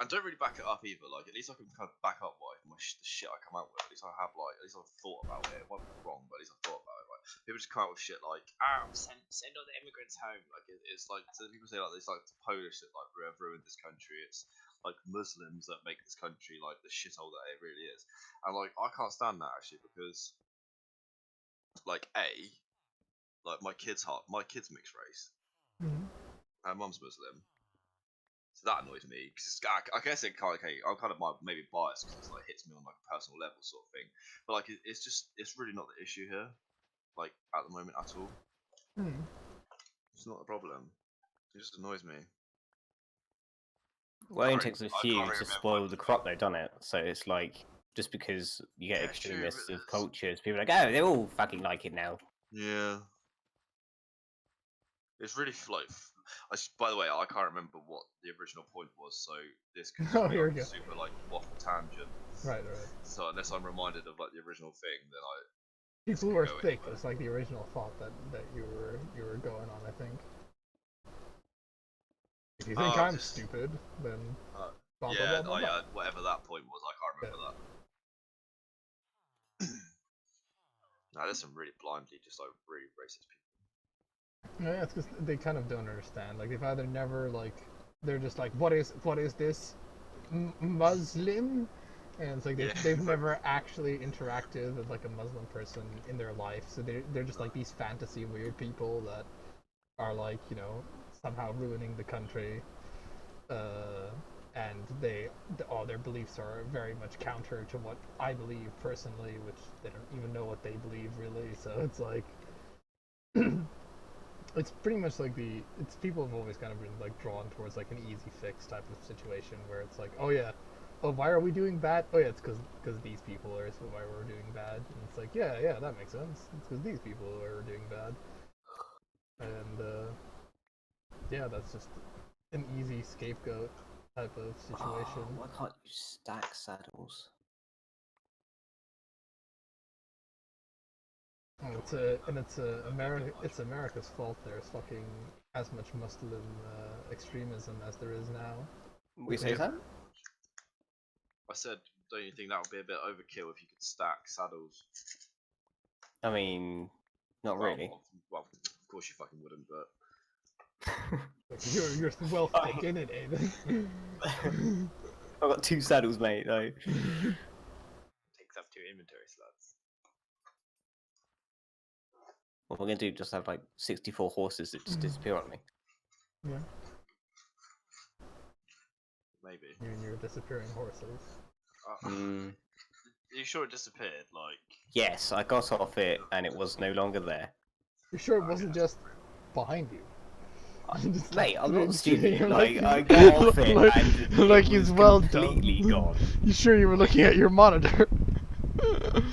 and don't really back it up either. Like, at least I can kind of back up the shit I come out with. At least I've thought about it. It might be wrong, but at least I've thought about it. Right, people just come out with shit like, send all the immigrants home. Like, it's like, so people say like, it's like the Polish that like have ruined this country. It's like Muslims that make this country like the shithole that it really is. And like, I can't stand that actually, because like like my kid's mixed race. Mhm. Her mum's Muslim, so that annoys me. Cause I guess it kind of, I'm kind of maybe biased because it like hits me on like a personal level sort of thing. But like it's really not the issue here, like at the moment at all. Hmm. It's not a problem. It just annoys me. Well, it only Sorry, takes a I can't few remember to what spoil it the was. crop, though, doesn't it? So it's like just because you get Yeah, extremists true, of but cultures, people are like, oh, they're all fucking like it now. Yeah. It's really like. By the way, I can't remember what the original point was, so this could Oh, be here like we a go. super like waffle tangent. Right. So unless I'm reminded of like the original thing, then I. People could were go thick. anywhere. It's like the original thought that you were going on. I think. If you think Oh, I'm just- stupid, then Uh, blah, blah, Yeah, blah, blah, blah. whatever that point was, I can't remember that. No, there's some really blindly just like really racist people. Yeah, it's because they kind of don't understand. Like they've either never like they're just like, what is this Muslim? And it's like Yeah. they've never actually interacted with like a Muslim person in their life, so they're just like these fantasy weird people that are like, you know, somehow ruining the country, and all their beliefs are very much counter to what I believe personally, which they don't even know what they believe really. So it's like it's pretty much like it's people have always kind of been like drawn towards like an easy fix type of situation where it's like, oh yeah, oh why are we doing bad? Oh yeah, it's because these people are why we're doing bad. And it's like, yeah, that makes sense. It's because these people are doing bad. And yeah, that's just an easy scapegoat type of situation. Oh, why can't you stack saddles? And it's America's fault. There's fucking as much Muslim extremism as there is now. We say that? I said, don't you think that would be a bit overkill if you could stack saddles? I mean, not really. Well, of course you fucking wouldn't, but Like, you're well thick in it, Aiden. I've got 2 saddles, mate. Though. Takes up 2 inventory slots. What we're gonna do? Just have like 64 horses that just disappear on me. Yeah, maybe. you and your disappearing horses. Mm, Are you sure it disappeared? Like, yes, I got off it and it was no longer there. You're sure it wasn't just behind you? Just, Mate, I'm not chilling, stupid. Like, I like- got off it like- and like it he's was well done. completely gone. You sure you were looking at your monitor?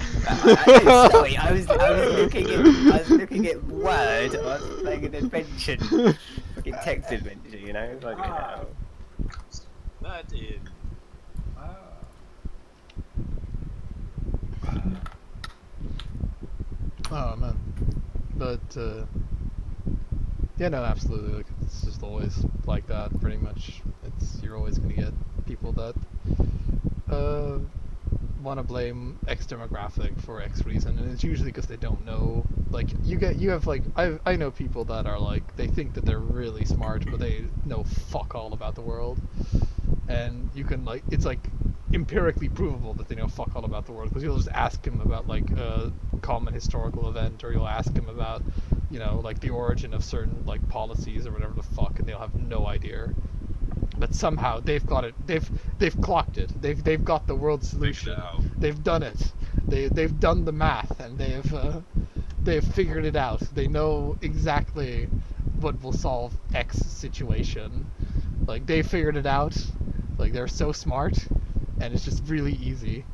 Sorry, I was looking at Word. I was playing an adventure, fucking text adventure, you know. Like, Murdered. Oh man, but yeah, no, absolutely. Like, it's just always like that, pretty much. You're always gonna get people that want to blame X demographic for X reason, and it's usually because they don't know. Like you have like I know people that are like they think that they're really smart, but they know fuck all about the world, and you can like it's like empirically provable that they know fuck all about the world because you'll just ask them about like a common historical event, or you'll ask them about like the origin of certain like policies or whatever the fuck, and they'll have no idea. But somehow they've got it. They've clocked it. They've got the world solution. They've done it. They've done the math, and they've figured it out. They know exactly what will solve X situation. Like they figured it out. Like they're so smart, and it's just really easy.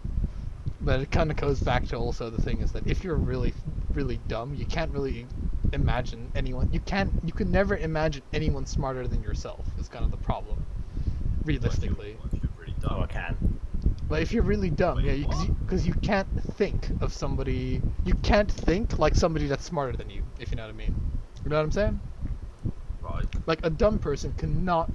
But it kind of goes back to also the thing is that if you're really, really dumb, you can't really imagine anyone. You can never imagine anyone smarter than yourself. Is kind of the problem, realistically. If you're really dumb. oh, I can. But if you're really dumb, yeah, because you can't think of somebody. You can't think like somebody that's smarter than you. If you know what I mean. You know what I'm saying? Right. Like a dumb person cannot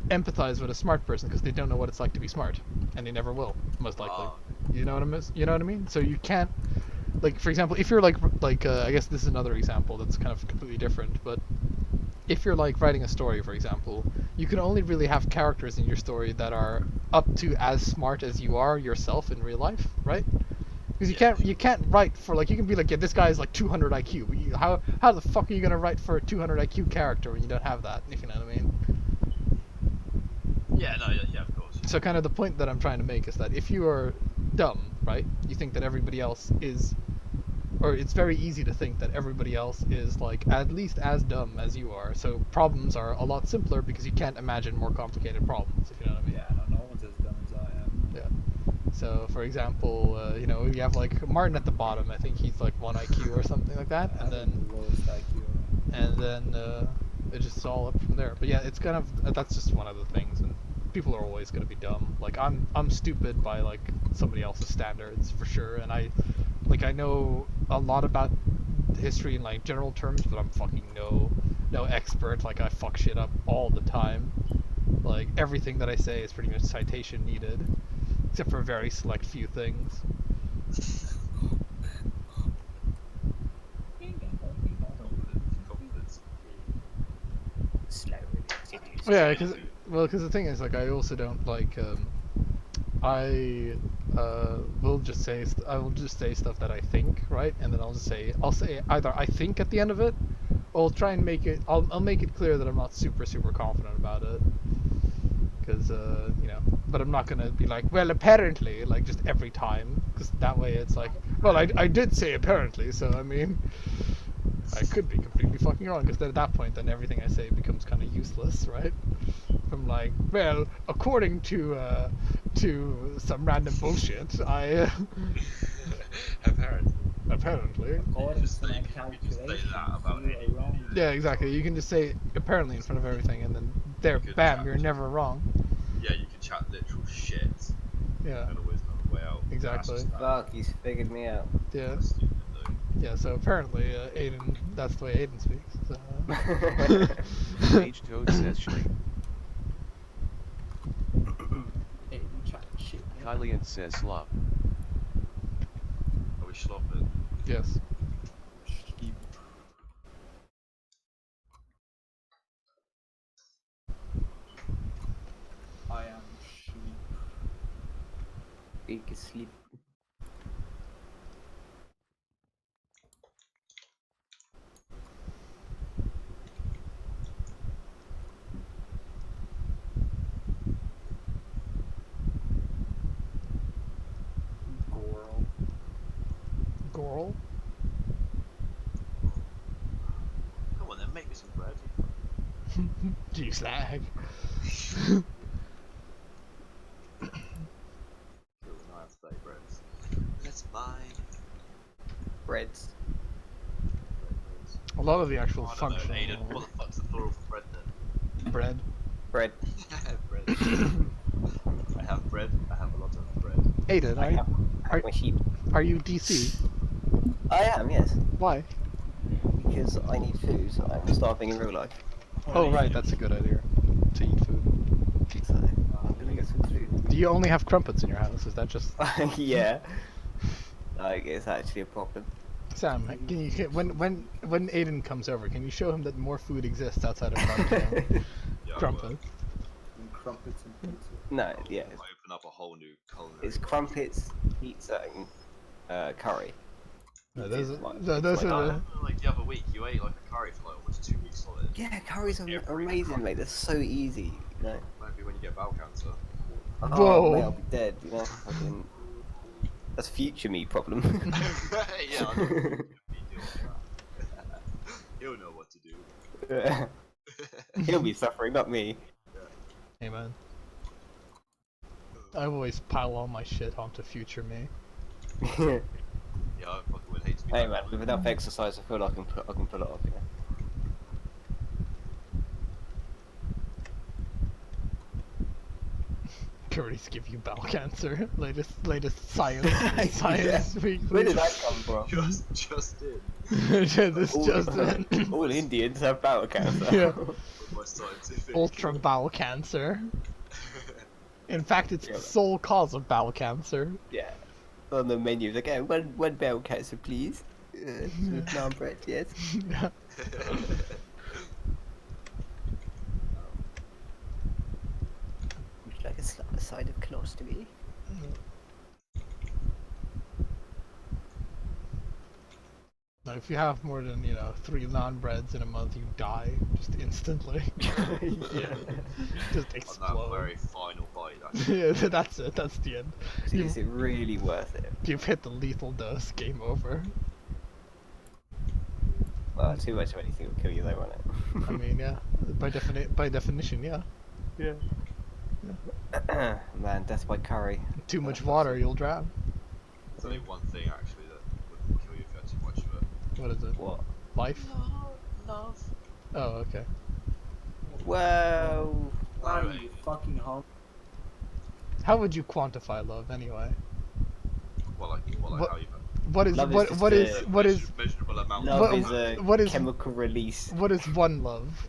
empathize with a smart person because they don't know what it's like to be smart, and they never will, most likely. You know what I mean? So you can't, like, for example, if you're like I guess this is another example that's kind of completely different, but if you're like writing a story, for example, you can only really have characters in your story that are up to as smart as you are yourself in real life, right? Because you can't write for like you can be like, yeah, this guy is like 200 IQ, but how the fuck are you gonna write for a 200 IQ character when you don't have that, if you know what I mean? Yeah, no, yeah, of course. So kind of the point that I'm trying to make is that if you are dumb, right, you think that everybody else is, or it's very easy to think that everybody else is like at least as dumb as you are. So problems are a lot simpler because you can't imagine more complicated problems, if you know what I mean. Yeah, no one's as dumb as I am. Yeah. So for example, you have like Martin at the bottom. I think he's like 1 IQ or something like that, I and have then the lowest IQ. it's just all up from there. But yeah, it's kind of that's just one of the things, and people are always going to be dumb. Like I'm stupid by like somebody else's standards for sure, and I know a lot about history in like general terms, but I'm fucking no expert. Like I fuck shit up all the time. Like everything that I say is pretty much citation needed, except for a very select few things. Confidence. Slow. Yeah, because the thing is, like, I also don't like. I will just say I will just say stuff that I think, right, and then I'll say either I think at the end of it, or I'll try and make it. I'll make it clear that I'm not super confident about it, because but I'm not gonna be like, well, apparently, like just every time, because that way it's like, well, I did say apparently, so I mean. I could be completely fucking wrong, because at that point, then everything I say becomes kind of useless, right? I'm like, well, according to some random bullshit, I apparently. According Just to my say- you just say calculations, that about you it. are wrong. Yeah, exactly. You can just say apparently in front of everything, and then there, You could bam, chat you're to- never wrong. Yeah, you can chat literal shit. Yeah, And always know the way out. Exactly. That's just Fuck, he's figured me out. yeah, That's stupid though. yeah. So apparently, Aiden, that's the way Aiden speaks. So. Mage Toad says Shlee. Hey, you chat shit. man. Kylian says Slop. Are we slopping? Yes. Sheep. I am sheep. Big sleep. Goral. Goral. Come on then, make me some bread. You slag. Cool, now I have 30 breads. Let's 9. Breads. A lot of the actual I don't know, functional Aiden, what the fuck's the plural for bread then? bread. Bread. Bread. I have bread. I have a lot of bread. Aiden, I have are, my sheep. are you DC? I am, yes. Why? Because I need food. I'm starving in real life. Oh right, that's a good idea. To eat food. So I'm gonna get some food. Do you only have crumpets in your house? Is that just Yeah. Like, it's actually a problem. Sam? Can you when Aiden comes over, can you show him that more food exists outside of crumpets? Yeah, Crumpets. And crumpets and pizza. No, I'll yeah. open up a whole new culinary. It's crumpets, pizza, and curry. No, those It's like- those it's are like the. that. Like the other week, you ate like a curry for like almost 2 weeks solid. Yeah, curries are Every amazing, crumpet. mate. They're so easy, you know. Maybe when you get bowel cancer. Oh, Whoa. mate, I'll be dead, you know. Fucking... That's future me problem. Yeah, I know. He'll know what to do. He'll be suffering, not me. Hey man, I always pile all my shit onto future me. Hey Yeah, I fucking would hate to be man, that. with enough exercise, I feel like I can pull it off. You know? Curries give you bowel cancer. Latest science weekly. Where did that come from? Just did. Yeah, this All- just in. All Indians have bowel cancer. Yeah. With my scientific. Ultra bowel cancer. In fact, it's Yeah. the sole cause of bowel cancer. Yeah. On the menu, they go one bowel cancer, please. With naan bread, yes. Yeah. Would you like a side of colostomy? Now, if you have more than 3 naan breads in a month, you die just instantly. Yeah. Just On that explode. very final bite, that's Yeah, that's it. That's the end. Is it really worth it? You've hit the lethal dose. Game over. Well, too much of anything will kill you though, won't it? I mean, yeah. By definition, yeah. Yeah. Man, death by curry. Too much water, you'll drown. There's only one thing actually that wouldn't kill you if you had too much of it. What is it? What? Life? Love. Oh, okay. Well, Wow, you fucking hum. How would you quantify love anyway? What What- how you What is Love is what just what a is what is measurable amount love What- of is a what is- chemical release. what is one love?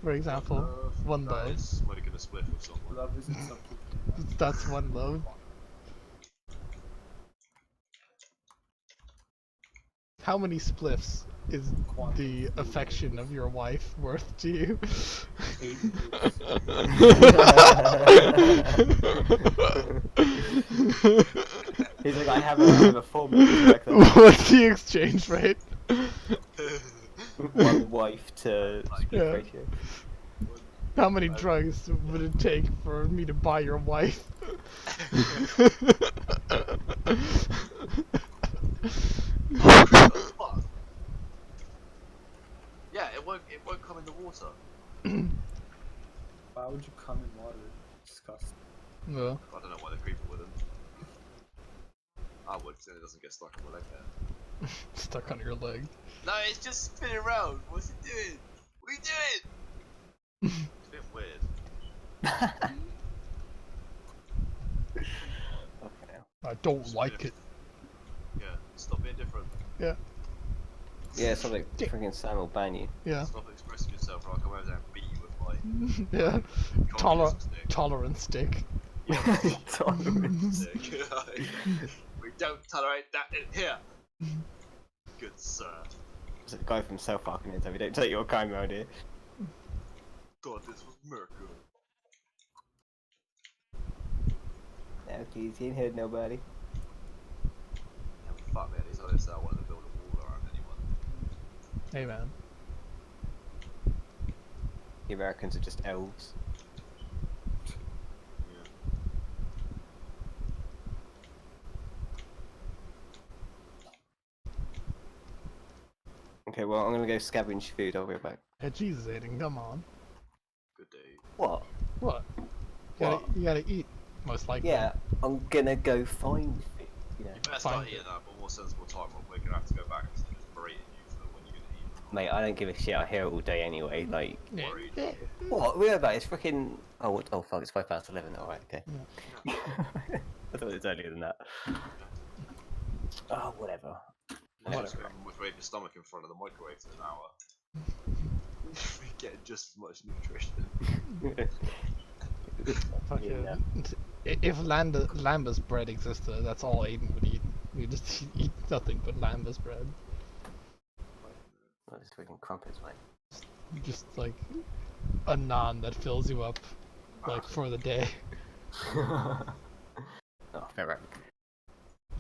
For example, love. one That love. is smoking a spliff with someone. Love isn't something. That's one love. How many spliffs is the affection of your wife worth to you? 8 He's like, I have a formula to work that out. What's the exchange rate? One wife to split Yeah. ratio. How many drugs would it take for me to buy your wife? Fuck. Yeah, it won't come in the water. Why would you come in water? Disgusting. Well, I don't know why the creeper wouldn't. I would, then it doesn't get stuck on my leg there. stuck on your leg. No, it's just spinning around. What's it doing? What are you doing? It's a bit weird. Okay. I don't like it. Yeah, stop being different. Yeah, something freaking Sam will ban you. Yeah. Stop expressing yourself or I'll come over there and beat you with my Yeah. communism stick. Tolerance stick. Tolerance. Stick. We don't tolerate that in here. Good sir. There's a guy from South Park in it, so we don't take your kind around here. God, this was miracle. No, please, you ain't heard nobody. Yeah, fuck man, these others I wanted to build a wall around anyone. Hey man. The Americans are just elves. Yeah. Okay, well, I'm gonna go scavenge food, I'll be right back. Hey, Jesus, Aiden, come on. Good day. What? What? You gotta eat, most likely. Yeah, I'm gonna go find food. you know, You better start Find eating it. that at a more sensible time, or we're gonna have to go back and just berating you for when you're gonna eat. mate, I don't give a shit. I hear it all day anyway. Like, Yeah. Worried. Yeah. what? We're about it's freaking. Oh, what? Oh, fuck! It's 11:05. All right, okay. Yeah. I thought it was earlier than that. Oh, whatever. And then just Whatever. with your stomach in front of the microwave for an hour. You're getting just as much nutrition. Fucking, Yeah. if Lambus bread existed, that's all Aiden would eat. We just eat nothing but Lambus bread. Oh, it's freaking crumpets, mate. Just like a naan that fills you up, like for the day. Oh, fair right.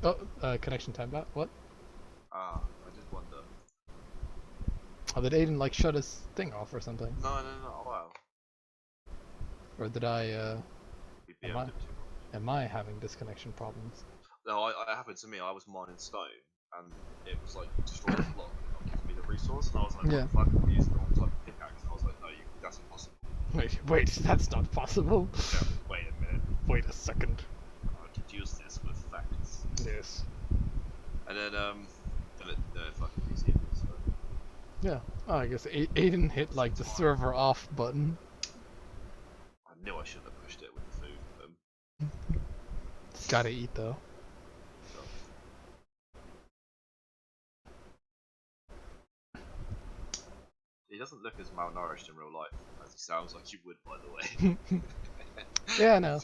Oh, connection time back. What? I did wonder. Oh, did Aiden like shut his thing off or something? No, wow. Or did I? We Am BM'd I? him too much. Am I having disconnection problems? No, it happened to me. I was mining stone, and it was like destroying the block, not giving me the resource, and I was like, Yeah. what the fuck, I'm using the wrong type of pickaxe. And I was like, no, that's impossible. Wait, that's not possible. Yeah, wait a minute. Wait a second. I could use this with facts. Yes. And then it fucking easy. So. Yeah. Oh, I guess Aiden hit like the server off button. I knew I shouldn't have pushed it with the food. It's gotta eat though. He doesn't look as malnourished in real life as he sounds like he would, by the way. Yeah, I know.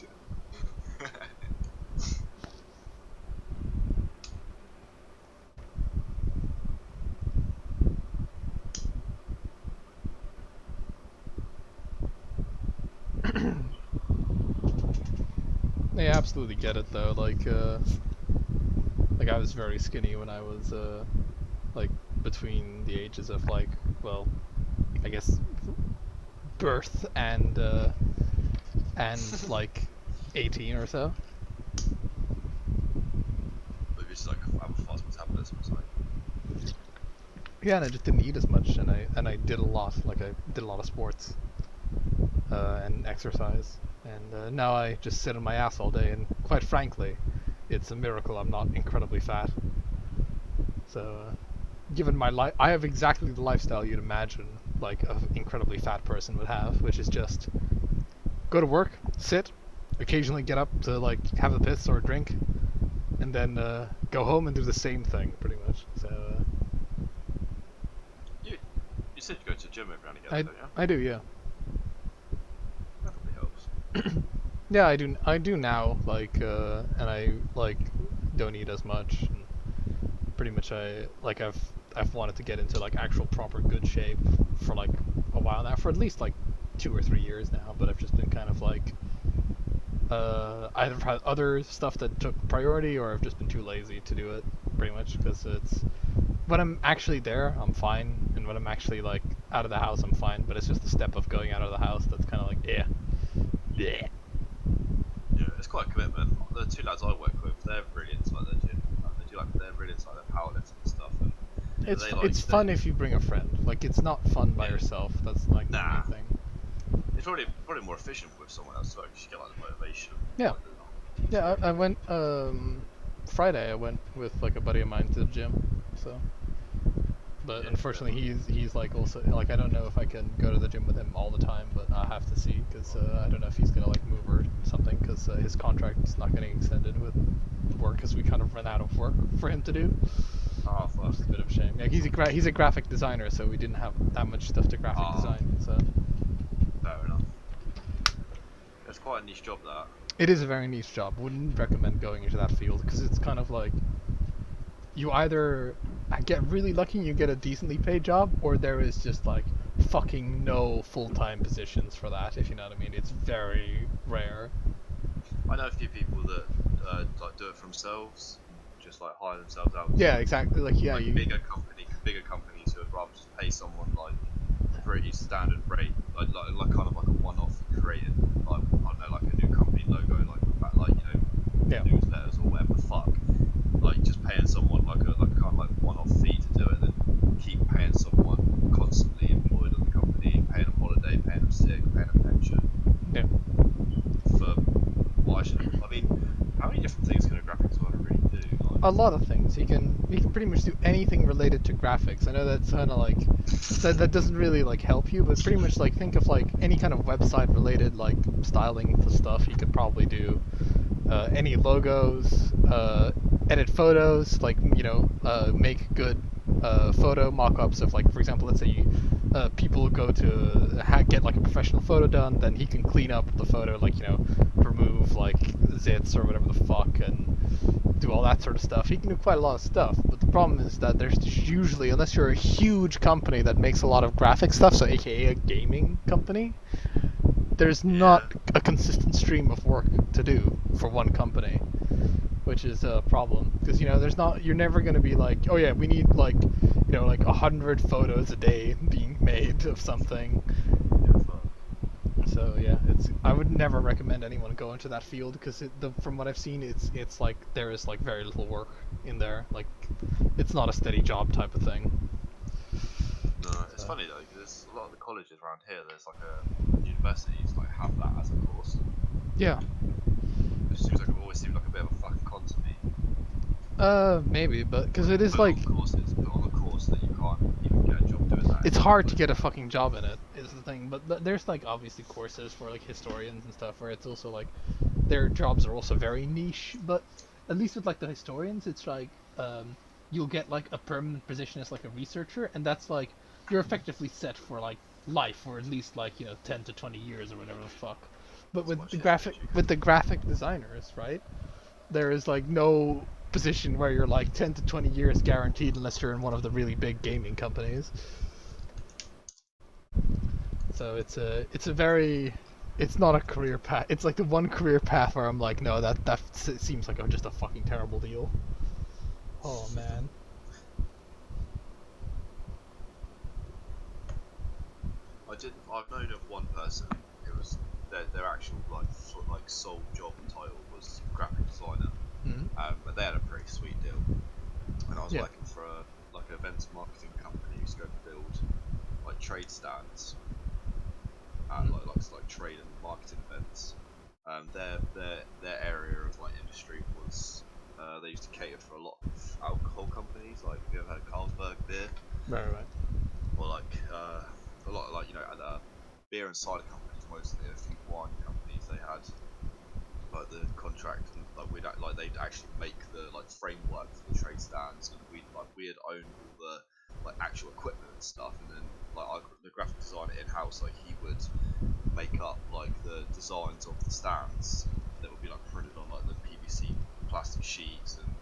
I absolutely get it though. Like I was very skinny when I was like between the ages of like, well, I guess birth and like 18 or so. Maybe it's like I have a fast metabolism or something. Yeah, and I just didn't eat as much, and I did a lot. Like I did a lot of sports and exercise, and now I just sit on my ass all day. And quite frankly, it's a miracle I'm not incredibly fat. So, given my life, I have exactly the lifestyle you'd imagine like an incredibly fat person would have, which is just go to work, sit, occasionally get up to like have a piss or a drink, and then go home and do the same thing pretty much. So. You said you go to the gym every now and again, don't you? I do, yeah. That probably helps. Yeah, I do now, like, and I like don't eat as much. And pretty much, I've wanted to get into like actual proper good shape for like a while now, for at least like 2 or 3 years now. But I've just been kind of like, either had other stuff that took priority, or I've just been too lazy to do it. Pretty much, because it's when I'm actually there, I'm fine, and when I'm actually like out of the house, I'm fine. But it's just the step of going out of the house that's kind of like, yeah. Yeah, it's quite a commitment. The two lads I work with, they're really into like their gym. They're really into like their powerlifting and stuff. And It's fun if you bring a friend. Like it's not fun by yourself. That's like the main thing. It's probably more efficient with someone else, so you just get like the motivation. Yeah. Yeah, I went Friday. I went with like a buddy of mine to the gym. So, but Yeah, unfortunately, he's like also like I don't know if I can go to the gym with him all the time, but I have to see because I don't know if he's gonna like move or something because his contract is not getting extended with work because we kind of ran out of work for him to do. Oh fuck. It's a bit of a shame. Yeah, he's a graphic designer, so we didn't have that much stuff to graphic design. So Fair enough. It's quite a niche job that. it is a very niche job. Wouldn't recommend going into that field because it's kind of like you either get really lucky and you get a decently paid job, or there is just like fucking no full-time positions for that. If you know what I mean, it's very rare. I know a few people that like do it for themselves, just like hire themselves out. Yeah, exactly. Like yeah, like you. bigger companies who would rather just pay someone like a pretty standard rate, like kind of like a one-off creating like I don't know, like a new company logo, like you know, Yeah. newsletters or whatever the fuck. Like just paying someone like a kind of like one-off fee to do it, then keep paying someone constantly employed at the company, paying them holiday, paying them sick, paying them pension. Yeah. For what I mean, how many different things can a graphic designer really do? Like, a lot of things. He can pretty much do anything related to graphics. I know that's kind of like that doesn't really like help you, but pretty much like think of like any kind of website related like styling for stuff he could probably do. Any logos, edit photos, like make good photo mock-ups of like, for example, let's say people go to get like a professional photo done, then he can clean up the photo, like remove like zits or whatever the fuck, and do all that sort of stuff. He can do quite a lot of stuff, but the problem is that there's usually, unless you're a huge company that makes a lot of graphic stuff, so aka a gaming company, there's not a consistent stream of work to do for one company, which is a problem, because you're never going to be like, oh yeah, we need like 100 photos a day being made of something. So yeah, I would never recommend anyone go into that field, because from what I've seen, it's like there is like very little work in there. Like, it's not a steady job type of thing. No, it's funny though, because a lot of the colleges around here, there's like a universities like have that as a course. Yeah. It always seems like a bit of a fucking con to me. Maybe, but because it is Put like on a course that you can't even get a job doing that. it's hard to get a fucking job in it, is the thing. But there's like obviously courses for like historians and stuff where it's also like their jobs are also very niche. But at least with like the historians, it's like you'll get like a permanent position as like a researcher, and that's like you're effectively set for like life, or at least like 10 to 20 years or whatever the fuck. But with the graphic designers, right? There is like no position where you're like 10 to 20 years guaranteed unless you're in one of the really big gaming companies. So it's not a career path. It's like the one career path where I'm like, no, that seems like just a fucking terrible deal. Oh man. I've known of one person who was their actual like sole job title was graphic designer. But they had a pretty sweet deal. And I was working for an events marketing company who's going to build like trade stands and like trade and marketing events. Their area of like industry was they used to cater for a lot of alcohol companies. Like, have you ever had Carlsberg beer? Right. Or like a lot of like beer and cider companies mostly. A few wine companies they had like the contract, and like they'd actually make the like framework for the trade stands, and we'd own all the like actual equipment and stuff, and then like the graphic designer in house, like he would make up like the designs of the stands that would be like printed on like the PVC plastic sheets and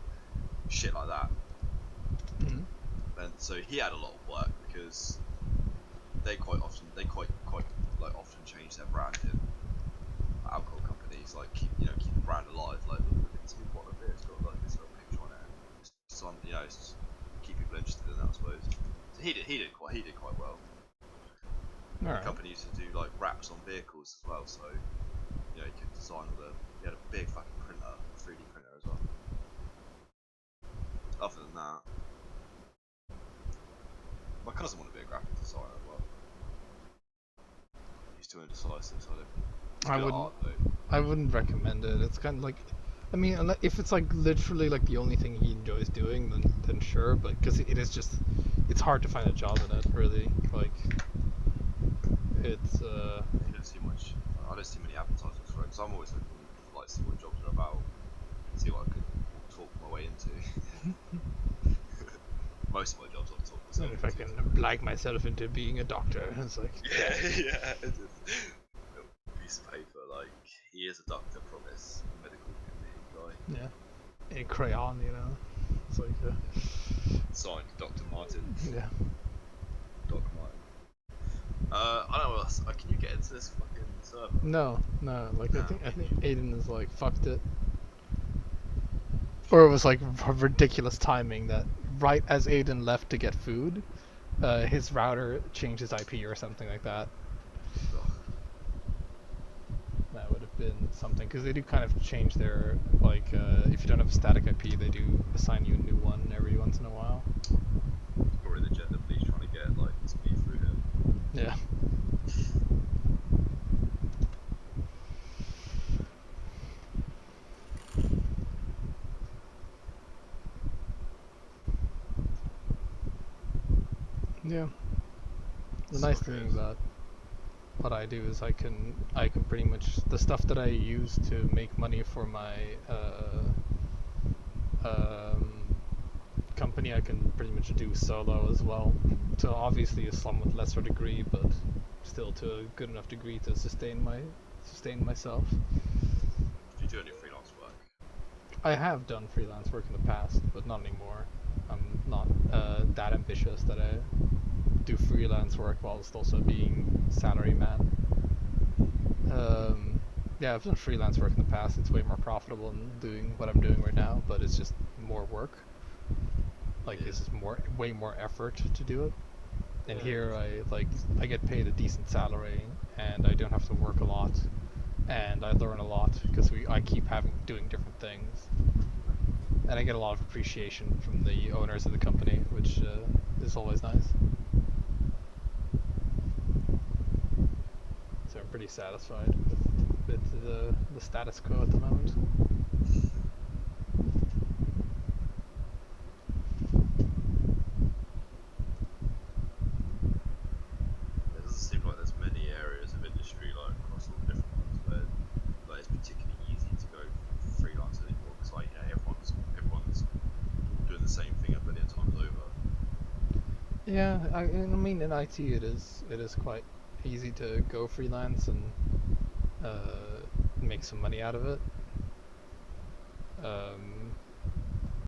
shit like that. And so he had a lot of work because they quite often change their brand in alcohol companies, like keep the brand alive, like look at this new bottle of beer, it's got like this little picture on it, it's on, it's just keep people interested in that, I suppose. So he did quite well. The company used to do like wraps on vehicles as well, so he could design he had a big fucking printer, 3D printer as well. Other than that, my cousin wanted to be a graphic designer as well. He's too indecisive, so I wouldn't recommend it. It's kind of like, I mean, if it's like literally like the only thing he enjoys doing, then sure. But because it is just, it's hard to find a job in it, really. Like, it's You don't see much. I don't see many advertisements for it, because I'm always looking to like see what jobs are about, see what I could talk my way into. Most of my jobs I've talked myself if I can blag myself into being a doctor, it's like yeah. It's just a piece of paper, like he is a doctor, promise, medical guy. Yeah, in crayon, It's like signed Dr. Martin. Yeah. Doc Martin. I don't know what else. Can you get into this fucking server? No. Like I think Aiden is like fucked it. Or it was like ridiculous timing that right as Aiden left to get food, his router changed his IP or something like that. Ugh. That would have been something, because they do kind of change their, like, if you don't have a static IP, they do assign you a new one every once in a while. Probably the gender police trying to get like speed through him. Yeah. Yeah. The So nice good. thing about what I do is I can pretty much the stuff that I use to make money for my company I can pretty much do solo as well. To obviously a somewhat lesser degree, but still to a good enough degree to sustain myself. Do you do any freelance work? I have done freelance work in the past, but not anymore. I'm not that ambitious that I do freelance work whilst also being salary man. Yeah, I've done freelance work in the past. It's way more profitable than doing what I'm doing right now, but it's just more work. Like Yeah. this is way more effort to do it. And Yeah. here I get paid a decent salary, and I don't have to work a lot, and I learn a lot because I keep doing different things, and I get a lot of appreciation from the owners of the company, which is always nice. So I'm pretty satisfied with the status quo at the moment. It doesn't seem like there's many areas of industry like across all the different ones where like it's particularly easy to go freelance anymore because like everyone's doing the same thing a billion times over. Yeah, I mean in IT it is quite easy to go freelance and make some money out of it.